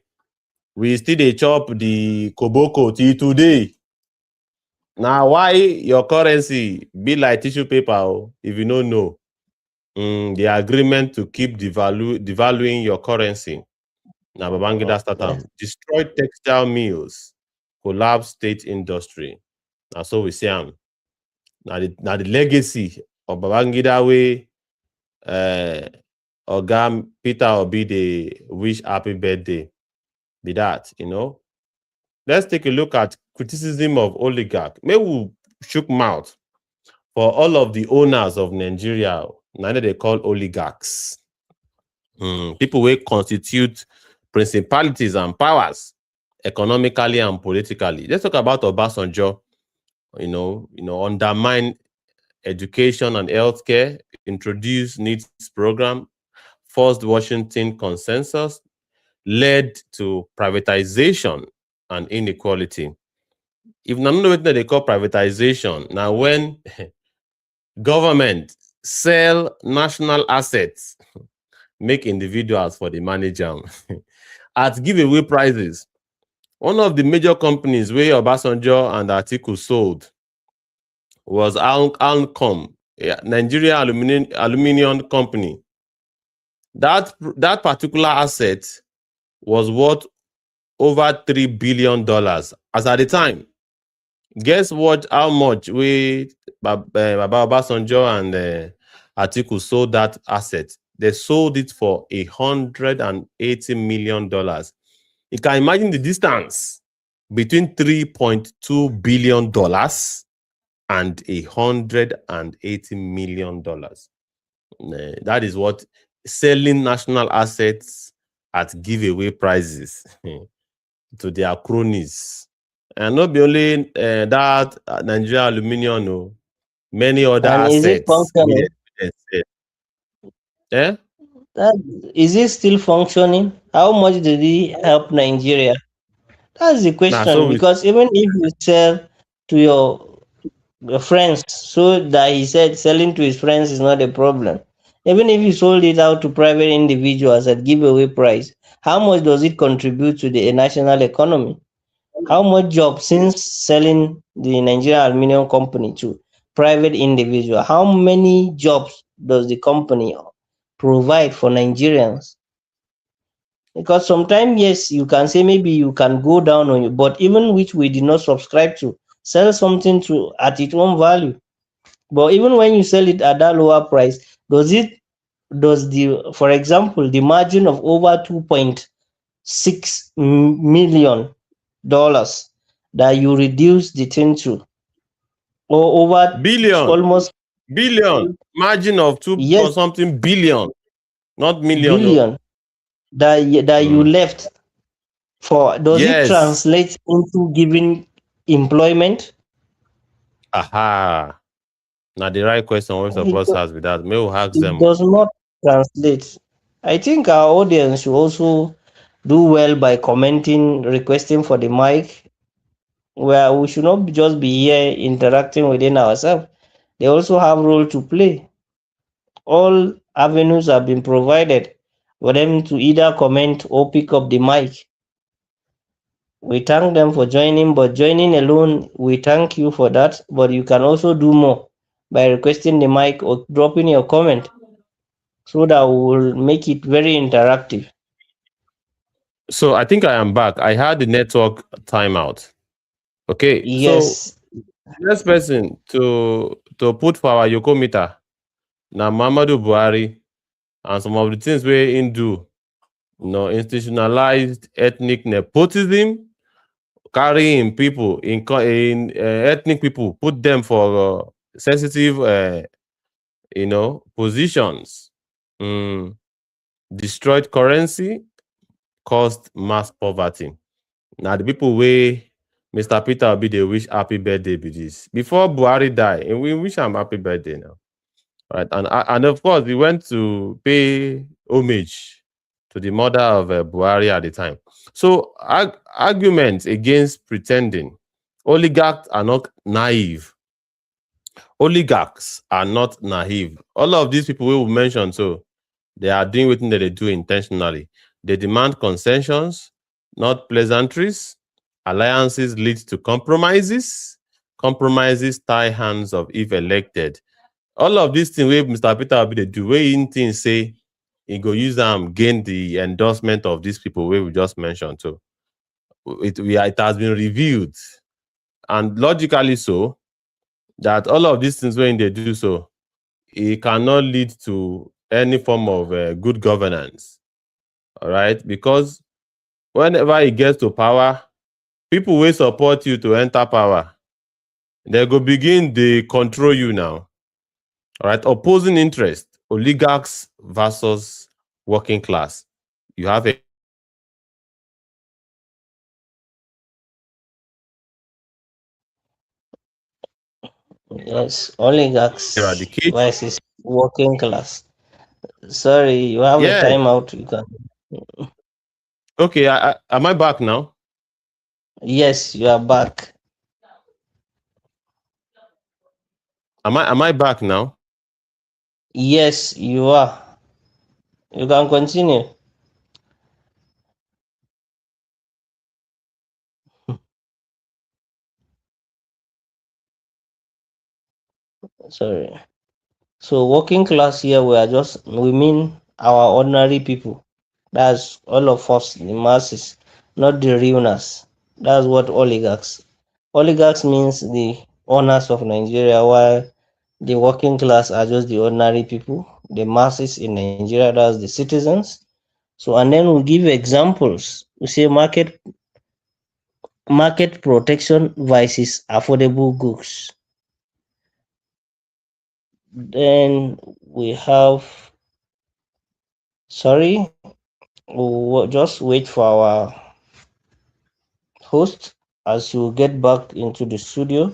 S1: we still dey chop the koboko till today. Now, why your currency be like tissue paper if you don't know? The agreement to keep devaluing your currency. Now, Babangida start
S2: Yes.
S1: destroy textile mills, collapse state industry. Now, so we see am. Now the legacy of Babangida way, Oga Peter Obi dey wish happy birthday. Be that. Let's take a look at criticism of oligarch. Maybe we shook mouth for all of the owners of Nigeria. Now they call oligarchs. People will constitute principalities and powers economically and politically. Let's talk about Obasanjo. Undermine education and healthcare, introduce needs program, forced Washington consensus, led to privatization and inequality. If na no know wetin they call privatization, now when government sell national assets, make individuals for the manager at giveaway prices. One of the major companies where Obasanjo and Atiku sold was Alcom, Nigeria Aluminium Company. That particular asset was worth over $3 billion as at the time. Guess what? How much we Baba Obasanjo and Atiku sold that asset? They sold it for $180 million. You can imagine the distance between $3.2 billion and $180 million. That is what selling national assets at giveaway prices to their cronies. And not be only that Nigeria Aluminium, no, many other
S2: And is it
S1: assets.
S2: functioning?
S1: Eh?
S2: That, is it still functioning? How much did it help Nigeria? That's the
S1: Now,
S2: question.
S1: so we
S2: Because even if you sell to your friends, so that he said selling to his friends is not a problem. Even if you sold it out to private individuals at giveaway price, how much does it contribute to the national economy? How much job since selling the Nigerian Aluminium Company to private individual? How many jobs does the company provide for Nigerians? Because sometimes, yes, you can say maybe you can go down on you, but even which we did not subscribe to, sell something to at its own value. But even when you sell it at that lower price, does the for example the margin of over 2.6 million dollars that you reduce the thing to, or over
S1: billion,
S2: almost,
S1: billion, margin of two
S2: yes,
S1: point something billion, not million. No.
S2: billion that you
S1: Mm.
S2: left for, does it
S1: Yes.
S2: translate into giving employment?
S1: Aha. Now the right question most of
S2: It,
S1: us has with that. May we ask
S2: it
S1: them.
S2: does not translate. I think our audience should also do well by commenting, requesting for the mic, where we should not just be here interacting within ourselves. They also have role to play. All avenues have been provided for them to either comment or pick up the mic. We thank them for joining, but joining alone, we thank you for that. But you can also do more by requesting the mic or dropping your comment so that we will make it very interactive.
S1: So I think I am back. I had the network timeout. Okay. So
S2: Yes,
S1: next person to put for our Yokometer now Muhammadu Buhari and some of the things we in do, institutionalized ethnic nepotism, carrying people in ethnic people, put them for sensitive, positions, mm, destroyed currency, caused mass poverty. Now the people wey Mr. Peter Obi dey wish happy birthday be this. Before Buhari die, and we wish am happy birthday now. Right? And of course, we went to pay homage to the mother of Buhari at the time. So arguments against pretending oligarchs are not naive. Oligarchs are not naive. All of these people we will mention, so they are doing what they do intentionally. They demand concessions, not pleasantries. Alliances lead to compromises. Compromises tie hands of if elected. All of these things wey Mr. Peter Obi dey do, wey him think say he go use am gain the endorsement of these people wey we just mentioned too. It has been revealed, and logically so, that all of these things wey they do so, it cannot lead to any form of good governance. All right, because whenever he gets to power, people will support you to enter power. They go begin they control you now. All right, opposing interest, oligarchs versus working class. You have a
S2: yes, oligarchs
S1: eradicate.
S2: versus working class. Sorry, you have a
S1: Yes.
S2: timeout. You can.
S1: Okay. Am I back now?
S2: Yes, you are back.
S1: Am I back now?
S2: Yes, you are. You can continue. Sorry. So working class here, we mean our ordinary people. That's all of us, the masses, not the realness. That's what oligarchs. Oligarchs means the owners of Nigeria, while the working class are just the ordinary people, the masses in Nigeria, that's the citizens. So, and then we give examples. We say market protection versus affordable goods. Then we have, sorry, just wait for our host as you get back into the studio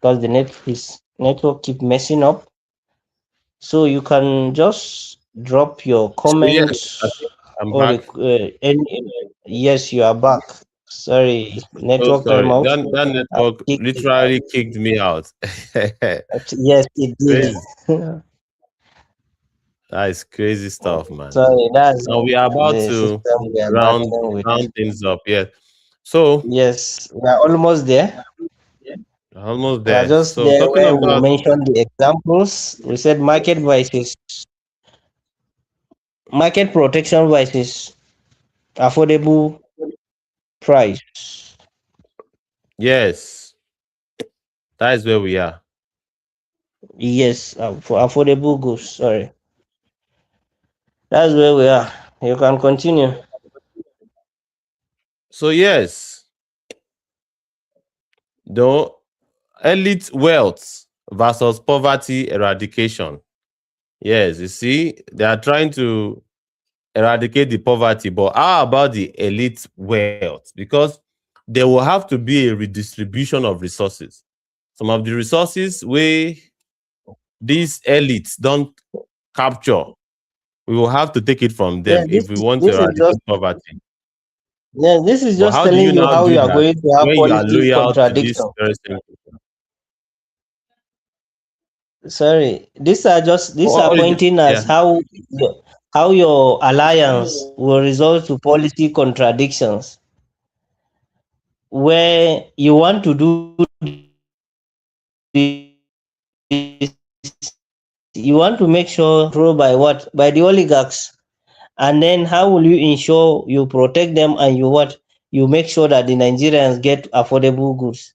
S2: because his network keep messing up. So you can just drop your
S1: So yeah,
S2: comments
S1: I'm
S2: or
S1: back.
S2: any. Yes, you are back. Sorry,
S1: So
S2: network time
S1: sorry.
S2: out.
S1: That
S2: I
S1: network
S2: kicked it out.
S1: literally kicked me out.
S2: Yes, it
S1: Crazy.
S2: did.
S1: That is crazy stuff, man.
S2: Sorry, that's
S1: And we are about
S2: the
S1: to
S2: system we are
S1: round
S2: battling with.
S1: round things up. Yeah. So
S2: Yes, we are almost there.
S1: almost
S2: We are
S1: there.
S2: just
S1: So
S2: there
S1: talking
S2: where we
S1: about
S2: mentioned the examples. We said market protection versus affordable price.
S1: yes, that is where we are.
S2: Yes, for affordable goods. Sorry, that's where we are. You can continue.
S1: So yes, the elite wealth versus poverty eradication. Yes, you see, they are trying to eradicate the poverty, but how about the elite wealth? Because there will have to be a redistribution of resources. Some of the resources where these elites don't capture, we will have to take it from
S2: Yeah,
S1: them if we want to
S2: this is just
S1: eradicate poverty.
S2: yeah, this is
S1: But
S2: just
S1: how do
S2: telling
S1: you
S2: you
S1: now
S2: how
S1: do
S2: you are
S1: that
S2: going to have
S1: when you are
S2: policy
S1: loyal to this
S2: contradiction.
S1: very same people?
S2: Sorry, these are pointing
S1: Yeah.
S2: as how your alliance will result to policy contradictions where you want to do this, you want to make sure control by what? By the oligarchs. And then how will you ensure you protect them and you make sure that the Nigerians get affordable goods?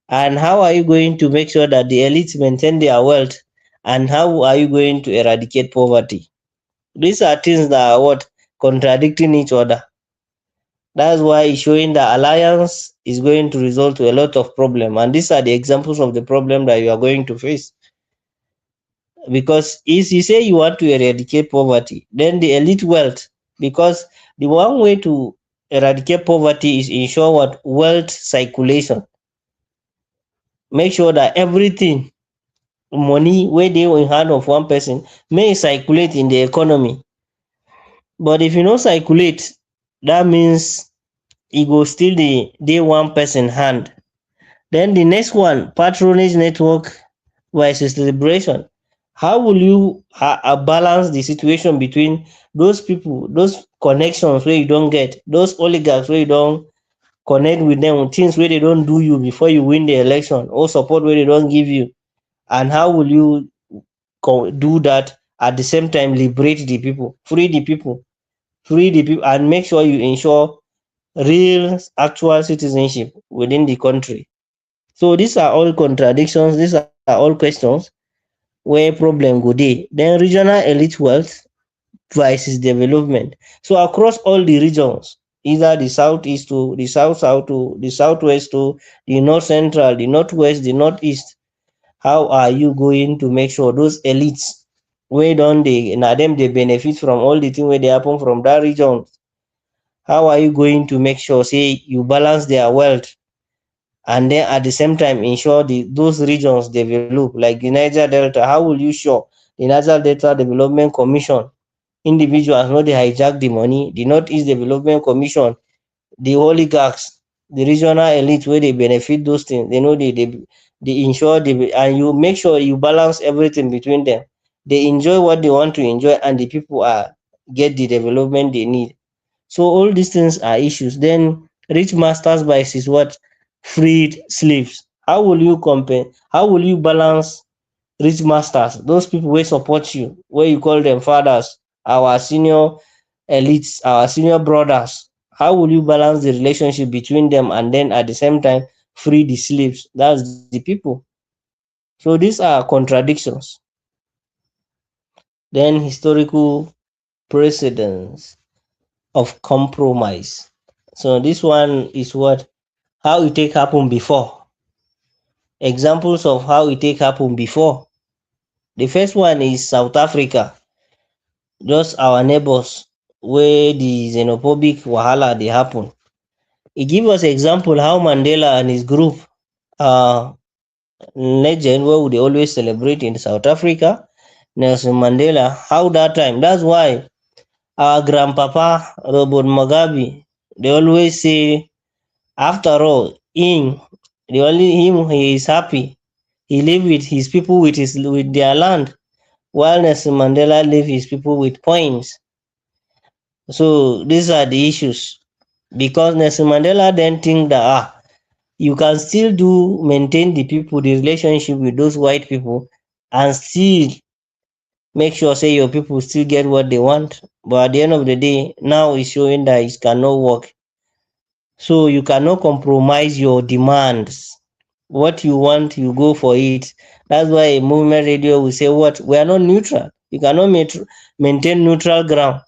S2: And how are you going to make sure that the elites maintain their wealth? And how are you going to eradicate poverty? These are things that are what contradicting each other. That's why showing the alliance is going to result to a lot of problem. And these are the examples of the problem that you are going to face. Because if you say you want to eradicate poverty, then the elite wealth, because the one way to eradicate poverty is ensure what wealth circulation. Make sure that everything money wey dey in hand of one person may circulate in the economy. But if e no circulate, that means e go still dey one person hand. Then the next one, patronage network versus liberation. How will you balance the situation between those people, those connections wey you don get, those oligarchs wey you don connect with them, things wey dey don do you before you win the election or support wey dey don give you, and how will you do that at the same time liberate the people, free the people, and make sure you ensure real actual citizenship within the country. So these are all contradictions, these are all questions where problem go dey. Then regional elite wealth versus development. So across all the regions, either the southeast to the south to the southwest to the north central, the northwest, the northeast, how are you going to make sure those elites wey don dey na dem dey benefit from all the thing wey dey happen from that region? How are you going to make sure say you balance their wealth and then at the same time ensure those regions develop like the Niger Delta? How will you sure the Niger Delta Development Commission individuals no dey hijack the money, the Northeast Development Commission, the oligarchs, the regional elite wey dey benefit those things, they know they ensure and you make sure you balance everything between them. They enjoy what they want to enjoy and the people are get the development they need. So all these things are issues. Then rich masters versus what freed slaves. How will you compare? How will you balance rich masters, those people wey support you, wey you call them fathers, our senior elites, our senior brothers? How will you balance the relationship between them and then at the same time free the slaves? That's the people. So these are contradictions. Then historical precedents of compromise. So this one is what how it take happen before. Examples of how it take happen before. The first one is South Africa, just our neighbors where the xenophobic wahala dey happen. E give us example how Mandela and his group uh legend wey we dey always celebrate in South Africa, Nelson Mandela, how that time. That's why our grandpapa Robert Mugabe dey always say After all, the only him he is happy. He live with his people with their land, while Nelson Mandela live his people with points. So these are the issues. Because Nelson Mandela then think that you can still do maintain the relationship with those white people and still make sure say your people still get what they want. But at the end of the day, now it's showing that it cannot work. So you cannot compromise your demands. What you want, you go for it. That's why a movement radio will say, what? We are not neutral. You cannot maintain neutral ground.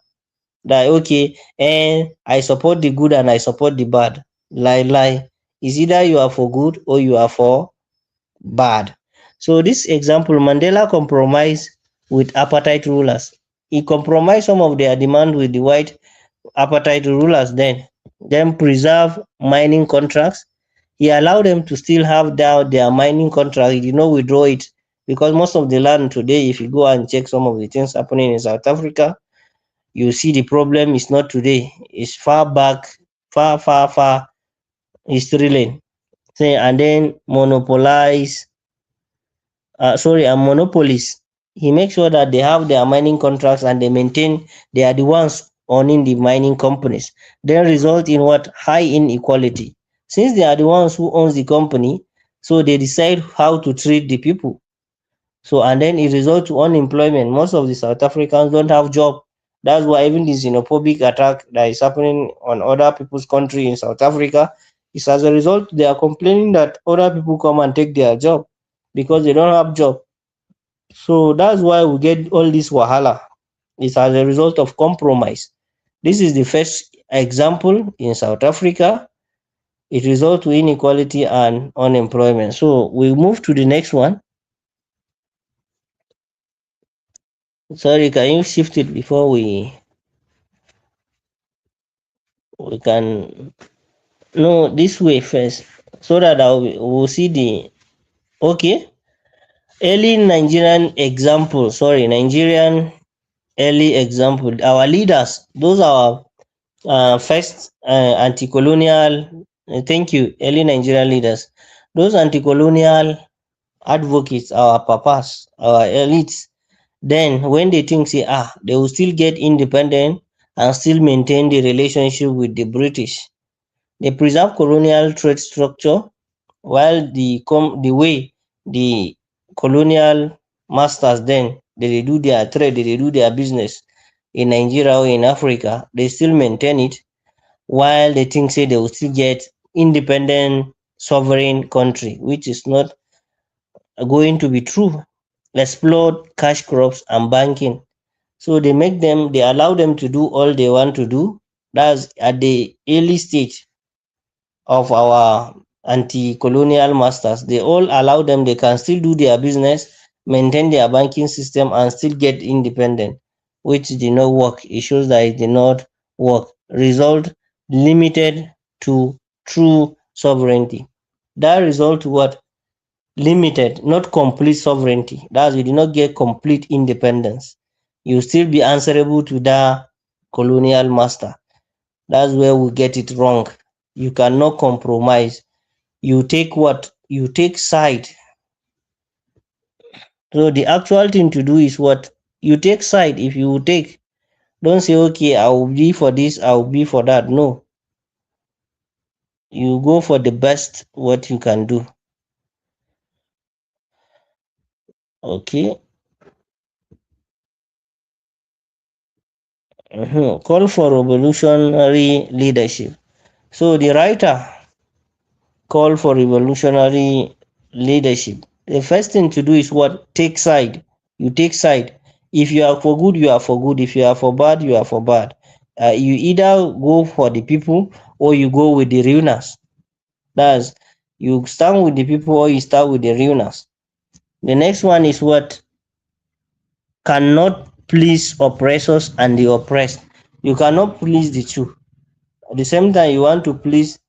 S2: That okay, and I support the good and I support the bad. Lie. Is either you are for good or you are for bad. So this example, Mandela compromised with apartheid rulers. He compromised some of their demand with the white apartheid rulers then preserve mining contracts. He allowed them to still have their mining contract. He did not withdraw it because most of the land today, if you go and check some of the things happening in South Africa, you see the problem is not today. It's far back, far history lane. And then and monopolies. He makes sure that they have their mining contracts and they maintain they are the ones owning the mining companies. Then result in what? High inequality. Since they are the ones who owns the company, so they decide how to treat the people. So and then it results to unemployment. Most of the South Africans don't have job. That's why even the xenophobic attack that is happening on other people's country in South Africa is as a result they are complaining that other people come and take their job because they don't have job. So that's why we get all this wahala. It's as a result of compromise. This is the first example in South Africa. It results to inequality and unemployment. So we move to the next one. Sorry, can you shift it before we can no this way first so that we'll see the okay early Nigerian example. Sorry, Nigerian early example. Our leaders, those are first anti-colonial. Thank you, early Nigerian leaders. Those anti-colonial advocates, our papas, our elites. Then when they think say they will still get independent and still maintain the relationship with the British. They preserve colonial trade structure while the way the colonial masters then they do their trade, they do their business in Nigeria or in Africa, they still maintain it while they think say they will still get independent sovereign country, which is not going to be true. Explore cash crops and banking. So they allow them to do all they want to do. That's at the early stage of our anti-colonial masters. They all allow them, they can still do their business, maintain their banking system, and still get independent, which did not work. It shows that it did not work. Result limited to true sovereignty. That result to what? Limited, not complete sovereignty. That's you did not get complete independence. You still be answerable to the colonial master. That's where we get it wrong. You cannot compromise. You take what? You take side. So the actual thing to do is what? You take side. If you take, don't say, okay, I will be for this, I will be for that. No. You go for the best what you can do. Okay. Call for revolutionary leadership. So the writer call for revolutionary leadership. The first thing to do is what? Take side. You take side. If you are for good, you are for good. If you are for bad, you are for bad. You either go for the people or you go with the ruiners. That's you stand with the people or you start with the ruiners. The next one is what? Cannot please oppressors and the oppressed. You cannot please the two. At the same time, you want to please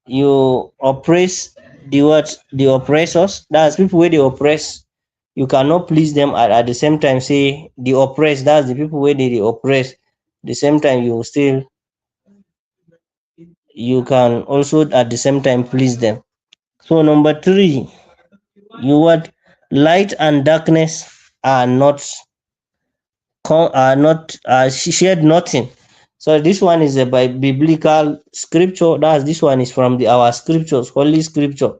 S2: you oppress the what? The oppressors. That's people where they oppress. You cannot please them at the same time say the oppressed. That's the people where they oppress. The same time you still you can also at the same time please them. So number three, you what light and darkness are not shared nothing. So this one is a biblical scripture. That's this one is from our scriptures, holy scripture,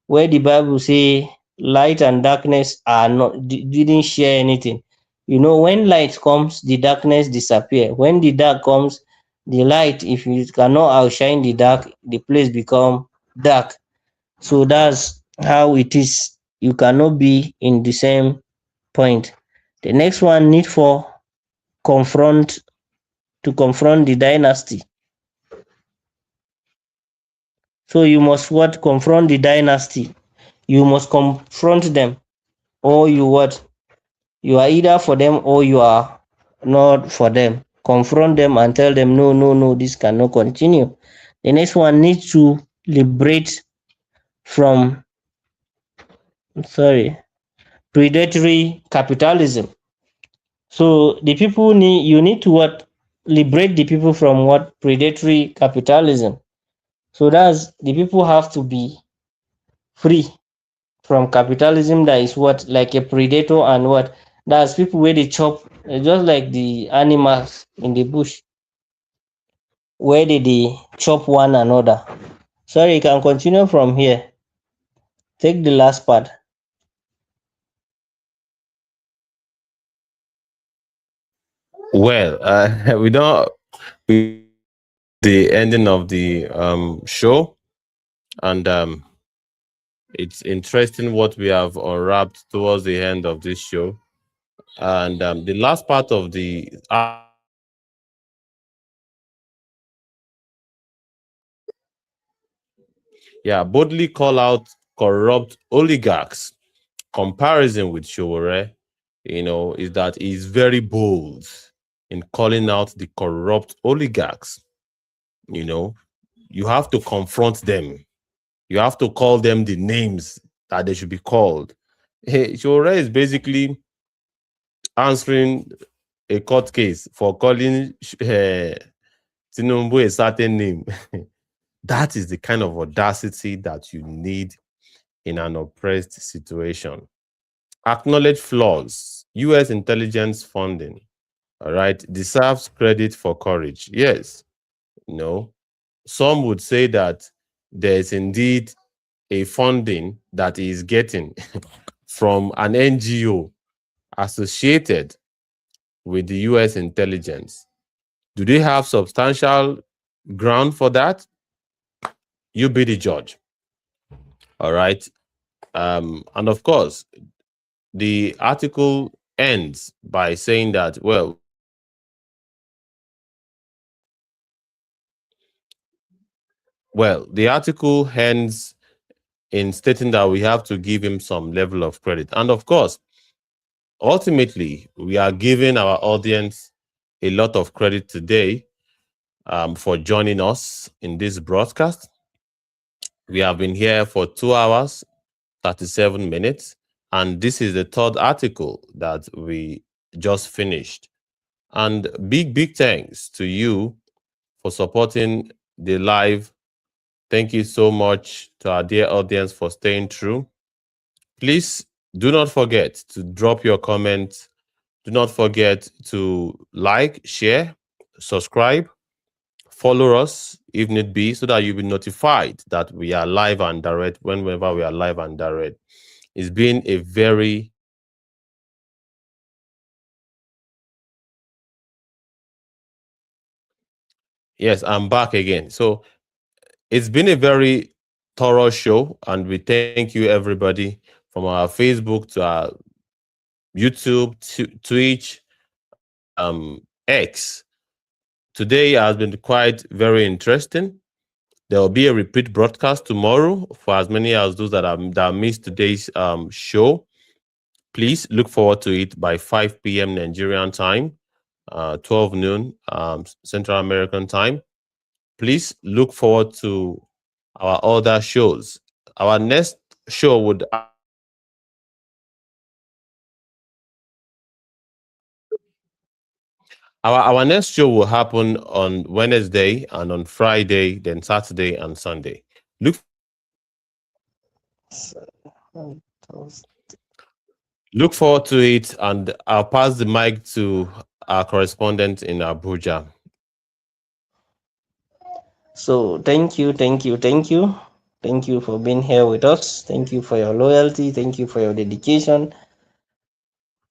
S2: where the Bible say light and darkness are not didn't share anything. You know, when light comes, the darkness disappear. When the dark comes, the light, if you cannot outshine the dark, the place become dark. So that's how it is. You cannot be in the same point. The next one need for confront confront the dynasty. So you must what confront the dynasty. You must confront them, or you what you are either for them or you are not for them. Confront them and tell them no, no, no, this cannot continue. The next one needs to liberate from sorry predatory capitalism. So the people need you need to what liberate the people from what predatory capitalism. So that's the people have to be free from capitalism that is what like a predator and what that's people where they chop just like the animals in the bush where they chop one another. Sorry, you can continue from here. Take the last part.
S1: Well, we don't the ending of the show, and it's interesting what we have unwrapped towards the end of this show. And the last part of the yeah, boldly call out corrupt oligarchs. Comparison with Showore, is that he's very bold in calling out the corrupt oligarchs. You know, you have to confront them. You have to call them the names that they should be called. Hey, Showore is basically answering a court case for calling Tinubu a certain name. That is the kind of audacity that you need in an oppressed situation. Acknowledge flaws. US intelligence funding, all right, deserves credit for courage. Yes, no. Some would say that there is indeed a funding that he is getting from an NGO associated with the US intelligence. Do they have substantial ground for that? You be the judge. All right. And of course, the article ends by saying that, well, the article ends in stating that we have to give him some level of credit. And of course, ultimately, we are giving our audience a lot of credit today for joining us in this broadcast. We have been here for 2 hours, 37 minutes, and this is the third article that we just finished. And big thanks to you for supporting the live. Thank you so much to our dear audience for staying true. Please do not forget to drop your comments. Do not forget to like, share, subscribe, follow us if need be, so that you'll be notified that we are live and direct whenever we are live and direct. It's been a very yes, I'm back again. So it's been a very thorough show, and we thank you everybody from our Facebook to our YouTube, Twitch, X. Today has been quite very interesting. There will be a repeat broadcast tomorrow for as many as those that missed today's show. Please look forward to it by 5 p.m. Nigerian time, 12 noon Central American time. Please look forward to our other shows. Our next show would Our next show will happen on Wednesday and on Friday, then Saturday and Sunday. Look
S2: Um, those-
S1: look forward to it, and I'll pass the mic to our correspondent in Abuja.
S2: So thank you for being here with us. Thank you for your loyalty. Thank you for your dedication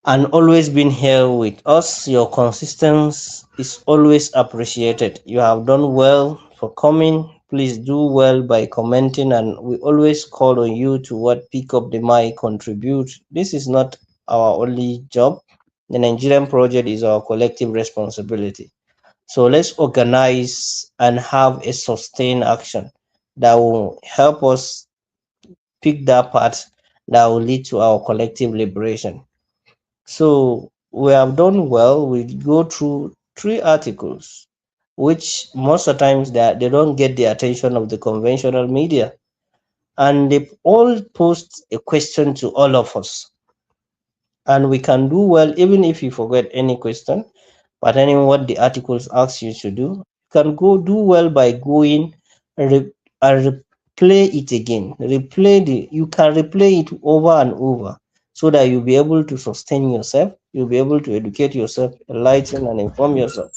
S2: and always being here with us. Your consistency is always appreciated. You have done well for coming. Please do well by commenting, and we always call on you to what pick up the mic, contribute. This is not our only job. The Nigerian project is our collective responsibility. So let's organize and have a sustained action that will help us pick that part that will lead to our collective liberation. So we have done well. We go through three articles, which most of the times they don't get the attention of the conventional media. And they all post a question to all of us. And we can do well even if you forget any question, pertaining what the articles ask you to do. You can go do well by going and, and replay it again. You can replay it over and over so that you'll be able to sustain yourself, you'll be able to educate yourself, enlighten and inform yourself.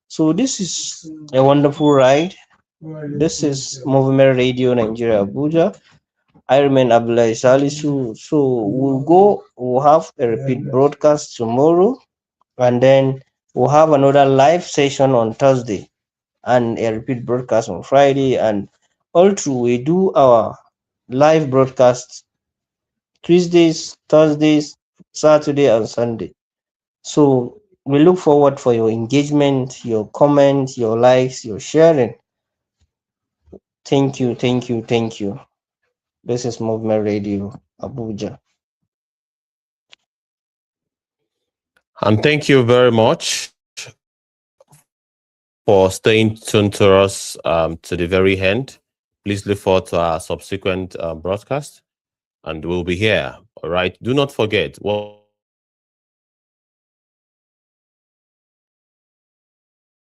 S2: So this is a wonderful ride. This is Movement Radio Nigeria Abuja. I remain Abdullah Salisu. So we'll have a repeat broadcast tomorrow, and then we'll have another live session on Thursday and a repeat broadcast on Friday. And all through, we do our live broadcasts Tuesdays, Thursdays, Saturday, and Sunday. So we look forward for your engagement, your comments, your likes, your sharing. Thank you. This is Movement Radio, Abuja.
S1: And thank you very much for staying tuned to us to the very end. Please look forward to our subsequent broadcast, and we'll be here. All right. Do not forget, what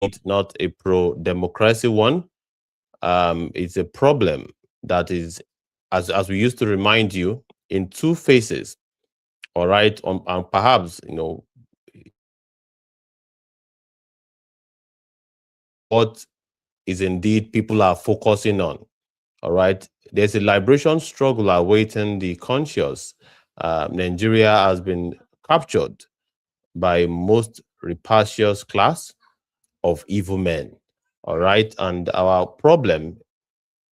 S1: we are trying to not a pro-democracy one. It's a problem that is, as we used to remind you, in two phases. All right, and perhaps what is indeed people are focusing on. All right, there's a liberation struggle awaiting the conscious. Nigeria has been captured by most rapacious class of evil men. All right, and our problem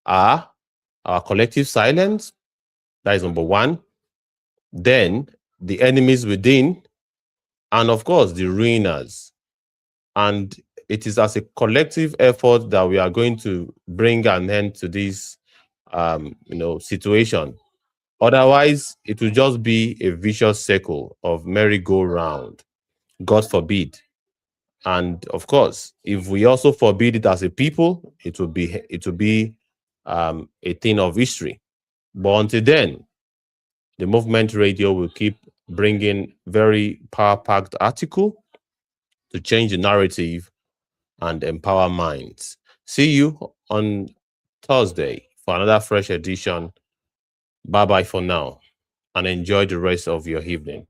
S1: are our collective silence. That is number one. Then the enemies within, and of course the ruiners. And it is as a collective effort that we are going to bring an end to this situation. Otherwise, it will just be a vicious circle of merry-go-round. God forbid. And of course, if we also forbid it as a people, it will be a thing of history. But until then, the movement radio will keep bringing very power-packed article to change the narrative and empower minds. See you on Thursday for another fresh edition. Bye bye for now and enjoy the rest of your evening.